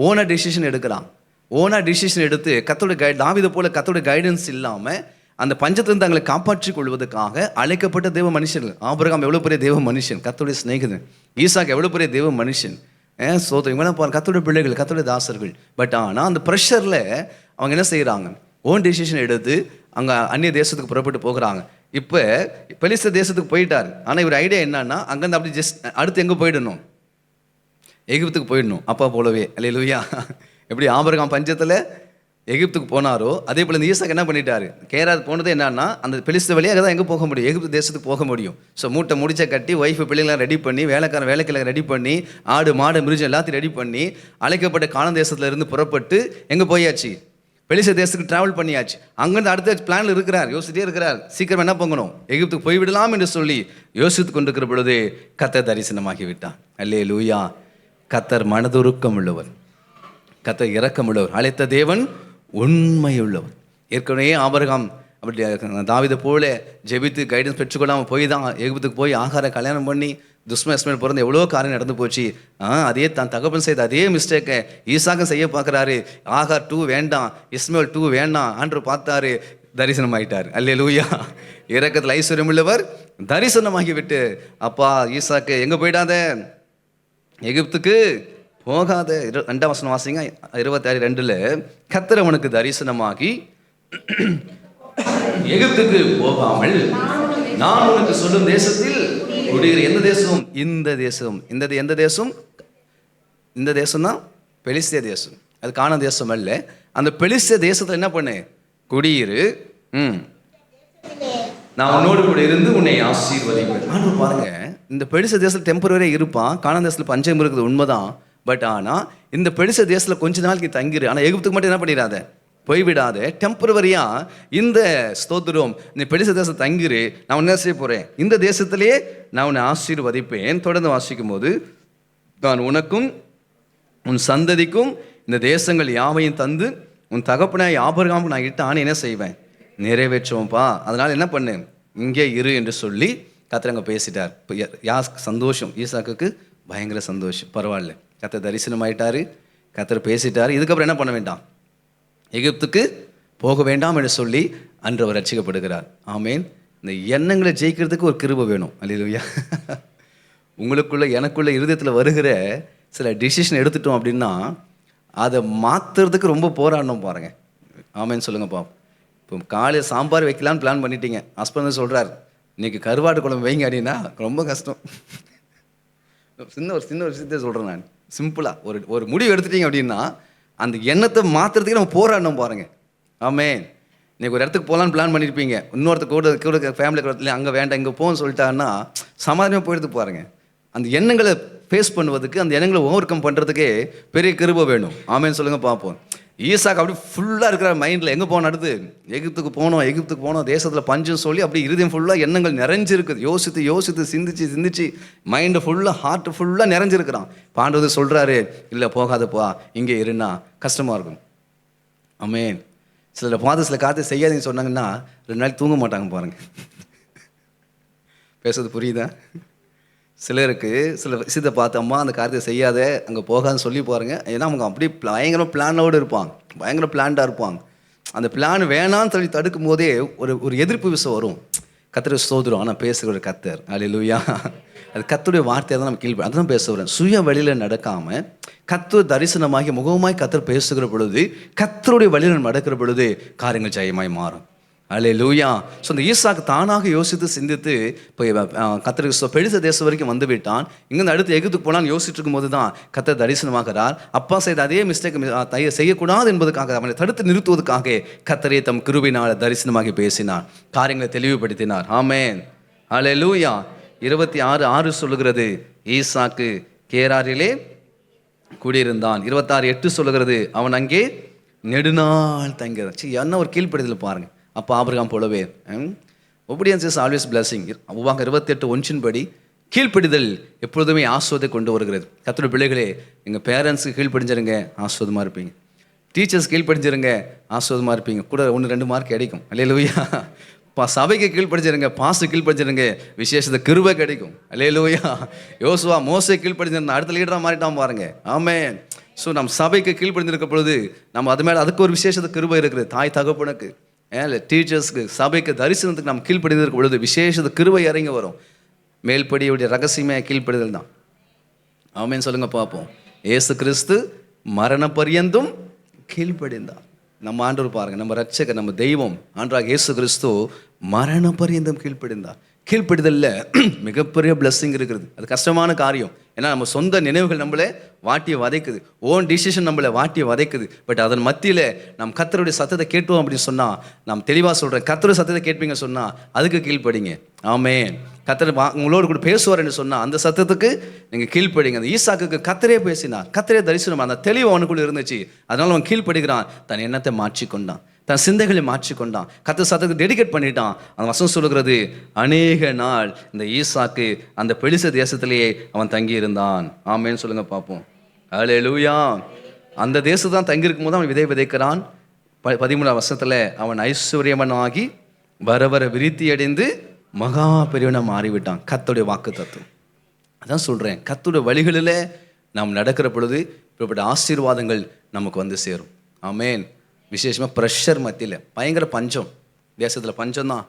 ஓனாக டிசிஷன் எடுக்கிறான். ஓனாக டிசிஷன் எடுத்து கர்த்தருடைய தாவீதை போல கர்த்தருடைய கைடன்ஸ் இல்லாமல் அந்த பஞ்சத்திலிருந்து தங்களை காப்பாற்றிக் கொள்வதற்காக அழைக்கப்பட்ட தேவ மனுஷர்கள். ஆபிரகாம் எவ்வளோ பெரிய தேவ மனுஷன், கர்த்தருடைய சிநேகிதன். ஈசாக்கு எவ்வளோ பெரிய தேவ மனுஷன். சோதனை இவங்களாம் பாருங்க, கர்த்தருடைய பிள்ளைகள், கர்த்தருடைய தாசர்கள். பட் ஆனால் அந்த ப்ரெஷரில் அவங்க என்ன செய்கிறாங்க? ஓன் டிசிஷன் எடுத்து அங்கே அந்நிய தேசத்துக்கு புறப்பட்டு போகிறாங்க. இப்போ பெலிஸ்தர் தேசத்துக்கு போயிட்டார். ஆனால் இவர் ஐடியா என்னன்னா, அங்கேருந்து அப்படி ஜஸ்ட் அடுத்து எங்கே போயிடணும்? எகிப்துக்கு போயிடணும். அப்பா போலவே. அல்லேலூயா. எப்படி ஆபிரகாம் பஞ்சத்தில் எகிப்துக்கு போனாரோ அதே போல் இந்த ஈசாக்கு என்ன பண்ணிட்டாரு? கேரார் போனது என்னன்னா, அந்த பெலிஸ்தர் வழியாக தான் எங்கே போக முடியும்? எகிப்து தேசத்துக்கு போக முடியும். ஸோ மூட்டை முடிச்ச கட்டி ஒய்ஃபு பிள்ளைங்களாம் ரெடி பண்ணி, வேலைக்கெல்லாம் ரெடி பண்ணி, ஆடு மாடு மிருஜம் எல்லாத்தையும் ரெடி பண்ணி அழைக்கப்பட்ட கானான் தேசத்தில் இருந்து புறப்பட்டு எங்கே போயாச்சு? பெலிஸ்தர் தேசத்துக்கு ட்ராவல் பண்ணியாச்சு. அங்கேருந்து அடுத்த பிளானில் இருக்கிறார், யோசிச்சுட்டே இருக்கிறார். சீக்கிரம் என்ன பண்ணணும்? எகிப்துக்கு போய்விடலாம் என்று சொல்லி யோசித்து கொண்டிருக்கிற பொழுது கர்த்தர் தரிசனமாகி விட்டார். அல்லேலூயா. கர்த்தர் மனதுருக்கம் உள்ளவர், கர்த்தர் இரக்கம் உள்ளவர், அழைத்த தேவன் உண்மையுள்ளவர். ஏற்கனவே ஆபிரகாம் அப்படி தாவீதை போல ஜெபித்து கைடன்ஸ் பெற்றுக்கொள்ளாமல் போய் தான் எகிப்துக்கு போய் ஆகார கல்யாணம் பண்ணி துஷ்ம இஸ்மேல் பிறந்த எவ்வளோ காரியம் நடந்து போச்சு. அதே தான் தகப்பன் செய்த அதே மிஸ்டேக்கை ஈசாக்கும் செய்ய பார்க்குறாரு. ஆகார் 2 வேண்டாம், இஸ்மேல் 2 வேண்டாம் ஆண்டு பார்த்தாரு, தரிசனம் ஆகிட்டார். அல்லேலூயா. இரக்கத்தில் ஐஸ்வர்யம் உள்ளவர் தரிசனமாகி விட்டு, அப்பா ஈசாக்கு எங்கே போயிடாத? எகிப்துக்கு போகாத. 2ஆம் வசனம் வாசிங்க. 26:2 கர்த்தர் அவனுக்கு தரிசனமாகி, எகிப்துக்கு போகாமல் நான் உனக்கு சொல்லும் தேசத்தில் குடியிரு. எந்த தேசம்? இந்த தேசம். எந்த தேசம்? இந்த தேசம் தான் பெலிஸ்தே தேசம். அது கானான் தேசம் அல்ல. அந்த பெலிஸ்தே தேசத்தில் என்ன பண்ணு? குடியிரு. நான் உன்னோடு கூட இருந்து உன்னை ஆசீர்வதிப்பேன். ஆனா பாருங்க, இந்த பெலிஸ்தே தேசத்தில் டெம்பரரியாக இருப்பான். கானான் தேசத்தில் பஞ்சம் இருக்குது உண்மைதான். பட் ஆனால் இந்த பெலிஸ்தே தேசத்தில் கொஞ்ச நாளைக்கு தங்கிரு. ஆனால் எகிப்துக்கு மட்டும் என்ன பண்ணிடாத, போய்விடாத. டெம்பரவரியா இந்த ஸ்தோத்திரம், இந்த பெலிஸ்தே தேசத்தை தங்கிரு, நான் என்ன செய்ய போறேன்? இந்த தேசத்திலேயே நான் உன்னை ஆசீர்வதிப்பேன். தொடர்ந்து வாசிக்கும் போது, நான் உனக்கும் உன் சந்ததிக்கும் இந்த தேசங்கள் யாவையும் தந்து உன் தகப்பனாய் ஆபிரகாமுக்கு நான் இட்ட ஆணை என்ன செய்வேன்? நிறைவேற்றுவோம்ப்பா. அதனால் என்ன பண்ணு? இங்கே இரு என்று சொல்லி கர்த்தர் பேசிட்டார். இப்போ சந்தோஷம், ஈசாக்குக்கு பயங்கர சந்தோஷம். பரவாயில்ல, கர்த்தர் தரிசனம் ஆயிட்டாரு, கர்த்தர் பேசிட்டாரு. இதுக்கப்புறம் என்ன பண்ண வேண்டாம்? எகிப்துக்கு போக வேண்டாம் என்று சொல்லி அன்று அவர் ரட்சிக்கப்படுகிறார். ஆமேன். இந்த எண்ணங்களை ஜெயிக்கிறதுக்கு ஒரு கிருபை வேணும். அல்லேலூயா. உங்களுக்குள்ள எனக்குள்ள இருதயத்தில் வருகிற சில டிசிஷன் எடுத்துட்டோம் அப்படின்னா அதை மாற்றுறதுக்கு ரொம்ப போராடணும் பாருங்க. ஆமேன்னு சொல்லுங்கப்பா. இப்போ காலையில் சாம்பார் வைக்கலான்னு பிளான் பண்ணிட்டீங்க. ஹஸ்பண்ட் சொல்கிறார், இன்னைக்கு கருவாட்டு குழம்பு வைங்க அப்படின்னா ரொம்ப கஷ்டம். சின்ன ஒரு விஷயத்தை சொல்கிறேன் நான். சிம்பிளாக ஒரு முடிவு எடுத்துட்டீங்க அப்படின்னா அந்த எண்ணத்தை மாற்றுறதுக்கு நம்ம போராடணும் பாருங்க. ஆமேன். இன்னைக்கு ஒரு இடத்துக்கு போகலான்னு பிளான் பண்ணியிருப்பீங்க. இன்னொருத்தர் கூட ஃபேமிலி கூட அங்கே வேண்டாம் இங்கே போகணும்னு சொல்லிட்டாங்கன்னா சமாதானமாக போயிடுது பாருங்க. அந்த எண்ணங்களை ஃபேஸ் பண்ணுவதுக்கு, அந்த எண்ணங்களை ஓவர் கம் பண்ணுறதுக்கே பெரிய கிருபை வேணும். ஆமேன்னு சொல்லுங்கள் பார்ப்போம். ஈசாக்கு அப்படி ஃபுல்லாக இருக்கிற மைண்டில் எங்கே போகணும், அடுத்து எகிப்துக்கு போகணும், தேசத்தில் பஞ்சுன்னு சொல்லி அப்படி இருதயம் ஃபுல்லாக எண்ணங்கள் நிறைஞ்சிருக்குது. யோசித்து சிந்திச்சு மைண்டு ஃபுல்லாக ஹார்ட் ஃபுல்லாக நிறைஞ்சிருக்கிறான். பாண்டவர் சொல்கிறாரு, இல்லை போகாதப்பா, இங்கே இருன்னா கஷ்டமாக இருக்கும். ஆமென். சில காரியத்தை செய்யாதீங்கன்னு சொன்னாங்கன்னா 2 நாள் தூங்க மாட்டாங்க பாருங்க. பேசுறது புரியுதா? சிலருக்கு சில விஷயத்தை பார்த்து, அம்மா அந்த காரியத்தை செய்யாத, அங்கே போகாதுன்னு சொல்லி பாருங்க. ஏன்னா அவங்க அப்படி பயங்கர பிளானோடு இருப்பாங்க, பயங்கர பிளான்டாக இருப்பாங்க. அந்த பிளான் வேணான்னு சொல்லி தடுக்கும் போதே ஒரு எதிர்ப்பு விஷயம் வரும். கர்த்தர் ஸ்தோத்திரம், ஆனால் பேசுகிற ஒரு கர்த்தர். அல்லேலூயா. அது கர்த்தருடைய வார்த்தையை தான் நம்ம கீழ்ப்ப அதுதான் பேசுகிறேன். சுய வழியில் நடக்காமல் கர்த்தர் தரிசனமாகி முகமாய் கர்த்தர் பேசுகிற பொழுது, கர்த்தருடைய வழியில் நடக்கிற பொழுது காரியங்கள் ஜெயமாய் மாறும். அல்லேலூயா. ஸோ இந்த ஈசாக்கு தானாக யோசித்து சிந்தித்து இப்போ கர்த்தருக்கு பெலிஸ்தர் தேசம் வரைக்கும் வந்து விட்டான். இங்கேருந்து அடுத்து எகிப்துக்கு போனான்னு யோசிச்சுட்டு இருக்கும்போது தான் கர்த்தர் தரிசனமாகிறார். அப்பா செய்த அதே மிஸ்டேக் செய்யக்கூடாது என்பதற்காக, அவனை தடுத்து நிறுத்துவதற்காக கர்த்தரே தம் கிருபையினால் தரிசனமாகி பேசினார், காரியங்களை தெளிவுபடுத்தினார். ஆமென். அல்லேலூயா. 26:6 சொல்லுகிறது, ஈசாக்கு கேராரிலே குடியிருந்தான். 26:8 சொல்லுகிறது, அவன் அங்கே நெடுநாள் தங்கிறான். என்ன ஒரு கீழ்ப்படுதல் பாருங்க. அப்போ ஆபிரகாம் போலவே ஒபீடியன்ஸ் இஸ் ஆல்வேஸ் பிளஸிங். உபாகம் 28:1 படி கீழ்ப்படிதல் எப்பொழுதுமே ஆஸ்வதை கொண்டு வருகிறது. கர்த்தருடைய பிள்ளைகளே, எங்கள் பேரண்ட்ஸுக்கு கீழ்ப்படிஞ்சிருங்க, ஆஸ்வதமாக இருப்பீங்க. டீச்சர்ஸ் கீழ்ப்படிஞ்சிருங்க, ஆஸ்வதமாக இருப்பீங்க. கூட 1-2 மார்க் கிடைக்கும். அல்லேலூயா. சபைக்கு கீழ்ப்படிஞ்சிருங்க, பாஸ்டர் கீழ்ப்படிஞ்சிருங்க, விசேஷத்தை கிருபை கிடைக்கும். அல்லேலூயா. யோசுவா மோசே கீழ்ப்படிஞ்சிருந்தா அடுத்த லீடராக மாறிட்டான் பாருங்க. ஆமென். ஸோ நம்ம சபைக்கு கீழ்ப்படிஞ்சிருக்க பொழுது நம்ம அது மேலே அதுக்கு ஒரு விசேஷத்தை கிருபை இருக்குது. தாய் தகப்பனுக்கு, டீச்சர்ஸ்க்கு, சபைக்கு, தரிசனத்துக்கு நம்ம கீழ்ப்படிந்திருக்க பொழுது விசேஷத்தை கிருபை இறங்கி வரும். மேல்படியுடைய ரகசியமே கீழ்ப்படிதல் தான். ஆமென் சொல்லுங்க பார்ப்போம். இயேசு கிறிஸ்து மரண பரியந்தும் கீழ்ப்படிந்தார். நம்ம ஆண்டவர் பாருங்க, நம்ம ரட்சகர், நம்ம தெய்வம் ஆண்டவராக இயேசு கிறிஸ்து மரண பரியந்தம் கீழ்ப்படிந்தார். கீழ்ப்படிதல்ல மிகப்பெரிய பிளஸ்ஸிங் இருக்குது. அது கஷ்டமான காரியம். ஏன்னா நம்ம சொந்த நினைவுகள் நம்மளை வாட்டியை வதைக்குது, ஓன் டிசிஷன் நம்மளை வாட்டியை வதைக்குது. பட் அதன் மத்தியில் நம்ம கர்த்தருடைய சத்தத்தை கேட்டோம் அப்படின்னு சொன்னால், நான் தெளிவாக சொல்கிறேன், கர்த்தருடைய சத்தத்தை கேட்பீங்க சொன்னால் அதுக்கு கீழ்ப்படிங்க. ஆமென். கர்த்தர் உங்களோடு கூட பேசுவார்ன்னு சொன்னால் அந்த சத்தத்துக்கு நீங்கள் கீழ்ப்படிங்க. அந்த ஈசாக்குக்கு கர்த்தரே பேசினார், கர்த்தரே தரிசனம், அந்த தெளிவு அவனுக்குள்ளே இருந்துச்சு. அதனால அவன் கீழ்ப்படுகிறான். தன் எண்ணத்தை மாற்றிக்கொண்டான், தன் சிந்தைகளை மாற்றிக்கொண்டான், கர்த்தர் சத்தத்துக்கு டெடிகேட் பண்ணிட்டான். அந்த வசனம் சொல்லுகிறது, அநேக நாள் இந்த ஈசாக்கு அந்த பெலிஸ்தர் தேசத்திலேயே அவன் தங்கி இருந்தான். ஆமென்னு சொல்லுங்க பார்ப்போம். அல்லேலூயா. அந்த தேசம் தான் தங்கியிருக்கும் போது அவன் விதைக்கிறான். 13ஆம் வசனத்தில் அவன் ஐஸ்வர்யமனாகி வர விருத்தி அடைந்து மகா பெரியவனாக மாறிவிட்டான். கர்த்தருடைய வாக்கு தத்துவம் அதான் சொல்கிறேன். கர்த்தருடைய வழிகளில் நாம் நடக்கிற பொழுது இப்படிப்பட்ட ஆசீர்வாதங்கள் நமக்கு வந்து சேரும். ஆமென். விசேஷமாக ப்ரெஷர் மத்தியில் பயங்கர பஞ்சம், தேசத்தில் பஞ்சம்தான்.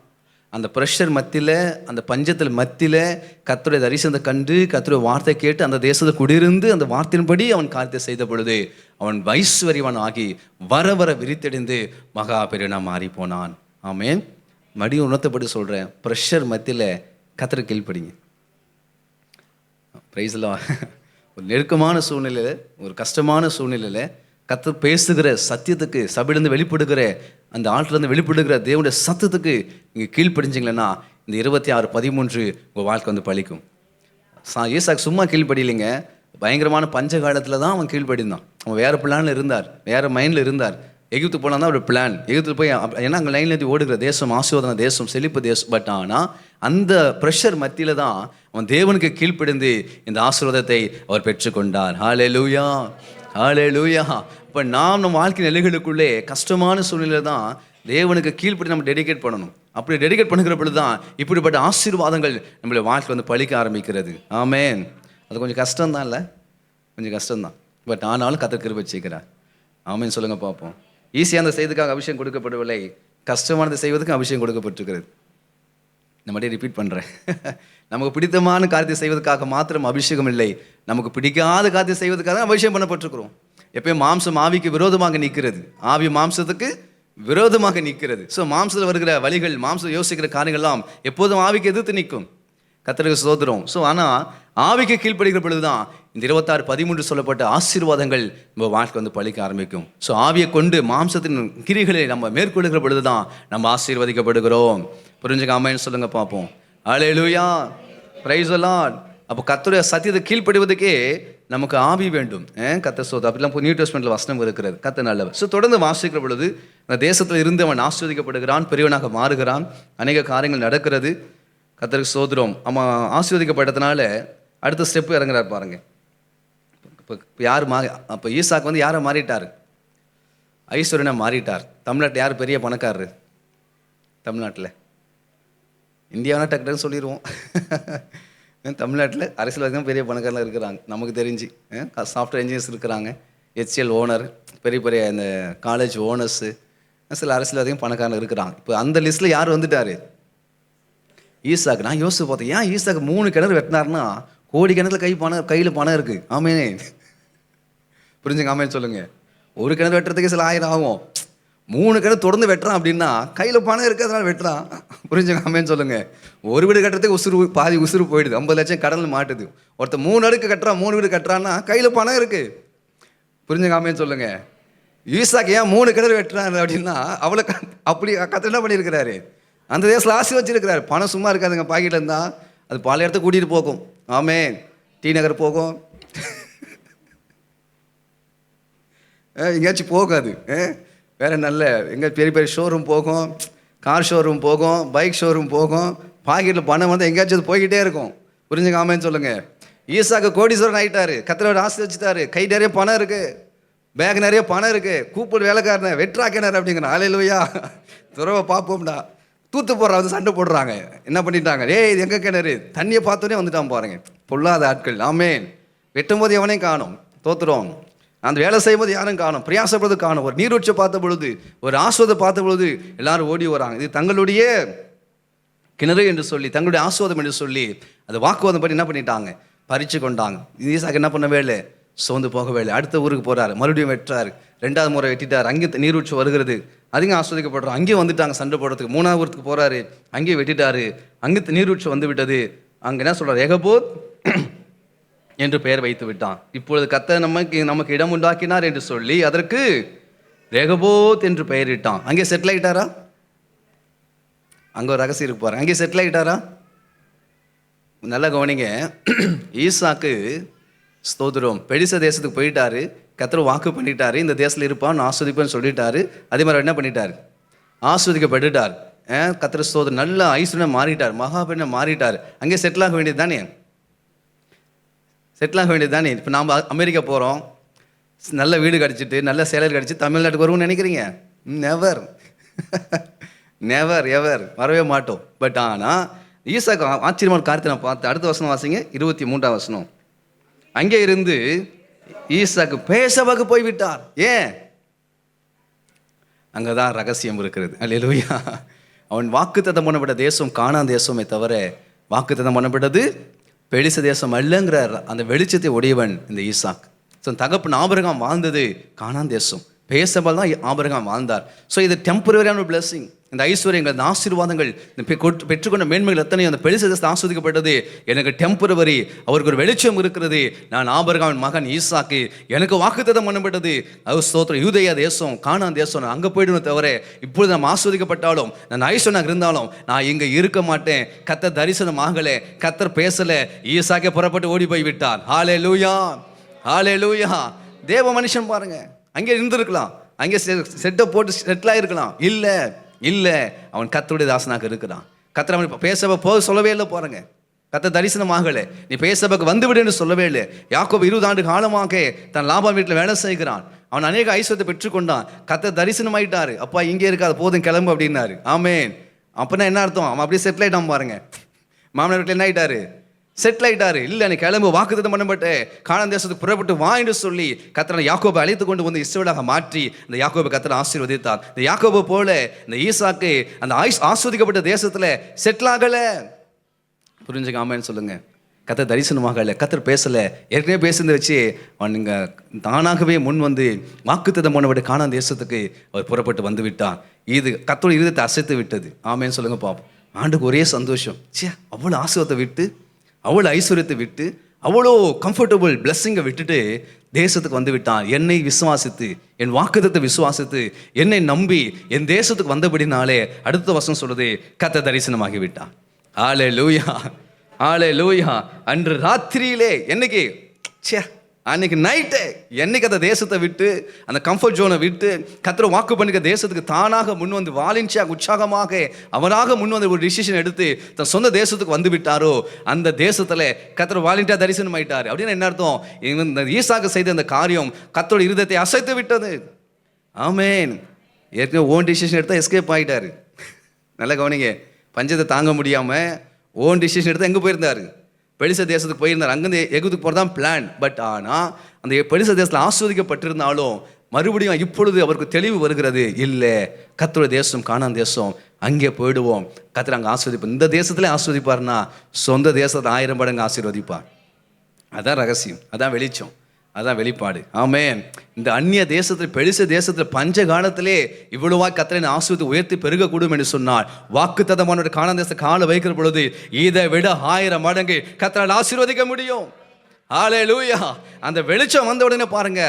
அந்த ப்ரெஷர் மத்தியில், அந்த பஞ்சத்தில் மத்தியில் கர்த்தருடைய தரிசனத்தை கண்டு, கர்த்தருடைய வார்த்தை கேட்டு அந்த தேசத்தை குடியிருந்து அந்த வார்த்தையின்படி அவன் காரியத்தை செய்த பொழுது அவன் ஐஸ்வர்யவான் ஆகி வர விரித்தடைந்து மகா பெரியவனாக மாறி போனான். ஆமென். மடியும் உணர்த்தப்பட்டு சொல்கிறேன், ப்ரெஷர் மத்தியில் கர்த்தரை கீழ்ப்படிங்க. பிரைஸ்லாம். ஒரு நெருக்கமான சூழ்நிலையில், ஒரு கஷ்டமான சூழ்நிலையில் கர்த்தர் பேசுகிற சத்தியத்துக்கு, சபையிலேருந்து வெளிப்படுகிற அந்த ஆற்றிலேருந்து வெளிப்படுகிற தேவனுடைய சத்தத்துக்கு நீங்கள் கீழ்ப்படிஞ்சிங்களன்னா இந்த 26:13 உங்கள் வாழ்க்கை வந்து பழிக்கும். ஈசாக்கு சும்மா கீழ்ப்படியிலைங்க, பயங்கரமான பஞ்ச காலத்தில் தான் அவன் கீழ்ப்படிந்தான். அவன் வேறு பிளானில் இருந்தார், வேறு மைண்டில் இருந்தார். எகிப்து போனால் தான் ஒரு பிளான். எகிப்தில் போய், ஏன்னா அங்கே லைன்லேருந்து ஓடுகிற தேசம் ஆசீர்வாதமான தேசம், செழிப்பு தேசம். பட் ஆனால் அந்த ப்ரெஷர் மத்தியில் தான் அவன் தேவனுக்கு கீழ்ப்படிந்து இந்த ஆசீர்வாதத்தை அவர் பெற்றுக்கொண்டார். ஹல்லேலூயா, ஹல்லேலூயா. இப்போ நாம் நம்ம வாழ்க்கை நிலைகளுக்குள்ளே கஷ்டமான சூழ்நிலை தான் தேவனுக்கு கீழ்ப்படி நம்ம டெடிகேட் பண்ணணும். அப்படி டெடிகேட் பண்ணுகிற பொழுது தான் இப்படிப்பட்ட ஆசீர்வாதங்கள் நம்மளுடைய வாழ்க்கை வந்து பழிக்க ஆரம்பிக்கிறது. ஆமென். அது கொஞ்சம் கஷ்டம்தான், இல்லை கொஞ்சம் கஷ்டம்தான். பட் ஆனாலும் கர்த்தர் கிருபை செய்கிறார். ஆமென் சொல்லுங்க பார்ப்போம். ஈஸியாக அந்த செய்வதற்காக அபிஷேகம் கொடுக்கப்படவில்லை, கஷ்டமானதை செய்வதற்கு அபிஷேகம் கொடுக்கப்பட்டிருக்கிறது. நான் மட்டும் ரிப்பீட் பண்ணுறேன். நமக்கு பிடித்தமான காரியத்தை செய்வதற்காக மாத்திரம் அபிஷேகம் இல்லை, நமக்கு பிடிக்காத காரியத்தை செய்வதற்காக அபிஷேகம் பண்ணப்பட்டிருக்கிறோம். எப்பயும் மாம்சம் ஆவிக்கு விரோதமாக நிற்கிறது, ஆவி மாம்சத்துக்கு விரோதமாக நிற்கிறது. ஸோ மாம்சத்தில் வருகிற வழிகள், மாம்சம் யோசிக்கிற காரியங்கள்லாம் எப்போதும் ஆவிக்கு எதிர்த்து நிற்கும். கர்த்தருக்கு ஸ்தோத்திரம். ஸோ ஆனால் ஆவிக்கு கீழ்ப்படுகிற பொழுது தான் இந்த 26:13 சொல்லப்பட்ட ஆசீர்வாதங்கள் நம்ம வாழ்க்கை வந்து பழிக்க ஆரம்பிக்கும். ஸோ ஆவியை கொண்டு மாம்சத்தின் கிரிகளை நம்ம மேற்கொள்ளுகிற பொழுது தான் நம்ம ஆசீர்வதிக்கப்படுகிறோம். புரிஞ்சுக்காமன்னு சொல்லுங்க பார்ப்போம். அல்லேலூயா, பிரைஸ் தி லார்ட். அப்போ கர்த்தருடைய சத்தியத்தை கீழ்ப்படிவதற்கே நமக்கு ஆவி வேண்டும். கர்த்தர் ஸ்தோத்திரம். அப்படிலாம் நியூ டெஸ்ட்மெண்ட்ல வசனம் இருக்கிறது. கர்த்தர் நல்லவர். ஸோ தொடர்ந்து வாசிக்கிற பொழுது அந்த தேசத்தில் இருந்து அவன் ஆசீர்வதிக்கப்படுகிறான், பெரியவனாக மாறுகிறான், அநேக காரியங்கள் நடக்கிறது. கர்த்தருக்கு ஸ்தோத்திரம். அவன் ஆசீர்வதிக்கப்பட்டதுனால அடுத்த ஸ்டெப்பு இறங்குறாரு பாருங்க. இப்போ யார் அப்போ ஈசாக்கு வந்து யாரை மாறிட்டார்? ஐஸ்வர்யனை மாறிட்டார். தமிழ்நாட்டில் யார் பெரிய பணக்காரரு? தமிழ்நாட்டில் இந்தியாவில் டக்குன்னு சொல்லிடுவோம். தமிழ்நாட்டில் அரசியல்வாதிகள் பெரிய பணக்காரலாம் இருக்கிறாங்க நமக்கு தெரிஞ்சு. சாஃப்ட்வேர் இன்ஜினியர்ஸ் இருக்கிறாங்க, HCL ஓனர், பெரிய பெரிய இந்த காலேஜ் ஓனர்ஸு, சில அரசியல்வாதிகள் பணக்காரங்க இருக்கிறாங்க. இப்போ அந்த லிஸ்ட்டில் யார் வந்துட்டார்? ஈசாக்கு. நான் யோசிச்சு பார்த்தேன், ஏன் ஈசாக்கு 3 கிணறு வெட்டினார்னா கோடி கிணத்துல கையில் பணம் இருக்குது. ஆமேனே, புரிஞ்சுங்க? ஆமேன்னு சொல்லுங்கள். ஒரு கிணறு வெட்டுறதுக்கு சில 1000 ஆகும். 3 கிணறு தொடர்ந்து வெட்டுறான் அப்படின்னா கையில் பணம் இருக்குது, அதனால வெட்டுறான். புரிஞ்சுங்க? ஆமேன்னு சொல்லுங்கள். ஒரு வீடு கட்டுறதுக்கு பாதி உசுறு போயிடுது, 50 லட்சம் கடலில் மாட்டுது. ஒருத்தர் 3 அடுக்கு கட்டுறான், 3 வீடு கட்டுறான்னா கையில் பணம் இருக்குது. புரிஞ்சுங்க? ஆமேன்னு சொல்லுங்கள். ஈசாக்கு ஏன் 3 கிணறு வெட்டுறாரு அப்படின்னா அவளை அப்படி கத்தர் என்ன பண்ணியிருக்கிறாரு? அந்த தேசத்தில் ஆசை வச்சிருக்கிறாரு. பணம் சும்மா இருக்காதுங்க, பாக்கெட்டில் இருந்தால் அது பல இடத்துக்கு கூட்டிகிட்டு போகும். ஆமே, டி நகர் போகும், எங்கேயாச்சும் போகாது. வேறு நல்ல எங்கே பெரிய பெரிய ஷோரூம் போகும், கார் ஷோரூம் போகும், பைக் ஷோரூம் போகும். பாக்கெட்டில் பணம் வந்து எங்கேயாச்சும் போய்கிட்டே இருக்கும். புரிஞ்சுங்க? ஆமேன்னு சொல்லுங்கள். ஈசாக்கு கோடீஸ்வரன் ஆகிட்டாரு, கத்தரோட ஆசை வச்சுட்டாரு, கை நிறைய பணம் இருக்குது, பேக் நிறைய பணம் இருக்குது, கூப்பிடு வேலைக்காரனை வெட்ரா கிணறு அப்படிங்கிறான். அல்லேலூயா. துறவை பார்ப்போம்டா. தூத்து போடுறா வந்து சண்டை போடுறாங்க. என்ன பண்ணிட்டாங்க? இது எங்கே கிணறு? தண்ணியை பார்த்தோன்னே வந்துட்டான் பாருங்க, பொல்லாத ஆட்கள். ஆமேன். வெட்டும் போது எவனையும் காணும், தோத்துறோம். அந்த வேலை செய்யும்போது யாரும் காணும், பிரயாசப்படுறது காணும். ஒரு நீரூற்றை பார்த்த பொழுது, ஒரு ஆஸ்வாதம் பார்த்த பொழுது எல்லாரும் ஓடி வராங்க. இது தங்களுடைய கிணறு என்று சொல்லி, தங்களுடைய ஆஸ்வாதம் என்று சொல்லி அது வாக்குவாதம் பண்ணி என்ன பண்ணிட்டாங்க? பறித்து கொண்டாங்க. ஈசாக்கு என்ன பண்ணவே இல்லை, சோர்ந்து போகவே இல்லை. அடுத்த ஊருக்கு போகிறாரு, மறுபடியும் வெட்டுறாரு, 2வது முறை வெட்டிட்டார். அங்கே நீரூற்று வருகிறது, அதிகம் ஆஸ்வதிக்கப்படுறோம். அங்கேயும் வந்துட்டாங்க சண்டை போடுறதுக்கு. 3வது ஊருக்கு போகிறாரு, அங்கேயும் வெட்டிட்டாரு, அங்கே நீரூற்று வந்து விட்டது. அங்கே என்ன சொல்கிறார்? ரெகோபோத் என்று பெயர் வைத்து விட்டான். இப்பொழுது கர்த்தர் நமக்கு இடம் உண்டாக்கினார் என்று சொல்லி அதற்கு ரெகோபோத் என்று பெயரிட்டான். அங்கே செட்டில் ஆகிட்டாரா? அங்கே ஒரு ரகசியம் இருக்கு பாருங்க. அங்கே செட்டில் ஆகிட்டாரா? நல்லா கவனிங்க. ஈசாக்கு ஸ்தோத்திரம் பெலிஸ்த தேசத்துக்கு போயிட்டாரு. கர்த்தர் வாக்கு பண்ணிட்டாரு, இந்த தேசத்தில் இருப்பான்னு ஆஸ்வதிப்பேன்னு சொல்லிட்டாரு. அதே மாதிரி என்ன பண்ணிட்டார்? ஆஸ்வதிக்கப்பட்டுட்டார். கர்த்தர் ஸ்தோத்திரம் நல்ல ஐஸ்வர்யம் மாறிட்டார், மகாபெண்ணை மாறிட்டார். அங்கே செட்டில் ஆக வேண்டியது தானே? செட்டில் ஆக வேண்டியது தானே? இப்போ நாம் அமெரிக்கா போகிறோம், நல்ல வீடு கிடச்சிட்டு நல்ல சேலரி கிடச்சி தமிழ்நாட்டுக்கு வருவோம்னு நினைக்கிறீங்க? நெவர் நெவர் எவர் வரவே மாட்டோம். பட் ஆனால் ஈசாக்கு ஆச்சரியமான காரியத்தை நான் பார்த்தேன். அடுத்த வசனம் வாசிங்க, 23ஆம் வசனம். அங்கே இருந்து ஈசாக்கு பேசவாக்கு போய்விட்டார். ஏன்? அங்கதான் ரகசியம் இருக்கிறது. அல்லேலூயா. அவன் வாக்குத்தத்தம் பண்ணப்பட்ட தேசம் கானான் தேசமே தவிர வாக்குத்தத்தம் பண்ணப்பட்டது பெலிஸ்த தேசம் அல்லங்கிற அந்த வெளிச்சத்தை உடையவன் இந்த ஈசாக். ஸோ தகப்பன் ஆபிரகாம் வாழ்ந்தது கானான் தேசம், பேசபால் தான் ஆபிரகாம் வாழ்ந்தார். ஸோ இது டெம்பரரியான பிளெஸிங். இந்த ஐஸ்வர்யங்கள், இந்த ஆசீர்வாதங்கள், பெற்றுக்கொண்ட மேன்மைகள் எத்தனை அந்த பெலிஸ்த தேசத்தை ஆஸ்வதிக்கப்பட்டது எனக்கு டெம்பரவரி. அவருக்கு ஒரு வெளிச்சம் இருக்கிறது. நான் ஆபிரகாமின் மகன் ஈசாக்கு, எனக்கு வாக்குத்தத்தம் பண்ணப்பட்டது அது ஸ்தோத்திரம் யூதேயா தேசம், கானான் தேசம். நான் அங்கே போயிடுவேன் தவிர இப்பொழுது நம்ம ஆஸ்வதிக்கப்பட்டாலும் நான் ஐஸ்வர்யனாக இருந்தாலும் நான் இங்கே இருக்க மாட்டேன். கர்த்தர் தரிசனம் ஆகலை, கர்த்தர் பேசலை. ஈசாக்கே புறப்பட்டு ஓடி போய் விட்டார். ஹல்லேலூயா, ஹல்லேலூயா. தேவ மனுஷன் பாருங்க, அங்கே இருந்திருக்கலாம், அங்கே செட்டை போட்டு செட்டில் ஆகிருக்கலாம். இல்லை, அவன் கர்த்தருடைய தாசனாக இருக்கிறான். கர்த்தர் அவன் பேச போக சொல்லவே இல்லை பாருங்க. கர்த்தர் தரிசனமாகலை, நீ பேசபக்கு வந்துவிடுன்னு சொல்லவே இல்லை. யாக்கோபு 20 ஆண்டு காலமாக தன் லாபான் வீட்டில் வேலை செய்கிறான். அவன் அநேக ஐஸ்வர்யத்தை பெற்றுக்கொண்டான். கர்த்தர் தரிசனமாயிட்டாரு. அப்பா இங்கே இருக்காது, போதும் கிளம்பு அப்படின்னாரு. ஆமேன். அப்படின்னா என்ன அர்த்தம்? அவன் அப்படியே செட்டில் ஆகிட்டான் பாருங்க. மாமனார் வீட்டில் என்ன ஆகிட்டாரு? செட்டில் ஆகிட்டாரு. இல்லை, நீ கிளம்பு, வாக்குத்தத்தம் பண்ணப்பட்டு கானான் தேசத்துக்கு புறப்பட்டு வா என்று சொல்லி கர்த்தர் யாக்கோபை அழைத்து கொண்டு வந்து இஸ்ரவேலாக மாற்றி இந்த யாக்கோபை கர்த்தர் ஆசீர்வதித்தார். இந்த யாக்கோபை போல இந்த ஈசாக்கு அந்த ஆஸ்வதிக்கப்பட்ட தேசத்தில் செட்டில் ஆகலை. புரிஞ்சுக்காமன்னு சொல்லுங்க. கர்த்தர் தரிசனமாகலை, கர்த்தர் பேசலை. ஏற்கனவே பேசுனதை வச்சு அவன் இங்கே தானாகவே முன் வந்து வாக்குத்தத்தம் பண்ணப்பட்டு கானான் தேசத்துக்கு அவர் புறப்பட்டு வந்து விட்டார். இது கர்த்தருடைய இருதயத்தை அசைத்து விட்டது. ஆமேன்னு சொல்லுங்க பாப்போம். ஆண்டுக்கு ஒரே சந்தோஷம். அவ்வளோ ஆசீர்வாதத்தை விட்டு, அவ்வளோ ஐஸ்வர்யத்தை விட்டு, அவ்வளோ கம்ஃபர்டபுள் பிளஸ்ஸிங்கை விட்டுட்டு தேசத்துக்கு வந்து விட்டான். என்னை விசுவாசித்து, என் வாக்குத்தத்தை விசுவாசித்து, என்னை நம்பி என் தேசத்துக்கு வந்தபடினாலே அடுத்த வசனம் சொல்றது கர்த்தர் தரிசனமாகி விட்டான். ஹல்லேலூயா, ஹல்லேலூயா. அன்று ராத்திரியிலே, என்னைக்கு? அன்னைக்கு நைட்டு என்னைக்கு அந்த தேசத்தை விட்டு, அந்த கம்ஃபர்ட் ஜோனை விட்டு கர்த்தர் வாக்கு பண்ணிக்க தேசத்துக்கு தானாக முன் வந்து வாலண்டியாக உற்சாகமாக அவனாக முன் வந்து ஒரு டிசிஷன் எடுத்து தன் சொந்த தேசத்துக்கு வந்து விட்டாரோ, அந்த தேசத்தில் கர்த்தர் வாலண்டியாக தரிசனம் ஆயிட்டார். அப்படின்னு என்ன அர்த்தம்? இந்த ஈசாக்கு செய்த அந்த காரியம் கர்த்தரோட இருதயத்தை அசைத்து விட்டது. ஆமேன். ஏற்கனவே ஓன் டிசிஷன் எடுத்தால் எஸ்கேப் ஆகிட்டார். நல்லா கவனிங்க, பஞ்சத்தை தாங்க முடியாமல் ஓன் டிசிஷன் எடுத்தால் எங்கே போயிருந்தார்? பெலிச தேசத்துக்கு போயிருந்தார். அங்கேருந்து எகிப்துக்கு போகிறது தான் பிளான். பட் ஆனால் அந்த பெலிச தேசத்தில் ஆஸ்வதிக்கப்பட்டிருந்தாலும் மறுபடியும் இப்பொழுது அவருக்கு தெளிவு வருகிறது, இல்லை கர்த்தருடைய தேசம் கானான் தேசம், அங்கே போயிடுவோம். கர்த்தர் அங்கே ஆஸ்வதிப்பார். இந்த தேசத்துலேயே ஆஸ்வதிப்பார்னா சொந்த தேசத்தை 1000 மடங்கு ஆசீர்வதிப்பார். அதான் ரகசியம், அதான் வெளிச்சம், அதான் வெளிப்பாடு. ஆமென். இந்த அந்நிய தேசத்தில் பெலிச தேசத்தில் பஞ்ச காலத்திலே இவ்வளவா கர்த்தரின் ஆசீர்வாதத்தை உயர்த்தி பெருகக்கூடும் என்று சொன்னார். வாக்கு தத்தமான கானான் தேசத்தை கால வைக்கிற பொழுது இதை விட 1000 மடங்கு கர்த்தரால் ஆசீர்வதிக்க முடியும். ஹல்லேலூயா. அந்த வெளிச்சம் வந்த உடனே பாருங்க,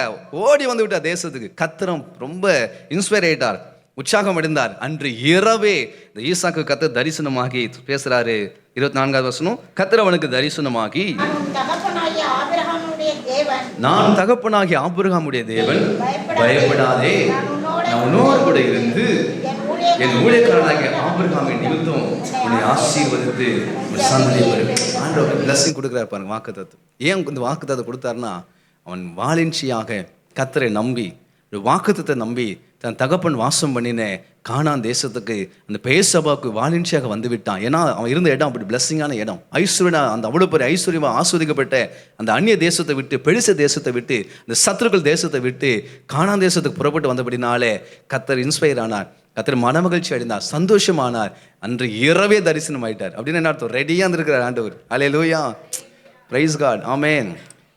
ஓடி வந்து விட்டார் தேசத்துக்கு. கர்த்தரும் ரொம்ப இன்ஸ்பயர் ஆயிட்டார், உற்சாகம் அடைந்தார். அன்று இரவே இந்த ஈசாக்கு கர்த்தர் தரிசனமாகி பேசுறாரு. 24வது வசனம், கர்த்தர் அவனுக்கு தரிசனமாகி, நான் தகப்பனாகிய ஆபிரகாமுடைய தேவன், பயப்படாதே, நான் உன்னோடு கூட இருந்து என் ஊழியக்காரனாகிய ஆபிரகாமின் நிமித்தம் உன்னை ஆசீர்வதித்து உன் சந்ததியை வருவேன். ஆண்டவர் பிளஸிங் கொடுக்குறாரு பாருங்க, வாக்குத்தத்தம். ஏன் இந்த வாக்குத்தத்தம் கொடுத்தாருன்னா, அவன் வாலண்டியாக கர்த்தரை நம்பி, வாக்குத்தத்தை நம்பி தன் தகப்பன் வாசம் பண்ணின கானான் தேசத்துக்கு, அந்த பேசபாவுக்கு வாலண்டியாக வந்து விட்டான். ஏன்னா அவன் இருந்த இடம் அப்படி பிளஸ்ஸிங்கான இடம், ஐஸ்வர்யா, அந்த அவ்வளோ பெரிய ஐஸ்வர்யமாக ஆஸ்வதிக்கப்பட்ட அந்த அந்நிய தேசத்தை விட்டு, பெலிச தேசத்தை விட்டு, அந்த சத்துருக்கள் தேசத்தை விட்டு கானான் தேசத்துக்கு புறப்பட்டு வந்தபடினாலே கர்த்தர் இன்ஸ்பயர் ஆனார், கர்த்தர் மனமகிழ்ச்சி அடைந்தார், சந்தோஷமானார். அன்று இரவே தரிசனம் ஆயிட்டார். அப்படின்னு என்ன அர்த்தம்? ரெடியாக இருந்திருக்கிறார் ஆண்டவர். ஹல்லேலூயா, பிரைஸ் காட், ஆமென்.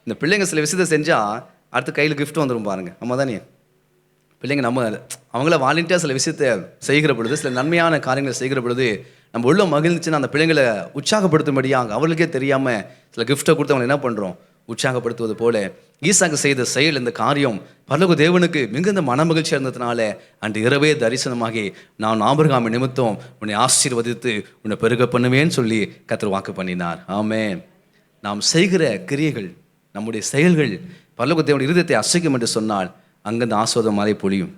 இந்த பிள்ளைங்க சில விஷயத்தை செஞ்சால் அடுத்து கையில் கிஃப்ட் வந்துடும் பாருங்க. நம்ம தானே பிள்ளைங்க, நம்ம அவங்கள வாலண்டியாக சில விஷயத்தை செய்கிற பொழுது, சில நன்மையான காரியங்களை செய்கிற பொழுது நம்ம உள்ள மகிழ்ந்துச்சுன்னா அந்த பிள்ளைங்களை உற்சாகப்படுத்தும்படியாக அவங்களுக்கே தெரியாமல் சில கிஃப்ட்டை கொடுத்து அவங்களை என்ன பண்ணுறோம்? உற்சாகப்படுத்துவது போல ஈசாக்கு செய்த செயல், இந்த காரியம் பரலோக தேவனுக்கு மிகுந்த மனமகிழ்ச்சியாக இருந்ததுனால அன்று இரவே தரிசனமாகி, நான் ஆபிரகாம் நிமித்தம் உன்னை ஆசீர்வதித்து உன்னை பெருக பண்ணுவேன்னு சொல்லி கர்த்தர் வாக்கு பண்ணினார். ஆமென். நாம் செய்கிற கிரியைகள், நம்முடைய செயல்கள் பரலோக தேவனுடைய இருதயத்தை அசைக்கும் என்று சொன்னால் அங்கிருந்து ஆசீர்வாதம் மழை பொழியும்.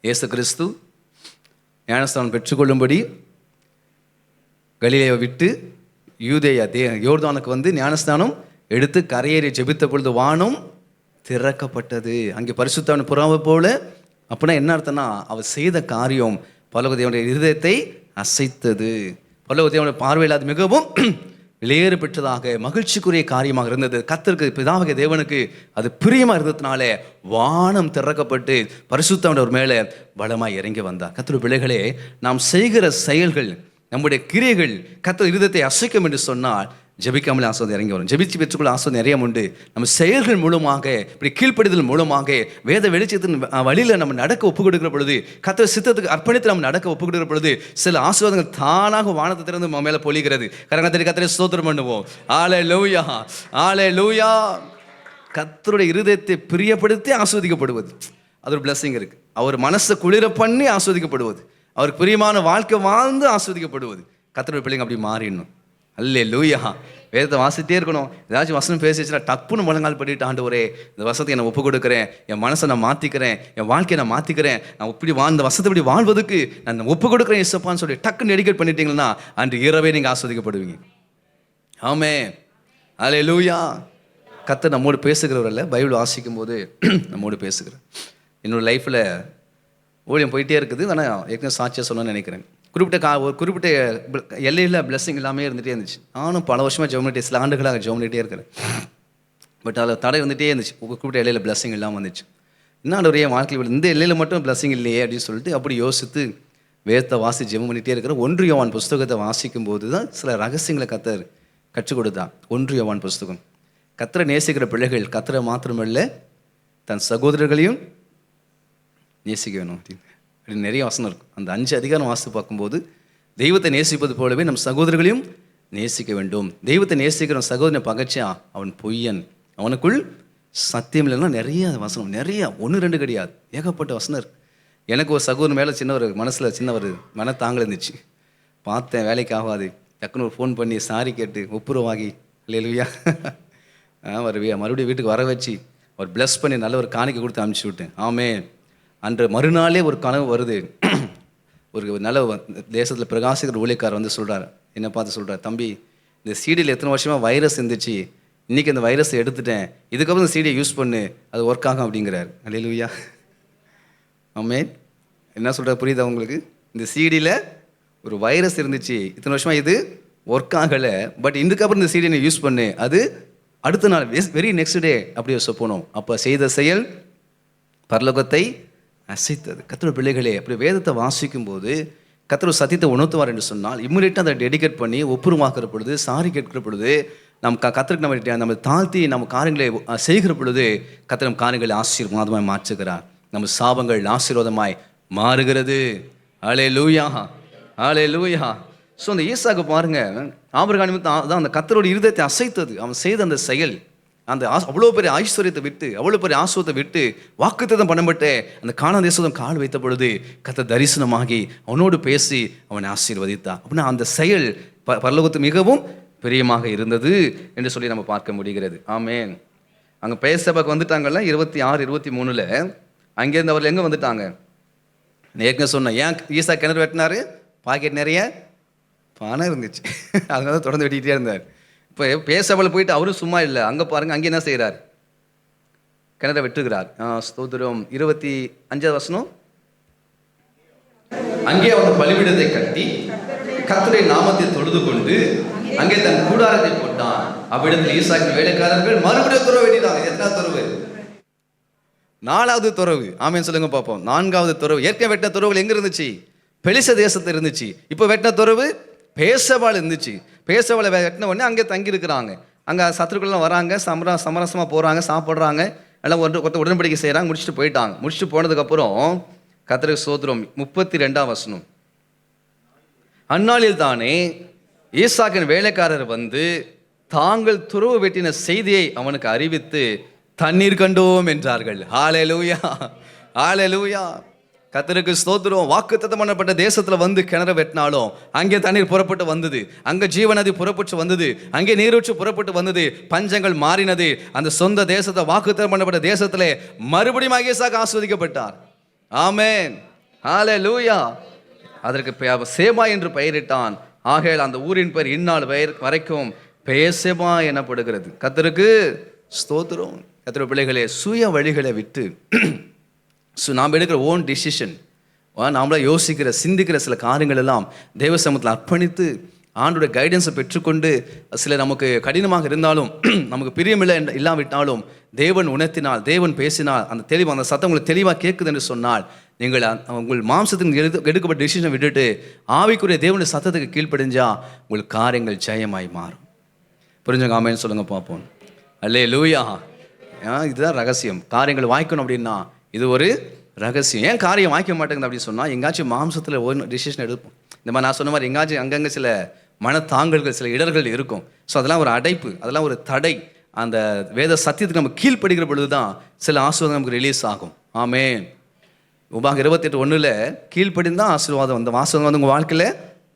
இயேசு கிறிஸ்து ஞானஸ்தானம் பெற்றுக்கொள்ளும்படி கலிலேயை விட்டு யூதேயா யோர்தானுக்கு வந்து ஞானஸ்தானம் எடுத்து கரையேறி ஜெபித்த பொழுது வானம் திறக்கப்பட்டது. அங்கே பரிசுத்தவன் புறாவை போல. அப்படின்னா என்ன அர்த்தம்னா, அவர் செய்த காரியம் பரலோக தேவனுடைய இருதயத்தை அசைத்தது. பரலோக தேவனுடைய பார்வையில் அது மிகவும் வெளியேறு பெற்றதாக மகிழ்ச்சிக்குரிய காரியமாக இருந்தது. கர்த்தருக்கு, பிதாவாகிய தேவனுக்கு அது பிரியமாக இருந்ததுனாலே வானம் திறக்கப்பட்டு பரிசுத்தவன் மேலே பலமாய் இறங்கி வந்தார். கர்த்தருடைய பிள்ளைகளே, நாம் செய்கிற செயல்கள், நம்முடைய கிரியைகள் கர்த்தர் இருதயத்தை அசைக்கும் என்று சொன்னால் ஜெபிக்காமலே ஆசீர்வாதம் இறங்கி வரும். ஜெபிச்சு பெற்றுக்கொள்ள ஆசீர்வாதம் நிறைய உண்டு. நம்ம செயல்கள் மூலமாக, இப்படி கீழ்ப்படிதல் மூலமாக, வேத வெளிச்சத்தின் வழியில் நம்ம நடக்க ஒப்பு கொடுக்கிற பொழுது, கர்த்தர் சித்தத்துக்கு அர்ப்பணித்து நம்ம நடக்க ஒப்பு கொடுக்கிற பொழுது சில ஆசீர்வாதங்கள் தானாக வானத்தை திறந்து நம்ம மேலே பொழிகிறது. கரங்கத்தரி ஸ்தோத்திரம் பண்ணுவோம். ஹல்லேலூயா, ஹல்லேலூயா. கர்த்தருடைய இருதயத்தை பிரியப்படுத்தி ஆஸ்வதிக்கப்படுவது, அது ஒரு பிளஸிங் இருக்கு. அவர் மனசை குளிர பண்ணி ஆஸ்வதிக்கப்படுவது, அவருக்கு பிரியமான வாழ்க்கை வாழ்ந்து ஆஸ்வதிக்கப்படுவது. கர்த்தருடைய பிள்ளைங்க அப்படி மாறிடணும். அல்லேலூயா. வேதத்தை வாசித்தே இருக்கணும். ஏதாச்சும் வசனம் பேசிச்சுன்னா டப்புன்னு முழங்கால் பண்ணிட்டு, ஆண்டவரே இந்த வசத்தை நான் ஒப்பு கொடுக்குறேன், என் மனசை நான் மாற்றிக்கிறேன், என் வாழ்க்கையை நான் மாற்றிக்கிறேன், நான் இப்படி இந்த வசத்தை இப்படி வாழ்வதற்கு நான் ஒப்பு கொடுக்குறேன் இசப்பான்னு சொல்லி டக்குன்னு டெடிகேட் பண்ணிட்டீங்கன்னா அன்று இரவே நீங்கள் ஆஸ்வதிக்கப்படுவீங்க. ஆமென், அல்லேலூயா. கர்த்தர் நம்மோடு பேசுகிறவரல்ல, பைபிள் வாசிக்கும் போது நம்மோடு பேசுகிறேன். என்னோடய லைஃப்பில் ஊழியம் போயிட்டே இருக்குது. ஆனால் ஏற்கனவே சாட்சியாக சொல்லணும்னு நினைக்கிறேன். ஒரு குறிப்பிட்ட எல்லையில் பிளெஸிங் எல்லாமே இருந்துகிட்டே இருந்துச்சு. நானும் பல வருஷமாக ஜெர்மனிட்டே, சில ஆண்டுகளாக ஜெர்மனிட்டே இருக்கிறேன். பட் அதில் தடை வந்துகிட்டே இருந்துச்சு. குறிப்பிட்ட எல்லையில் பிளெஸிங் இல்லாமல் வந்துச்சு. இன்னும் ஒரு என் வாழ்க்கையில் இந்த எல்லையில் மட்டும் பிளெஸிங் இல்லையே அப்படின்னு சொல்லிட்டு அப்படி யோசித்து வேதத்தை வாசி ஜெபம் பண்ணிகிட்டே இருக்கிற 1 யோவான் புஸ்தகத்தை வாசிக்கும் போது தான் சில ரகசியங்களை கர்த்தர் கற்றுக் கொடுத்தான். 1 யோவான் புஸ்தகம். கர்த்தரை நேசிக்கிற பிள்ளைகள் கர்த்தரை மாத்திரமல்ல, தன் சகோதரர்களையும் நேசிக்க வேணும் அப்படின்னு நிறைய வசனம் இருக்கும். அந்த 5 அதிகாரம் வாசித்து பார்க்கும்போது, தெய்வத்தை நேசிப்பது போலவே நம் சகோதரர்களையும் நேசிக்க வேண்டும். தெய்வத்தை நேசிக்கிற சகோதரனை பகைச்சா அவன் பொய்யன், அவனுக்குள் சத்தியம் இல்லைன்னா நிறைய வசனம், நிறைய 1-2 கிடையாது, ஏகப்பட்ட வசனம் இருக்கு. எனக்கு ஒரு சகோதரன் மேலே மனசில் சின்ன ஒரு மனத்தாங்கல் இருந்துச்சு. பார்த்தேன் வேலைக்கு ஆகாது, டக்குன்னு ஒரு ஃபோன் பண்ணி சாரி கேட்டு ஒப்புரவாகி, அல்லேலூயா, மறுபடியும் வீட்டுக்கு வர வச்சு ஒரு ப்ளஸ் பண்ணி நல்ல ஒரு காணிக்கை கொடுத்து அனுப்பிச்சி விட்டேன். ஆமென். அன்று மறுநாளே ஒரு கனவு வருது. ஒரு நல்ல தேசத்தில் பிரகாசிக்கிற ஊழியக்காரர் வந்து சொல்கிறார், என்னை பார்த்து சொல்கிறார், தம்பி இந்த சீடியில் எத்தனை வருஷமாக வைரஸ் இருந்துச்சு, இன்றைக்கி அந்த வைரஸை எடுத்துட்டேன், இதுக்கப்புறம் இந்த சீடியை யூஸ் பண்ணு, அது ஒர்க் ஆகும் அப்படிங்கிறார். அல்லேலூயா. ஆமென். என்ன சொல்கிறார் புரியுதா உங்களுக்கு? இந்த சீடியில் ஒரு வைரஸ் இருந்துச்சு, இத்தனை வருஷமாக இது ஒர்க் ஆகலை, பட் இதுக்கப்புறம் இந்த சீடியை யூஸ் பண்ணு, அது அடுத்த நாள் வெரி நெக்ஸ்ட் டே அப்படியே போனோம். அப்போ செய்த செயல் பரலோகத்தை அசைத்தது. கர்த்தருடைய பிள்ளைகளே, அப்படி வேதத்தை வாசிக்கும் போது கர்த்தர் சத்தியத்தை உணர்த்துவார் என்று சொன்னால் இம்மிடியட்டாக அதை டெடிகேட் பண்ணி ஒப்புரமாக்குற பொழுது, சாரி கேட்கிற பொழுது, கர்த்தருக்கு நம்ம தாழ்த்தி நம்ம காரியங்களை செய்கிற பொழுது கர்த்தர் நம் காரியங்களை ஆசீர்வாதமாய் மாற்றுகிறார். நம்ம சாபங்கள் ஆசீர்வாதமாய் மாறுகிறது. அல்லேலூயா, அல்லேலூயா. ஸோ அந்த ஈசாக்கு பாருங்க, ஆபிரகாம் நிமித்தம் தான் அந்த கர்த்தருடைய இருதயத்தை அசைத்தது. அவன் செய்த அந்த செயல், அந்த அவ்வளோ பெரிய ஐஸ்வர்யத்தை விட்டு, அவ்வளோ பெரிய ஆசுவத்தை விட்டு, வாக்குத்தத்தம் பண்ணப்பட்டு அந்த கானான் தேசம் கால் வைத்த பொழுது கர்த்தர் தரிசனமாகி அவனோடு பேசி அவனை ஆசீர்வதித்தான். அப்படின்னா அந்த செயல் பரலோகத்து மிகவும் பிரியமாக இருந்தது என்று சொல்லி நம்ம பார்க்க முடிகிறது. ஆமென். அங்கே பேசபாக்கு வந்துட்டாங்கல்ல 26, 23 அங்கேருந்து அவர்கள் எங்கே வந்துட்டாங்க? ஏற்கனவே சொன்னேன், ஏன் ஈசா கிணறு வெட்டினாரு? பாக்கெட் நிறைய பணம் இருந்துச்சு, அதனால தான் தொடர்ந்து வெட்டிக்கிட்டே இருந்தார். இப்போ பேசபால் போயிட்டு அவரும் சும்மா இல்லை, அங்கே பாருங்கள், அங்கே என்ன செய்கிறார்? கிணறை வெட்டுகிறார். ஸ்தோத்திரம். 25 வசனம். அங்கே அவர் பலிபீடத்தை கட்டி கர்த்தருடைய நாமத்தை தொழுது கொண்டு அங்கே தன் கூடாரத்தை போட்டான். அவ்விடத்தில் ஈசாக்கின் வேலைக்காரர்கள் மறுபடியும் துறவு வெட்டினாங்க. எத்தனாவது துறவு? 4வது துறவு. ஆமென் சொல்லுங்க பார்ப்போம். 4வது துறவு. ஏற்கனவே வெட்ட துறவுகள் எங்க இருந்துச்சு? பெலிச தேசத்தில் இருந்துச்சு. இப்போ வெட்ட துறவு பேசபால் இருந்துச்சு. பேசபாலை வெட்டின உடனே அங்கே தங்கி இருக்கிறாங்க. அங்கே சத்துருக்கள்லாம் வராங்க, சமரசமாக போகிறாங்க, சாப்பிட்றாங்க, எல்லாம் உடன்படிக்கை செய்கிறாங்க, முடிச்சுட்டு போயிட்டாங்க. முடிச்சுட்டு போனதுக்கப்புறம் கர்த்தருக்கு ஸ்தோத்திரம். 32 வசனம். அந்நாளில் தானே ஈசாக்கின் வேலைக்காரர் வந்து தாங்கள் துறவு வெட்டின செய்தியை அவனுக்கு அறிவித்து தண்ணீர் கண்டோம் என்றார்கள். ஹல்லேலூயா, ஹல்லேலூயா. கர்த்தருக்கு ஸ்தோத்திரம். வாக்குத்தத்தம் பண்ணப்பட்ட தேசத்துல வந்து கிணறு வெட்டினாலும் அங்கே தண்ணீர் புறப்பட்டு வந்தது, அங்கே ஜீவநதி புறப்பட்டு வந்தது, அங்கே நீரூற்று புறப்பட்டு வந்தது, பஞ்சங்கள் மாறினது. அந்த சொந்த தேசத்தை வாக்குத்தத்தம் பண்ணப்பட்ட தேசத்திலே மறுபடியும் ஈசாக்கு ஆஸ்வதிக்கப்பட்டார். ஆமென், ஹல்லேலூயா. அதற்கு சேபா என்று பெயரிட்டான். ஆகையால் அந்த ஊரின் பெயர் இந்நாள் வரைக்கும் பேசேபா எனப்படுகிறது. கர்த்தருக்கு ஸ்தோத்திரம். கர்த்தருடைய பிள்ளைகளே, சுய வழிகளை விட்டு நாம் எடுக்கிற ஓன் டிசிஷன், நாமளே யோசிக்கிற சிந்திக்கிற சில காரியங்கள் எல்லாம் தேவ சமூகத்தில் அர்ப்பணித்து ஆண்டோட கைடன்ஸை பெற்றுக்கொண்டு, சில நமக்கு கடினமாக இருந்தாலும் நமக்கு பிரியமில்லை இல்லாவிட்டாலும் தேவன் உணர்த்தினால், தேவன் பேசினால், அந்த தெளிவாக அந்த சத்தம் உங்களுக்கு தெளிவாக கேட்குது என்று சொன்னால் நீங்கள் உங்கள் மாம்சத்தின் எடுக்கப்பட்ட டிசிஷனை விட்டுட்டு ஆவிக்குரிய தேவனுடைய சத்தத்துக்கு கீழ்ப்படிஞ்சா உங்கள் காரியங்கள் ஜெயமாய் மாறும். புரிஞ்சுங்க? ஆமென் சொல்லுங்க பார்ப்போம். அல்லேலூயா. இதுதான் ரகசியம். காரியங்கள் வாய்க்கணும் அப்படின்னா இது ஒரு ரகசியம். ஏன் காரியம் வாய்க்க மாட்டேங்குது அப்படின்னு சொன்னால், எங்காச்சும் மாம்சத்தில் ஒரு டிசிஷன் எடுப்போம். இந்த மாதிரி நான் சொன்ன மாதிரி எங்காச்சும் அங்கங்கே சில மனத்தாங்கல்கள், சில இடர்கள் இருக்கும். ஸோ அதெல்லாம் ஒரு அடைப்பு, அதெல்லாம் ஒரு தடை. அந்த வேத சத்தியத்துக்கு நம்ம கீழ்ப்படுகிற பொழுது தான் சில ஆசீர்வாதம் நமக்கு ரிலீஸ் ஆகும். ஆமென். உபாகம் 28:1 கீழ்ப்படிந்தான் ஆசீர்வாதம். அந்த ஆசீர்வாதம் வந்து உங்கள் வாழ்க்கையில்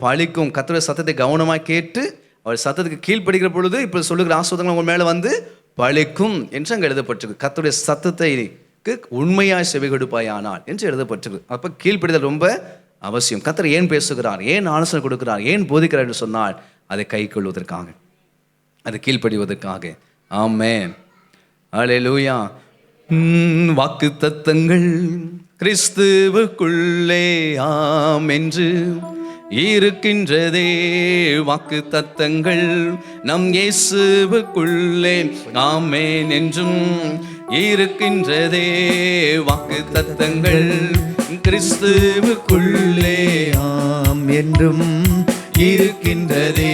பழிக்கும். கர்த்தருடைய சத்தத்தை கவனமாக கேட்டு அவர் சத்தத்துக்கு கீழ்ப்படுகிற பொழுது இப்போ சொல்லுகிற ஆசீர்வாதங்கள் உங்கள் மேலே வந்து பழிக்கும் என்று அங்கே எழுதப்பட்டிருக்கு. கர்த்தருடைய சத்தத்தை உண்மையாய் செவி கொடுப்பாயானால் என்று எழுதப்பட்டிருக்கு. அப்போ கீழ்ப்படிதல் ரொம்ப அவசியம். கர்த்தர் ஏன் பேசுகிறார், ஏன் ஆலோசனை கொடுக்கிறார், ஏன் போதிக்கிறார் என்று சொன்னால் அதை கை கொள்வதற்காக, அதை கீழ்ப்படிவதற்காக. ஆமென், அல்லேலூயா. வாக்கு தத்தங்கள் கிறிஸ்துவுக்குள்ளே ஆம் என்று இருக்கின்றதே. வாக்கு தத்தங்கள் நம் இயேசுவுக்குள்ளே ஆமென் என்றும் இருக்கின்றதே. வாக்கு தத்தங்கள் கிறிஸ்துவுக்குள்ளே ஆம் என்றும் இருக்கின்றதே.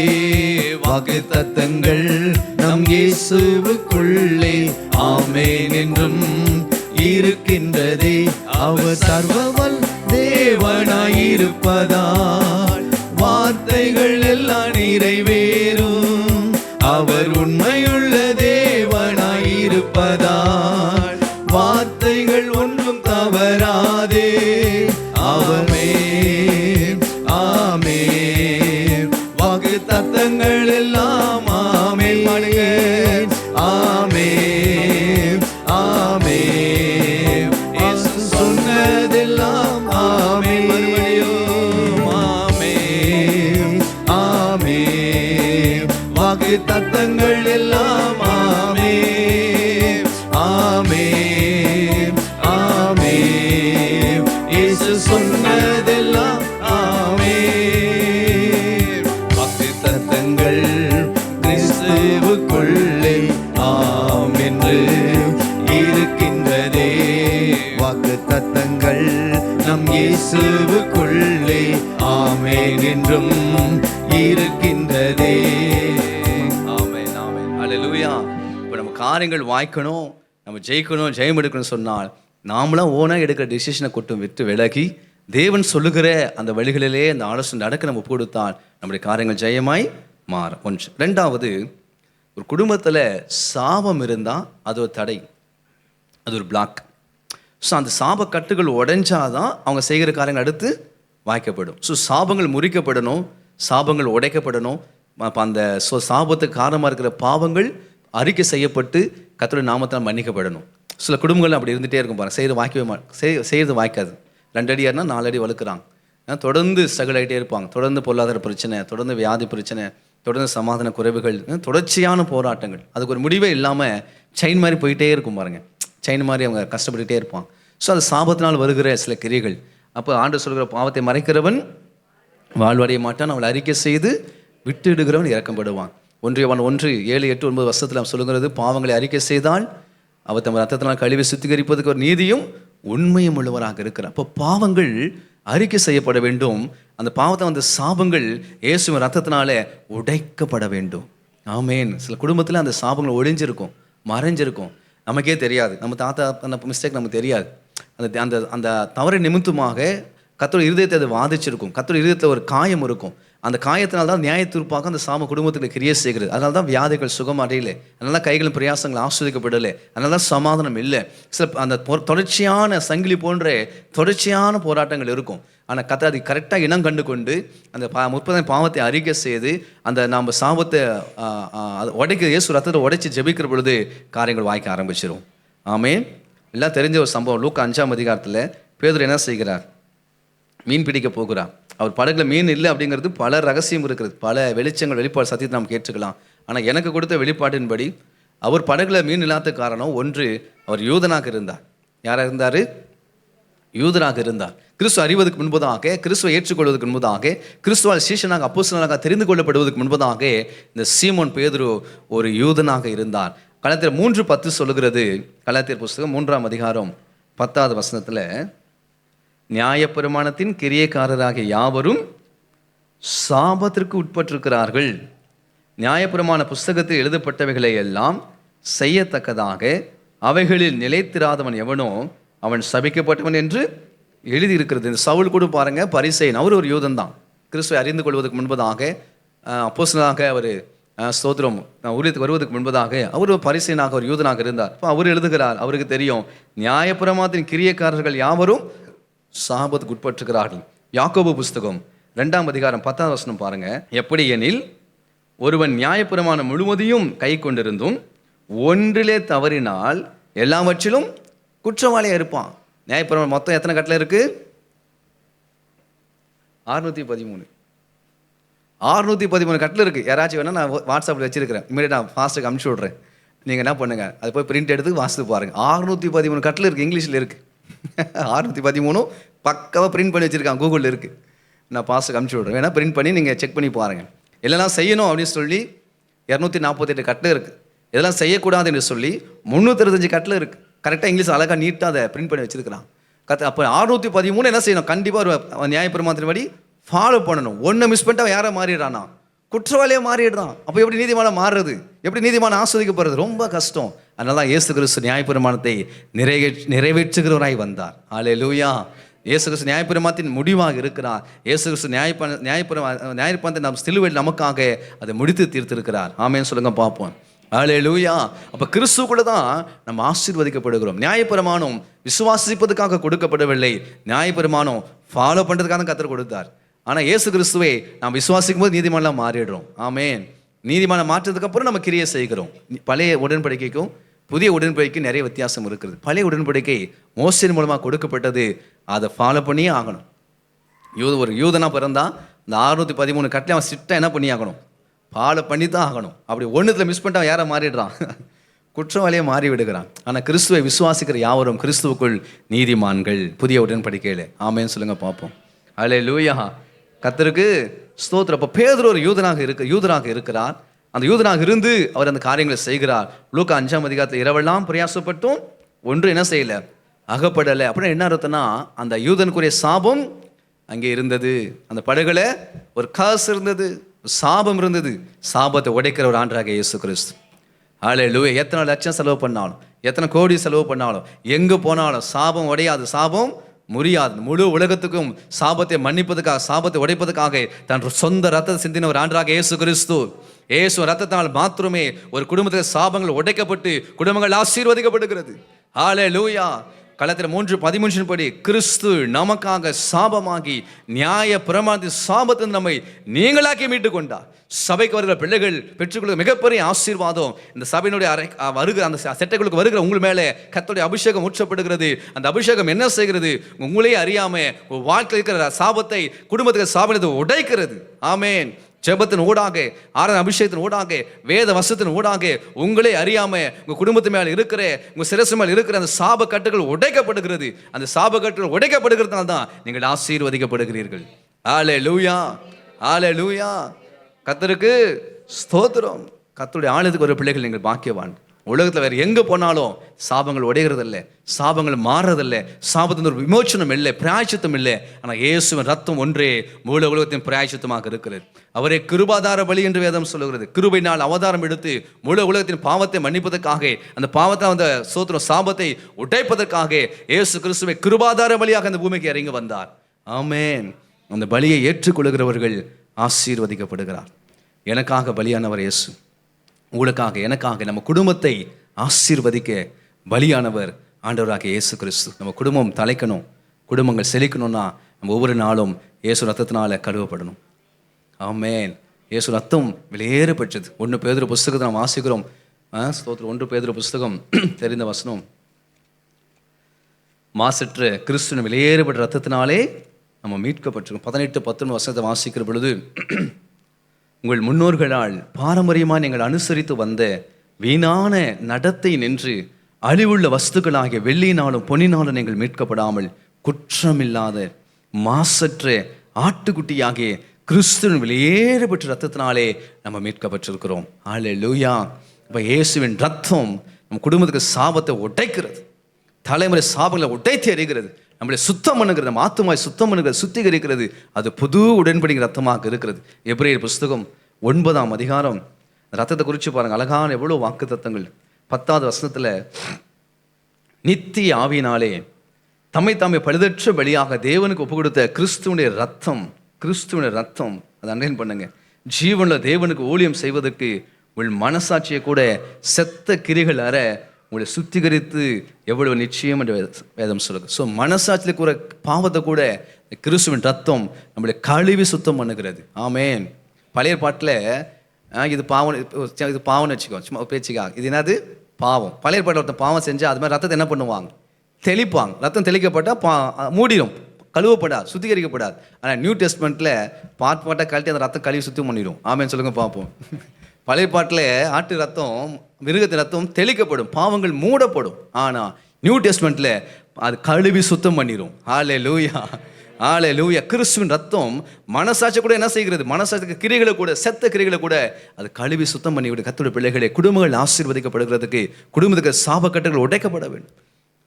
வாக்கு தத்தங்கள் நம் இயேசுவுக்குள்ளே ஆமென் என்றும் இருக்கின்றதே. அவர் சர்வவல் தேவனாயிருப்பதால் வார்த்தைகள் எல்லாம் நிறைவேறும். அவர் உண்மையுள்ள தேவனாயிருப்பதால் வார்த்தைகள் ஒன்றும் தவறாதே. ஆமென், ஆமென். வாக்கு தத்தங்கள் எல்லாம் ஆமென். ஆமென். தத்தங்கள் நம் இயேசுவுக்குள்ளே ஆமென் என்றும் இருக்கின்றதே. ஆமென், ஆமென். அல்லேலூயா. இப்போ நம்ம காரியங்கள் வாய்க்கணும், நம்ம ஜெயிக்கணும், ஜெயம் எடுக்கணும்னு சொன்னால் நாமளாம் ஓனாக எடுக்கிற டிசிஷனை கொட்டும் விட்டு விலகி தேவன் சொல்லுகிற அந்த வழிகளிலே அந்த ஆலோசனை நடக்க நம்ம கொடுத்தால் நம்முடைய காரியங்கள் ஜெயமாய் மாறும். ஒன்று. ரெண்டாவது, ஒரு குடும்பத்தில் சாபம் இருந்தால் அது ஒரு தடை, அது ஒரு பிளாக். ஸோ அந்த சாப கட்டுகள் உடைஞ்சாதான் அவங்க செய்கிற காரியங்கள் அடுத்து வாய்க்கப்படும். ஸோ சாபங்கள் முறிக்கப்படணும், சாபங்கள் உடைக்கப்படணும். அப்போ அந்த சாபத்துக்கு காரணமாக இருக்கிற பாவங்கள் அறிக்கை செய்யப்பட்டு கர்த்தருடைய நாமத்தால் மன்னிக்கப்படணும். சில குடும்பங்கள் அப்படி இருந்துகிட்டே இருக்கும் பாருங்க, செய்கிறது வாய்க்காது. 2 அடி ஏறினா 4 அடி வளர்க்குறாங்க. தொடர்ந்து ஸ்ட்ரகிள் ஆகிட்டே இருப்பாங்க. தொடர்ந்து பொருளாதார பிரச்சனை, தொடர்ந்து வியாதி பிரச்சனை, தொடர்ந்து சமாதான குறைவுகள், தொடர்ச்சியான போராட்டங்கள். அதுக்கு ஒரு முடிவே இல்லாமல் செயின் மாதிரி போயிட்டே இருக்கும் பாருங்க. செயின் மாதிரி அவங்க கஷ்டப்பட்டுகிட்டே இருப்பாங்க. ஸோ அது சாபத்தினால் வருகிற சில கிரியைகள். அப்போ ஆண்டவர் சொல்கிற பாவத்தை மறைக்கிறவன் வாழ்வடைய மாட்டான், அவளை அறிக்கை செய்து விட்டுடுகிறவன் இறக்கப்படுவான். 1 யோவான் 1, 7, 8, 9 வருஷத்தில் சொல்லுகிறது, பாவங்களை அறிக்கை செய்தால் அவர் தம் ரத்தத்தினால் கழுவி சுத்திகரிப்பதுக்கு ஒரு நீதியும் உண்மையும் உள்ளவராக இருக்கிறார். அப்போ பாவங்கள் அறிக்கை செய்யப்பட வேண்டும். அந்த பாவத்தை அந்த சாபங்கள் இயேசுவின் ரத்தத்தினால உடைக்கப்பட வேண்டும். ஆமேன். சில குடும்பத்தில் அந்த சாபங்கள் ஒளிஞ்சிருக்கும், மறைஞ்சிருக்கும், நமக்கே தெரியாது. நம்ம தாத்தா பண்ண மிஸ்டேக் நமக்கு தெரியாது. அந்த அந்த அந்த தவறை நிமித்தமாக கர்த்தருடைய இருதயத்தை அது வாதிச்சிருக்கும். கர்த்தருடைய இருதயத்தில் ஒரு காயம் இருக்கும். அந்த காயத்தினால தான் நியாய தீர்ப்பாக அந்த சாம குடும்பத்துக்கு கிரியை செய்கிறது. அதனால தான் வியாதிகள் சுகம் அடையலை, அதனால தான் கைகளின் பிரயாசங்கள் ஆஸ்வதிக்கப்படலை, அதனால தான் சமாதானம் இல்லை. சில அந்த தொடர்ச்சியான சங்கிலி போன்ற தொடர்ச்சியான போராட்டங்கள் இருக்கும். ஆனால் கர்த்தர் அதை கரெக்டாக இனம் கண்டு கொண்டு அந்த 30 பாவத்தை அறிக்கை செய்து அந்த நாம் சாபத்தை உடைக்க இயேசு ரத்தத்தை உடைச்சி ஜெபிக்கிற பொழுது காரியங்கள் வாய்க்க ஆரம்பிச்சிடும். ஆமென். எல்லாம் தெரிஞ்ச ஒரு சம்பவம். லூக்கா 5ஆம் அதிகாரத்தில் பேதுரு என்ன செய்கிறார்? மீன் பிடிக்க போகிறார். அவர் படகுல மீன் இல்லை அப்படிங்கிறது பல ரகசியம் இருக்கிறது, பல வெளிச்சங்கள் வெளிப்பாடு சத்தியத்தை நாம் கேட்டுக்கலாம். ஆனால் எனக்கு கொடுத்த வெளிப்பாட்டின்படி அவர் படகுல மீன் இல்லாத காரணம், ஒன்று, அவர் யூதனாக இருந்தார். யாராக இருந்தார்? யூதனாக இருந்தார். கிறிஸ்துவ அறிவதற்கு முன்பதாக, கிறிஸ்துவை ஏற்றுக்கொள்வதற்கு முன்பதாக, கிறிஸ்துவால் சீஷனாக அப்போஸ்தலனாக தெரிந்து கொள்ளப்படுவதற்கு முன்பதாக இந்த சீமோன் பேதுரு ஒரு யூதனாக இருந்தார். கலாத்தியர் 3:10 சொல்லுகிறது. கலாத்தியர் புஸ்தகம் 3ஆம் அதிகாரம் 10வது வசனத்தில், நியாயப்பிரமாணத்தின் கிரியைக்காரராகிய யாவரும் சாபத்திற்கு உட்பட்டிருக்கிறார்கள். நியாயப்பிரமாண புஸ்தகத்தில் எழுதப்பட்டவைகளை எல்லாம் செய்யத்தக்கதாக அவைகளில் நிலைத்திராதவன் எவனோ அவன் சபிக்கப்பட்டவன் என்று எழுதியிருக்கிறது. இந்த சவுல் கூட பாருங்க, பரிசேயன், அவர் ஒரு யூதன் தான். கிறிஸ்துவை அறிந்து கொள்வதற்கு முன்பதாக, அப்போஸ்தலனாக அவர் ஸ்தோத்திரம் ஊழியத்துக்கு வருவதற்கு முன்பதாக அவர் ஒரு பரிசேயனாக ஒரு யூதனாக இருந்தார். இப்போ அவர் எழுதுகிறார், அவருக்கு தெரியும் நியாயப்பிரமாணத்தின் கிரியைக்காரர்கள் யாவரும் சாபத்துக்கு உட்பட்டிருக்கிறார்கள். யாக்கோபு புஸ்தகம் 2ஆம் அதிகாரம் 10வது வசனம் பாருங்க. எப்படி எனில், ஒருவன் நியாயப்பிரமாணம் முழுவதையும் கை கொண்டிருந்தும் ஒன்றிலே தவறினால் எல்லாவற்றிலும் குற்றவாளியாக இருப்பான். நியாயப்பிரமாணம் மொத்தம் எத்தனை கட்டளை இருக்கு? 613. 613 கட்டளை இருக்கு. யாராச்சும் வேணா நான் வாட்ஸ்அப்பில் வச்சிருக்கிறேன், இமீடியட் நான் ஃபாஸ்ட்டுக்கு அனுப்பிச்சி விட்றேன். நீங்கள் என்ன பண்ணுங்க, அது போய் பிரிண்ட் எடுத்து வாசித்து பாருங்க. 613 கட்டளை இருக்கு, இங்கிலீஷில் இருக்கு. 613 பக்காவாக பிரிண்ட் பண்ணி வச்சுருக்காங்க, கூகுளில் இருக்குது. நான் பாஸ்ட்டுக்கு அனுப்பிச்சி விட்றேன், வேணால் பிரிண்ட் பண்ணி நீங்கள் செக் பண்ணி பாருங்கள். இதெல்லாம் செய்யணும் அப்படின்னு சொல்லி 248 கட்டளை இருக்குது. இதெல்லாம் செய்யக்கூடாது என்று சொல்லி 365 கட்டளை இருக்குது. கரெக்டாக இங்கிலீஷ் அழகாக நீட்டாக அதை பிரிண்ட் பண்ணி வச்சுருக்கிறான். அப்போ 613 என்ன செய்யணும்? கண்டிப்பாக ஒரு நியாயப்பிரமாணத்தின்படி ஃபாலோ பண்ணணும். ஒன்றை மிஸ் பண்ணிட்டு அவன் யாரை மாறிடுறானா? குற்றவாளியாக மாறிடுறான். அப்போ எப்படி நீதிமானம் மாறுறது? எப்படி நீதிமானம் ஆஸ்வதிக்கப்படுறது? ரொம்ப கஷ்டம். அதனால தான் இயேசு கிறிஸ்து நியாயப்பிரமாணத்தை நிறைவேற்றுகிறவராய் வந்தார். அல்லேலூயா. இயேசு கிறிஸ்து நியாயப்பிரமாணத்தின் முடிவாக இருக்கிறார். இயேசு கிறிஸ்து நியாயப்பிரமாணத்தை நாம் சிலுவையில் நமக்காக அதை முடித்து தீர்த்திருக்கிறார். ஆமென் சொல்லுங்க பார்ப்போம். அல்லேலூயா. அப்போ கிறிஸ்து கூட தான் நம்ம ஆசீர்வதிக்கப்படுகிறோம். நியாயப்பிரமாணம் விசுவாசிப்பதுக்காக கொடுக்கப்படவில்லை, நியாயப்பிரமாணம் ஃபாலோ பண்ணுறதுக்காக கர்த்தர் கொடுத்தார். ஆனால் இயேசு கிறிஸ்துவை நாம் விசுவாசிக்கும் போது நீதிமானம் மாறிடுறோம். ஆமென். நீதிமானம் மாற்றதுக்கு அப்புறம் நம்ம கிரியை செய்கிறோம். பழைய உடன்படிக்கைக்கும் புதிய உடன்படிக்கைக்கும் நிறைய வித்தியாசம் இருக்கிறது. பழைய உடன்படிக்கை மோசேயின் மூலமாக கொடுக்கப்பட்டது, அதை ஃபாலோ பண்ணியே ஆகணும். ஒரு யூதனாக பிறந்தா இந்த 613 கட்டளை அவன் ஸ்ட்ரிக்டாக என்ன பண்ணி ஆகணும்? ஃபாலோ பண்ணி தான் ஆகணும். அப்படி ஒன்றுத்தில் மிஸ் பண்ணிட்டு அவன் யாரை மாறிடுறான்? குற்றவாளியை மாறி விடுகிறான். ஆனால் கிறிஸ்துவை விசுவாசிக்கிற யாவரும் கிறிஸ்துவுக்குள் நீதிமான்கள். புதிய உடன்படிக்கையில். ஆமென் சொல்லுங்க பார்ப்போம். அல்லேலூயா. கர்த்தருக்கு ஸ்தோத்திரம். அப்போ பேதுரு ஒரு யூதனாக இருக்கிறார். அந்த யூதனாக இருந்து அவர் அந்த காரியங்களை செய்கிறார். லூக்கா 5ஆம் அதிகாரத்தில் இரவெல்லாம் பிரயாசப்பட்டும் ஒன்று என்ன செய்யலை? அகப்படலை. அப்படின்னா என்ன அர்த்தம்னா, அந்த யூதனுக்குரிய சாபம் அங்கே இருந்தது. அந்த படகுல ஒரு காசு இருந்தது, சாபம் இருந்தது. சாபத்தை உடைக்கிற ஒரு ஆண்டராக இயேசு கிறிஸ்து. ஹல்லேலூயா. எத்தனை லட்சம் செலவு பண்ணாலும், எத்தனை கோடி செலவு பண்ணாலும், எங்கே போனாலும் சாபம் உடையாது, சாபம் முறியாது. முழு உலகத்துக்கும் சாபத்தை மன்னிப்பதற்காக, சாபத்தை உடைப்பதற்காக தன் சொந்த ரத்தத்தை சிந்தின ஒரு ஆண்டராக இயேசு கிறிஸ்து. இயேசு ரத்தத்தினால் மாத்திரமே ஒரு குடும்பத்தில் சாபங்கள் உடைக்கப்பட்டு குடும்பங்கள் ஆசீர்வதிக்கப்படுகிறது. ஹல்லேலூயா. கலாத்தியர் 3:13 படி கிறிஸ்து நமக்காக சாபமாகி நியாய பிரமாணத்தின் சாபத்தை நம்மை நீங்களாக்கி மீட்டு கொண்டார். சபைக்கு வருகிற பிள்ளைகள் பெற்றுக்கொள்ள மிகப்பெரிய ஆசீர்வாதம். இந்த சபையினுடைய வருகிற அந்த செட்டைகளுக்கு வருகிற உங்கள் மேலே கர்த்தருடைய அபிஷேகம் ஊற்றப்படுகிறது. அந்த அபிஷேகம் என்ன செய்கிறது? உங்களே அறியாம வாழ்க்கையில் இருக்கிற சாபத்தை, குடும்பத்துக்கு சாபத்தை உடைக்கிறது. ஆமேன். ஜெபத்தின் ஊடாக, ஆராதனை அபிஷேகத்தின் ஊடாக, வேத வசத்தின் ஊடாக உங்களே அறியாம உங்க குடும்பத்து மேல இருக்கிற, உங்க சிரசு மேல இருக்கிற அந்த சாப கட்டுகள் உடைக்கப்படுகிறது. அந்த சாப கட்டுகள் உடைக்கப்படுகிறதுனால தான் நீங்கள் ஆசீர்வதிக்கப்படுகிறீர்கள். ஹல்லேலூயா, ஹல்லேலூயா. கர்த்தருக்கு ஸ்தோத்திரம். கர்த்தருடைய ஆலயத்துக்கு ஒரு பிள்ளைகள் நீங்கள் பாக்கியவான். உலகத்தில் வேறு எங்கே போனாலும் சாபங்கள் உடைகிறதில்லை, சாபங்கள் மாறுறதில்லை, சாபத்தின் ஒரு விமோச்சனம் இல்லை, பிராயச்சித்தம் இல்லை. ஆனால் இயேசுவின் ரத்தம் ஒன்றே மூல உலகத்தின் பிராயச்சித்தமாக இருக்கிறது. அவரே கிருபாதார பலி என்று வேதம் சொல்லுகிறது. கிருபையினால் அவதாரம் எடுத்து மூல உலகத்தின் பாவத்தை மன்னிப்பதற்காக, அந்த பாவத்தை, அந்த சோத்திரம் சாபத்தை உடைப்பதற்காக இயேசு கிறிஸ்துவை கிருபாதார பலியாக அந்த பூமிக்கு இறங்கி வந்தார். ஆமென். அந்த பலியை ஏற்றுக்கொள்கிறவர்கள் ஆசீர்வதிக்கப்படுகிறார். எனக்காக பலியானவர் இயேசு, உங்களுக்காக, எனக்காக, நம்ம குடும்பத்தை ஆசீர்வதிக்க பலியானவர் ஆண்டவராக இயேசு கிறிஸ்து. நம்ம குடும்பம் தலைக்கணும், குடும்பங்கள் செழிக்கணும்னா நம்ம ஒவ்வொரு நாளும் இயேசு ரத்தத்தினால கழுவப்படணும். ஆமென். இயேசு ரத்தம் வெளியேற பெற்றது. 1 பேதுரு புஸ்தகத்தை நாம் வாசிக்கிறோம். ஸ்தோத்திரம். 1 பேதுரு புஸ்தகம் தெரிந்த வசனம். மாசற்ற கிறிஸ்துவின் வெளியேறப்பட்ட ரத்தத்தினாலே நம்ம மீட்கப்பட்டிருக்கோம். 18-19 வசனத்தை வாசிக்கிற பொழுது, உங்கள் முன்னோர்களால் பாரம்பரியமாக நீங்கள் அனுசரித்து வந்த வீணான நடத்தை நின்று அழிவுள்ள வஸ்துக்களாகிய வெள்ளியினாலும் பொன்னினாலும் நீங்கள் மீட்கப்படாமல் குற்றமில்லாத மாசற்ற ஆட்டுக்குட்டியாகிய கிறிஸ்துவின் வெளியேறப்பட்ட ரத்தத்தினாலே நம்ம மீட்கப்பட்டிருக்கிறோம். ஹல்லேலூயா. இப்போ இயேசுவின் ரத்தம் நம்ம குடும்பத்துக்கு சாபத்தை உடைக்கிறது, தலைமுறை சாபங்களை உடைத்து எறிகிறது, நம்மளை சுத்தம் பண்ணுகிறது, நம்ம ஆத்துமாய் சுத்தம் பண்ணுகிறது, சுத்திகரிக்கிறது. அது புது உடன்படிக்கை ரத்தமாக இருக்கிறது. எபிரேயர் புஸ்தகம் 9ஆம் அதிகாரம் ரத்தத்தை குறித்து பாருங்க. அழகான எவ்வளோ வாக்கு தத்தங்கள். 10வது வசனத்தில், நித்திய ஆவியினாலே தம்மை தாமே பழுதற்ற பலியாக தேவனுக்கு ஒப்பு கொடுத்த கிறிஸ்துவனுடைய ரத்தம், கிறிஸ்துவனுடைய ரத்தம், அதை அண்டர்லைன் பண்ணுங்க. ஜீவனுள்ள தேவனுக்கு ஊழியம் செய்வதற்கு உங்கள் மனசாட்சியை கூட செத்த கிரிகள் அற உங்களை சுத்திகரித்து எவ்வளவு நிச்சயம் என்று வேதம் சொல்லுது. ஸோ மனசாட்சியில் கூற பாவத்தை கூட கிறிஸ்துவின் ரத்தம் நம்மளை கழுவி சுத்தம் பண்ணுகிறது. ஆமேன். பழைய பாட்டில் இது பாவம், இது பாவம்னு வச்சுக்கோ, சும்மா பேச்சுக்காக. இது என்னது? பாவம். பழைய பாட்டில் ஒருத்தன் பாவம் செஞ்சால் அது மாதிரி ரத்தத்தை என்ன பண்ணுவாங்க? தெளிப்பாங்க. ரத்தம் தெளிக்கப்பட்டால் மூடிடும், கழுவப்படாது, சுத்திகரிக்கப்படாது. ஆனால் நியூ டெஸ்ட்மெண்ட்டில் பாட்டாக கழட்டி அந்த ரத்தம் கழுவி சுத்தம் பண்ணிடும். ஆமேன்னு சொல்லுங்க பார்ப்போம். பழைய பாட்டில் ஆட்டு ரத்தம், மிருகத்தின் ரத்தம் தெளிக்கப்படும், பாவங்கள் மூடப்படும். ஆனால் நியூ டெஸ்ட்மெண்ட்டில் அது கழுவி சுத்தம் பண்ணிடும். ஹல்லேலூயா, ஹல்லேலூயா. கிறிஸ்துவின் ரத்தம் மனசாட்சி கூட என்ன செய்கிறது? மனசாட்சிக்கு கிரிகளை கூட, செத்த கிரிகளை கூட அது கழுவி சுத்தம் பண்ணிவிடும். கர்த்தருடைய பிள்ளைகளே, குடும்பங்கள் ஆசீர்வதிக்கப்படுகிறதுக்கு குடும்பத்துக்கு சாபக்கட்டுகள் உடைக்கப்பட வேண்டும்.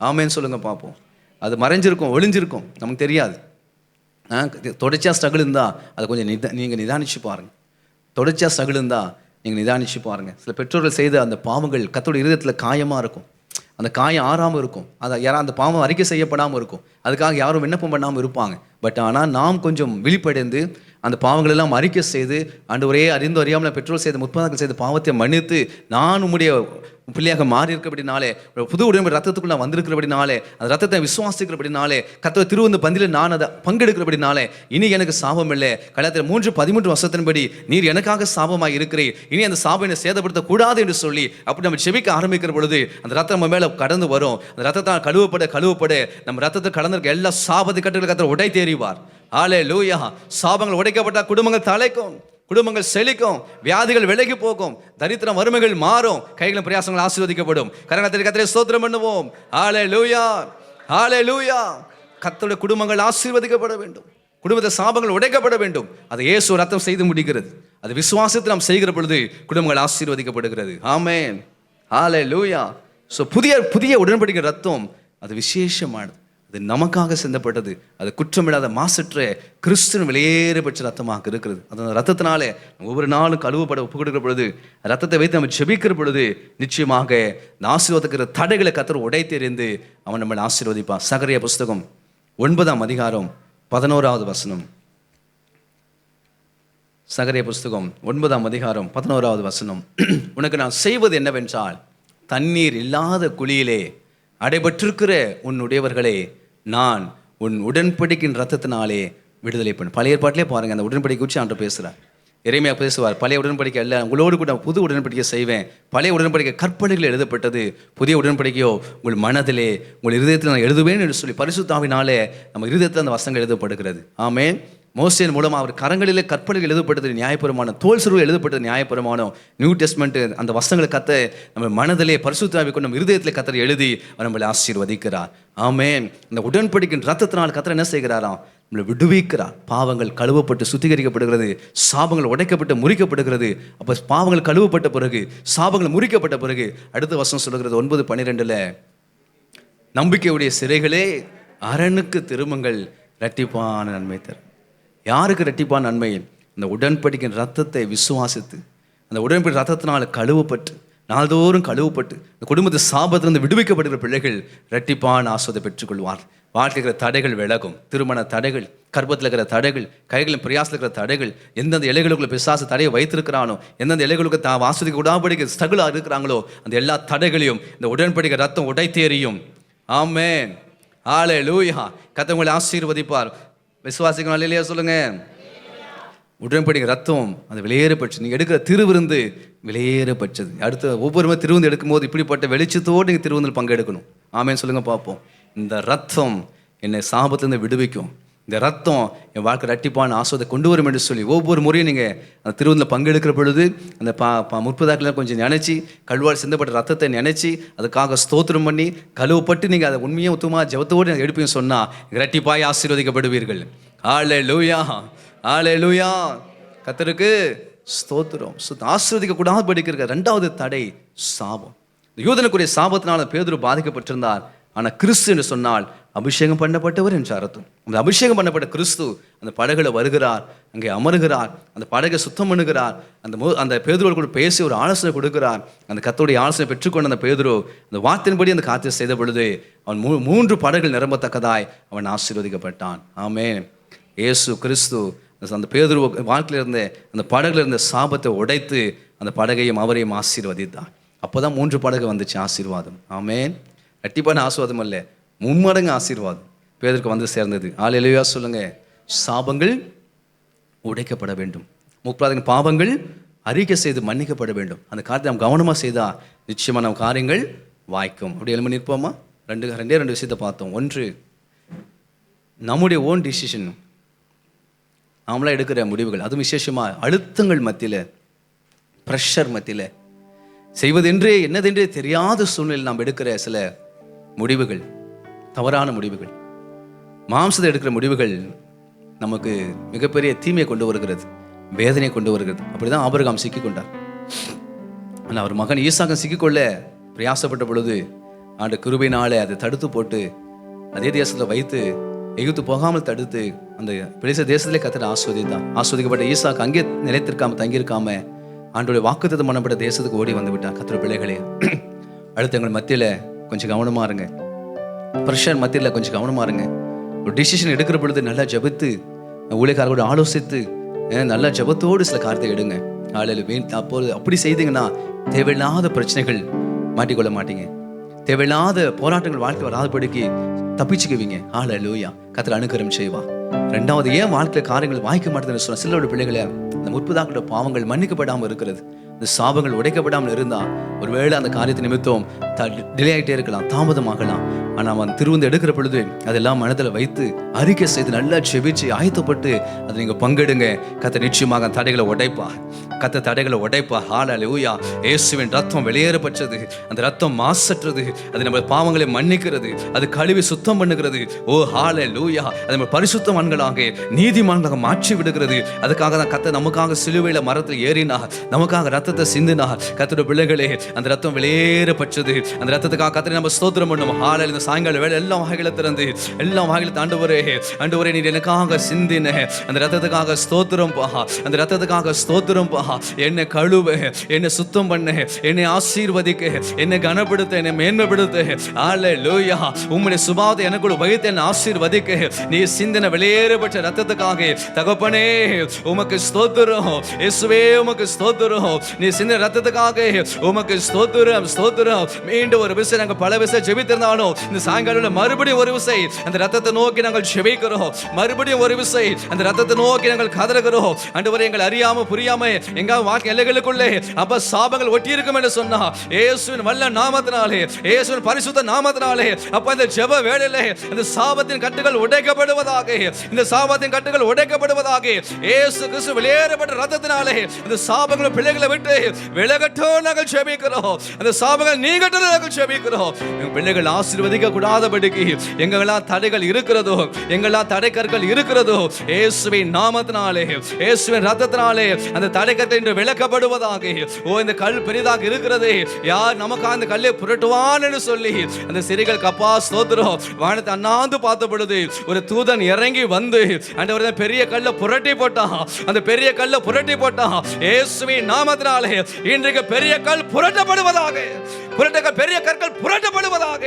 ஆமேன்னு சொல்லுங்க பார்ப்போம். அது மறைஞ்சிருக்கும், ஒளிஞ்சிருக்கும், நமக்கு தெரியாது. தொடர்ச்சியாக ஸ்ட்ரகிள் இருந்தால் அதை கொஞ்சம் நீங்கள் நிதானிச்சு பாருங்கள். தொடர்ச்சியாக ஸ்ட்ரகிள் இருந்தால் நீங்கள் நிதானிச்சு பாருங்கள். சில பெற்றோர்கள் செய்த அந்த பாவங்கள் கர்த்தருடைய இருதயத்தில் காயமாக இருக்கும். அந்த காயம் ஆறாமல் இருக்கும். அதை யாரும் அந்த பாவம் அறிக்கை செய்யப்படாமல் இருக்கும். அதுக்காக யாரும் விண்ணப்பம் பண்ணாமல் இருப்பாங்க. பட் ஆனால் நாம் கொஞ்சம் விழிப்படைந்து அந்த பாவங்கள் எல்லாம் அறிக்கை செய்து, ஆண்டவரே, அறிந்து அறியாமல் பெற்றோர் செய்த முற்பதாக்கள் செய்த பாவத்தை மன்னித்து நான் உம்முடைய பிள்ளையாக மாறி இருக்கிறபடினாலே, புது உடன்படிக்கை ரத்தத்துக்குள்ள வந்திருக்கிறபடினாலே, அந்த ரத்தத்தை விசுவாசிக்கிறபடினாலே, கர்த்தர் திருவந்து பந்தியில் நான் அதை பங்கெடுக்கிறபடினாலே இனி எனக்கு சாபம் இல்லை. கலாத்தியர் 3:13 வசனத்தின்படி நீர் எனக்காக சாபமாக இருக்கிறீர், இனி அந்த சாபம் என்னை சேதப்படுத்தக்கூடாது என்று சொல்லி அப்படி நம்ம செபிக்க ஆரம்பிக்கிற பொழுது அந்த ரத்தம் நம்ம மேலே கடந்து வரும். அந்த ரத்தத்தால் கழுவப்பட நம்ம ரத்தத்தை கடந்திருக்க எல்லா சாபத்தை கட்டுகளை கர்த்தர் உடை தேறிவார். ஹல்லேலூயா. சாபங்கள் உடைக்கப்பட்டால் குடும்பங்கள் தலைக்கும், குடும்பங்கள் செழிக்கும், வியாதிகள் விலகி போகும், தரித்திரம் வறுமைகள் மாறும், கைகளும் பிரயாசங்கள் ஆசீர்வதிக்கப்படும். கர்த்தரை ஸ்தோத்திரம் பண்ணுவோம். ஹல்லேலூயா, ஹல்லேலூயா. கர்த்தருடைய குடும்பங்கள் ஆசீர்வதிக்கப்பட வேண்டும், குடும்பத்தை சாபங்கள் உடைக்கப்பட வேண்டும். அதை இயேசு ரத்தம் செய்து முடிக்கிறது. அது விசுவாசத்தை நாம் செய்கிற பொழுது குடும்பங்கள் ஆசீர்வதிக்கப்படுகிறது. ஆமென், ஹல்லேலூயா. ஸோ புதிய உடன்படிக்கை ரத்தம் அது விசேஷமானது, அது நமக்காக சிந்தப்பட்டது, அது குற்றமில்லாத மாசற்ற கிறிஸ்துவின் வெளியேறப்பட்ட ரத்தமாக இருக்கிறது. அந்த ரத்தத்தினாலே ஒவ்வொரு நாளும் கழுவப்பட ஒப்பு கொடுக்கிற பொழுது, ரத்தத்தை வைத்து நம்ம ஜெபிக்கிற பொழுது நிச்சயமாக இந்த ஆசீர்வாதத்துக்கிற தடைகளை கர்த்தர் உடைத்தெறிந்து அவன் நம்மளை ஆசீர்வதிப்பான். சகரியா புஸ்தகம் 9ஆம் அதிகாரம் 11வது வசனம். சகரியா புஸ்தகம் 9ஆம் அதிகாரம் 11வது வசனம். உனக்கு நான் செய்வது என்னவென்றால், தண்ணீர் இல்லாத குழியிலே அடைபட்டிருக்கிற உன்னுடையவர்களே நான் உன் உடன்படிக்கையின் ரத்தத்தினாலே விடுதலை பண்ண. பழைய ஏற்பாட்டிலே பாருங்க, அந்த உடன்படிக்கை குறித்து ஆண்டு பேசுகிறார். எரேமியா பேசுவார், பழைய உடன்படிக்கை அல்ல, உங்களோடு கூட புது உடன்படிக்கை செய்வேன். பழைய உடன்படிக்கை கற்பனைகள் எழுதப்பட்டது, புதிய உடன்படிக்கையோ உங்கள் மனதிலே உங்கள் இருதயத்தில் நான் எழுதுவேன் என்று சொல்லி பரிசுத்த ஆவியினாலே நம்ம இருதயத்தில் அந்த வசனங்கள் எழுதப்படுகிறது. ஆமென். மோசேயின் மூலமாக அவர் கரங்களிலே கற்பனைகள் எழுதப்பட்டது நியாயப்பிரமாணம், தோல் சுருள் எழுதப்பட்டது நியாயப்பிரமாணம். நியூ டெஸ்ட்மெண்ட் அந்த வசனங்களை கத்த நம்ம மனதிலே பரிசுத்த ஆவி கொண்டு நம்ம இருதயத்தில் கத்தர் எழுதி அவர் நம்மளை ஆசீர்வதிக்கிறார். ஆமென். இந்த உடன்படிக்கையின் ரத்தத்தினால் கத்தர் என்ன செய்கிறாராம்? நம்மளை விடுவிக்கிறார். பாவங்கள் கழுவப்பட்டு சுத்திகரிக்கப்படுகிறது, சாபங்கள் உடைக்கப்பட்டு முறிக்கப்படுகிறது. அப்போ பாவங்கள் கழுவப்பட்ட பிறகு, சாபங்கள் முறிக்கப்பட்ட பிறகு அடுத்த வசனம் சொல்லுகிறது 9:12, நம்பிக்கையுடைய சிறைகளே அரணுக்கு திரும்புங்கள், இரட்டிப்பான நன்மை தரும். யாருக்கு இரட்டிப்பான நன்மை? அந்த உடன்படிக்கையின் ரத்தத்தை விசுவாசித்து, அந்த உடன்படிக்கை ரத்தத்தினால் கழுவப்பட்டு, நாள்தோறும் கழுவப்பட்டு இந்த குடும்பத்தை சாபத்திலிருந்து விடுவிக்கப்படுகிற பிள்ளைகள் இரட்டிப்பான ஆசீர்வாதத்தை பெற்றுக்கொள்வார். வாழ்க்கையில் இருக்கிற தடைகள் விலகும். திருமண தடைகள், கர்ப்பத்தில் இருக்கிற தடைகள், கைகளின் பிரயாசத்தில் இருக்கிற தடைகள், எந்தெந்த இலைகளுக்குள்ள பிசாசு தடையை வைத்திருக்கிறானோ, எந்தெந்த இலைகளுக்கு வாசதிக்கு உடாபடிக்க ஸ்ட்ரகிளாக இருக்கிறாங்களோ, அந்த எல்லா தடைகளையும் இந்த உடன்படிக்கை ரத்தம் உடைத்தேறியும். ஆமென். ஹல்லேலூயா. கர்த்தர் உங்களை ஆசீர்வதிப்பார். விசுவாசிக்கணும் இல்லையா? சொல்லுங்க. உடன்படிக்கை ரத்தம் அது வெளியேறப்பட்டது. நீங்கள் எடுக்கிற திருவிருந்து வெளியேறப்பட்டது. அடுத்த ஒவ்வொருமே திருவிருந்து எடுக்கும்போது இப்படிப்பட்ட வெளிச்சத்தோடு நீங்கள் திருவிருந்தில் பங்கெடுக்கணும். ஆமென் சொல்லுங்க பார்ப்போம். இந்த ரத்தம் என்னை சாபத்திலிருந்து விடுவிக்கும், இந்த ரத்தம் என் வாழ்க்கை இரட்டிப்பான ஆசீர்வாதத்தை கொண்டு வரும் என்று சொல்லி ஒவ்வொரு முறையும் நீங்கள் அந்த திருவிருந்தில் பங்கெடுக்கிற பொழுது அந்த முற்பதாக்கெல்லாம் கொஞ்சம் நினைச்சி, கழுவால் சிந்தப்பட்ட ரத்தத்தை நினைச்சி அதுக்காக ஸ்தோத்திரம் பண்ணி கழுவப்பட்டு நீங்கள் அதை உண்மையாக உத்தமாக ஜெபத்தோடு நீங்கள் எடுப்பீங்கன்னு சொன்னால் இரட்டிப்பாய் ஆசீர்வதிக்கப்படுவீர்கள். ஹல்லேலூயா, ஹல்லேலூயா. கர்த்தருக்கு ஸ்தோத்திரம். ஆசீர்வதிக்க கூடாது படிக்கிற ரெண்டாவது தடை சாபம். யூதனுக்குரிய சாபத்தினால பேதுரு பாதிக்கப்பட்டிருந்தார். ஆனால் கிறிஸ்து என்று சொன்னால் அபிஷேகம் பண்ணப்பட்டவர் என்று அர்த்தம். அந்த அபிஷேகம் பண்ணப்பட்ட கிறிஸ்து அந்த படகுல வருகிறார், அங்கே அமருகிறார், அந்த படகை சுத்தம் பண்ணுகிறார், அந்த பேதுருவோடு கூட பேசி ஒரு ஆலோசனை கொடுக்கிறார். அந்த கர்த்தருடைய ஆலோசனை பெற்றுக்கொண்ட அந்த பேதுரு அந்த வார்த்தையின்படி அந்த காரியத்தை செய்த பொழுது அவன் 3 படகுகள் நிரம்பத்தக்கதாய் அவன் ஆசீர்வதிக்கப்பட்டான். ஆமென். இயேசு கிறிஸ்து அந்த பேதுரு வாழ்க்கையில் இருந்த அந்த படகுல இருந்த சாபத்தை உடைத்து அந்த படகையும் அவரையும் ஆசீர்வதித்தார். அப்போ தான் 3 படகு வந்துச்சு ஆசீர்வாதம். ஆமென். இரட்டிப்பான ஆசீர்வாதம் அல்ல, 3 மடங்கு ஆசீர்வாதம் பேதருக்கு வந்து சேர்ந்தது. ஹல்லேலூயா சொல்லுங்க. சாபங்கள் உடைக்கப்பட வேண்டும், முற்பிதாவின் பாவங்கள் அறிக்கை செய்து மன்னிக்கப்பட வேண்டும். அந்த காரியத்தை நம்ம கவனமாக செய்தால் நிச்சயமாக நம்ம காரியங்கள் வாய்க்கும். அப்படி எழுமி நிற்போமா? ரெண்டு விஷயத்தை பார்த்தோம். ஒன்று, நம்முடைய ஓன் டிசிஷன், நாமளாக எடுக்கிற முடிவுகள், அதுவும் விசேஷமாக அழுத்தங்கள் மத்தியில், ப்ரெஷர் மத்தியில், செய்வதென்றே என்னதென்றே தெரியாத சூழ்நிலையில் நாம் எடுக்கிற சில முடிவுகள், தவறான முடிவுகள், மாம்சத்தை எடுக்கிற முடிவுகள் நமக்கு மிகப்பெரிய தீமையை கொண்டு வருகிறது, வேதனையை கொண்டு வருகிறது. அப்படிதான் ஆபிரகாம் சிக்கிக்கொண்டார். ஆனால் அவர் மகன் ஈசாக்கை சிக்கிக்கொள்ள பிரயாசப்பட்ட பொழுது ஆண்டு கிருபையினாலே அதை தடுத்து போட்டு அதே தேசத்தில் வைத்து எகிப்து போகாமல் தடுத்து அந்த பெலிஸ்தர் தேசத்திலே கர்த்தர் ஆசீர்வதித்தான். ஆசீர்வதிக்கப்பட்ட ஈசாக்கு அங்கே நிலைத்திருக்காம தங்கியிருக்காம ஆண்டோடைய வாக்குத்தத்தம் பண்ணப்பட்ட தேசத்துக்கு ஓடி வந்து விட்டார். கர்த்தர் பிள்ளைகளே, அழுத்தங்கள் மத்தியில் கொஞ்சம் கவனமாக இருங்க, ப்ரெஷர் மத்தியில் கொஞ்சம் கவனமாக இருங்க. ஒரு டிசிஷன் எடுக்கிற பொழுது நல்லா ஜெபித்து, ஊழியக்காரர்களோட ஆலோசித்து, நல்லா ஜெபத்தோடு சில காரியத்தை எடுங்க. அப்போது அப்படி செய்தீங்கன்னா தேவையில்லாத பிரச்சனைகள் மாட்டிக்கொள்ள மாட்டீங்க, தேவையில்லாத போராட்டங்கள் வாழ்க்கை வராதபடிக்கு தப்பிச்சுக்குவீங்க. ஹல்லேலூயா. கர்த்தர் அனுக்கிரகம் செய்வா. ரெண்டாவது, ஏன் வாழ்க்கையில் காரியங்கள் வாய்க்க மாட்டேதுன்னு சொன்ன சிலருடைய பிள்ளைகளை இந்த முற்பதாக்களோட பாவங்கள் மன்னிக்கப்படாமல் இருக்கிறது, இந்த சாபங்கள் உடைக்கப்படாமல் இருந்தால் ஒருவேளை அந்த காரியத்தை நிமித்தம் டிலே ஆகிட்டே இருக்கலாம், தாமதமாகலாம். ஆனால் அவன் திருவிந்து எடுக்கிற பொழுது அதெல்லாம் மனதில் வைத்து அறிக்கை செய்து நல்லா செவிச்சு ஆயத்தப்பட்டு அதை நீங்கள் பங்கெடுங்க. கர்த்தர் நிச்சயமாக தடைகளை உடைப்பா, கர்த்தர் தடைகளை உடைப்பா. ஹல்லேலூயா. இயேசுவின் ரத்தம் வெளியேறப்பட்டது, அந்த ரத்தம் மாசற்றது, அது நம்ம பாவங்களை மன்னிக்கிறது, அது கழுவி சுத்தம் பண்ணுகிறது. ஓ ஹல்லேலூயா. அது நம்ம பரிசுத்தவான்களாக நீதிமான்களாக மாற்றி விடுகிறது. அதுக்காக தான் கர்த்தர் நமக்காக சிலுவையில் மரத்தில் ஏறினா, நமக்காக ரத்தத்தை சிந்தினா. கர்த்தருடைய பிள்ளைகளே, அந்த ரத்தம் வெளியேறப்பட்டது. அந்த ரத்தத்துக்காக கர்த்தரை நம்ம ஸ்தோத்திரம் பண்ணுவோம். ஹல்லேலூயா. சாயங்கால வேலை எல்லா வகைகளை திறந்து எல்லா வகைகளை ஆண்டவரே நீர் எனக்காக சிந்தின அந்த ரத்தத்துக்காக ஸ்தோத்திரம்பா, அந்த ரத்தத்துக்காக ஸ்தோத்திரம்பா. என்னை கழுவ, என்னை சுத்தம் பண்ண, என்னை ஆசீர்வதிக்க, என்னை கனப்படுத்த, என்னை மேன்மைப்படுத்த. அல்லேலூயா. உம்முடைய சுபாவத்தை எனக்குள்ள வைத்து என்னை ஆசீர்வதிக்க நீ சிந்தின வெளியேறப்பட்ட ரத்தத்துக்காக தகப்பனே உமக்கு ஸ்தோத்திரம். இயேசுவே உமக்கு ஸ்தோத்திரம். நீ சிந்தின ரத்தத்துக்காக உமக்கு ஸ்தோத்திரம், ஸ்தோத்திரம். மீண்டும் ஒரு விஷயம், நாங்கள் பல விஷயம் ஜெபித்திருந்தாலும் இந்த சாயங்காலம் மறுபடியும் ஒரு விசை அந்த ரத்தத்தை நோக்கி நாங்கள் ஜெபிக்கிறோம். மறுபடியும் ஒரு விசை அந்த ரத்தத்தை நோக்கி நாங்கள் கதறுகிறோம். ஆண்டவரே, எங்கள் அறியாம புரியாம எங்க வாக்கு எல்லைகளுக்குள்ளே அப்ப சாபங்கள் ஒட்டி இருக்கும் என்று சொன்னா இயேசுவின் வல்ல நாமத்தினாலே, இயேசுவின் பரிசுத்த நாமத்தினாலே அப்ப இந்த ஜெப வேளையிலே இந்த சாபத்தின் கட்டுகள் உடைக்கப்படுவதாக, இந்த சாபத்தின் கட்டுகள் உடைக்கப்படுவதாக. இயேசு கிறிஸ்து வெளியேறப்பட்ட ரத்தத்தினாலே இந்த சாபங்கள் பிள்ளைகளை விட்டு விலகட்டும் நாங்கள் ஜெபிக்கிறோம். அந்த சாபங்கள் நீங்கட்டும் நாங்கள் ஜெபிக்கிறோம். எங்கள் பிள்ளைகள் ஆசீர்வதிக்க கூடாதபடிக்கு எங்களா தடைகள் இருக்கிறதோ, எங்களா தடைக்கற்கள் இருக்கிறதோ, இயேசுவின் நாமத்தினாலே, இயேசுவின் ரத்தத்தினாலே அந்த தடைக்கற்கள் இன்று விலக்கப்படுவதாக. ஓ, இந்த கல் பெரிதாக இருக்கிறது, யார் நமக்கு அந்த கல்லை புரட்டுவான் என்று சொல்லி அந்த சிறைகள் கப்பா ஸ்தோத்திரம். வானத்தை அண்ணாந்து பார்த்த பொழுது ஒரு தூதன் இறங்கி வந்து ஆண்டவரே பெரிய கல்லை புரட்டி போட்டான். அந்த பெரிய கல்லை புரட்டி போட்டான். இயேசுவின் நாமத்தினாலே இன்றைக்கு பெரிய கல் புரட்டப்படுவதாக, பெரிய கற்கள் புரட்டப்படுவதாக.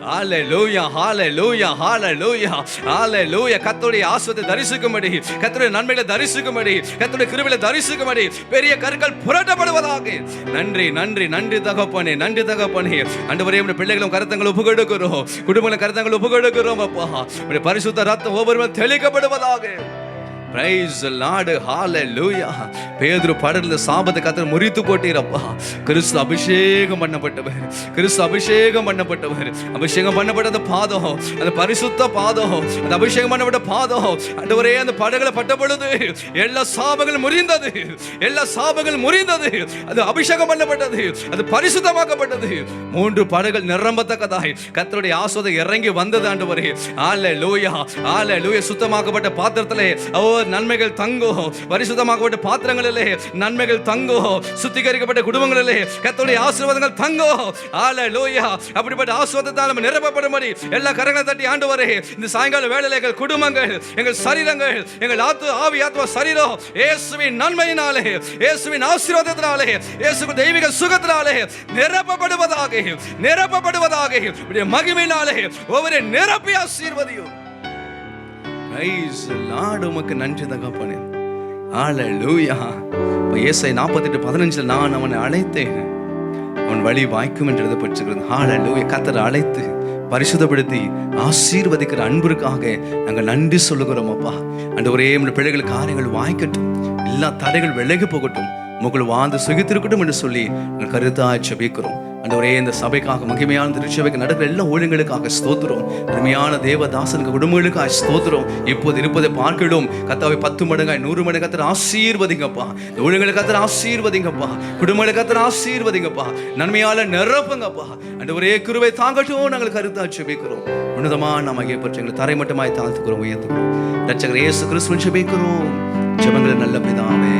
ஹல்லேலூயா, ஹல்லேலூயா, ஹல்லேலூயா, ஹல்லேலூயா. கர்த்தருடைய ஆசீர்வாதத்தை தரிசிக்கும்படி, கர்த்தருடைய நன்மைகளை தரிசிக்கும்படி, கர்த்தருடைய கிருபையை தரிசிக்கும்படி பெரிய கற்கள் புரட்டப்படுவதாக. நன்றி, நன்றி, நன்றி தகப்பனே, நன்றி தகப்பனே. ஆண்டவரே, உம்முடைய பிள்ளைகளும் கருத்தங்களை ஒப்புக்கொடுக்கிறோம், குடும்பங்களும் கருத்தங்களை ஒப்புக்கொடுக்கிறோம் அப்பா. உம்முடைய பரிசுத்த ரத்தம் ஒவ்வொருவரும் தெளிக்கப்படுவதாக. Praise the Lord, hallelujah. பேதுரு படர்ந்த சாபத்தை கர்த்தர் முறித்து போட்டீரப்பா. கிறிஸ்து அபிஷேகம் பண்ணப்பட்டவர், கிறிஸ்து அபிஷேகம் பண்ணப்பட்டவர். அபிஷேகம் பண்ணப்பட்ட அந்த பாதம், அந்த பரிசுத்த பாதம், அந்த அபிஷேகம் பண்ணப்பட்ட பாதம் ஆண்டவரே அந்த படகுல பட்ட பொழுது எல்லா சாபங்களும் முறிந்தது, எல்லா சாபங்களும் முறிந்தது. அது அபிஷேகம் பண்ணப்பட்டது, அது பரிசுத்தமாக்கப்பட்டது. 3 படகுகள் நிரம்பத்தக்கதாய் கர்த்தருடைய ஆசீர்வாதம் இறங்கி வந்தது ஆண்டவரே. ஹல்லேலூயா, ஹல்லேலூயா. சுத்தமாக்கப்பட்ட பாத்திரத்திலே நன்மைகள் தங்கும், பரிசுத்தமாக்கப்பட்ட பாத்திரங்களிலே நன்மைகள் தங்கும், சுத்திகரிக்கப்பட்ட குடும்பங்களிலே கர்த்தருடைய ஆசீர்வாதங்கள் தங்கும். ஹல்லேலூயா. அப்படிப்பட்ட ஆசீர்வாதத்தால் நம்ம நிரப்பப்படும்படி எல்லா கரங்களை தட்டி ஆண்டவரே இந்த சாயங்கால வேளையிலே எங்கள் குடும்பங்கள், எங்கள் சரீரங்கள், எங்கள் ஆவி ஆத்மா சரீரம் இயேசுவின் நன்மையினாலே, இயேசுவின் ஆசீர்வாதத்தினாலே, இயேசுவின் தெய்வீக சுகத்தினாலே நிரப்பப்படுவதாக, நிரப்பப்படுவதாக. மகிமையினாலே ஒவ்வொரு நிரப்பி ஆசீர்வதியும். Praise the Lord. உமக்கு நன்றி தகப்பனே. ஹல்லேலூயா. ஏசாயா 48:15 நான் அவனை அழைத்தேன், அவன் வழி வாய்க்கும் என்று எழுதப்பட்டிருக்கிறது. ஹல்லேலூயா. கர்த்தர் அழைத்து பரிசுத்தப்படுத்தி ஆசீர்வதிக்கிற அன்பிற்காக நாங்கள் நன்றி சொல்லுகிறோம் அப்பா. ஆண்டவரே, நம்முடைய பிள்ளைகள் காரியங்கள் வாய்க்கட்டும், எல்லா தடைகள் விலகி போகட்டும், உங்கள் வாழ்ந்து சுகித்திருக்கட்டும் என்று சொல்லி நாங்கள் கருத்தாய் ஜெபிக்கிறோம். ஆண்டவரே, இந்த சபைக்காக மகிமையான திருச்சபைக்கு நடக்கிற எல்லா ஊழியங்களுக்காக ஸ்தோத்திரம். அருமையான தேவதாசனுக்கு குடும்பங்களுக்காக ஸ்தோத்திரம். இப்போது இருப்பதை பார்க்கிடும் கர்த்தாவை 10 மடங்காய் 100 மடங்கு கர்த்தர் ஆசீர்வதிங்கப்பா. இந்த ஊழியங்களை கர்த்தர் ஆசீர்வதிங்கப்பா, குடும்பங்களை கர்த்தர் ஆசீர்வதிங்கப்பா, நன்மையால நிரப்புங்கப்பா. ஆண்டவரே, கிருபை தாங்கட்டும் நாங்கள் கருத்தாய் ஜெபிக்கிறோம். உன்னதமான மகிமை பற்றி எங்களை தரை மட்டுமாய் தாழ்த்துக்கிறோம், உயர்த்துக்கிறோம். இரட்சகர் இயேசு கிறிஸ்துவின் ஜெபிக்கிறோம். ஜெபங்களை நல்ல பிதாவே.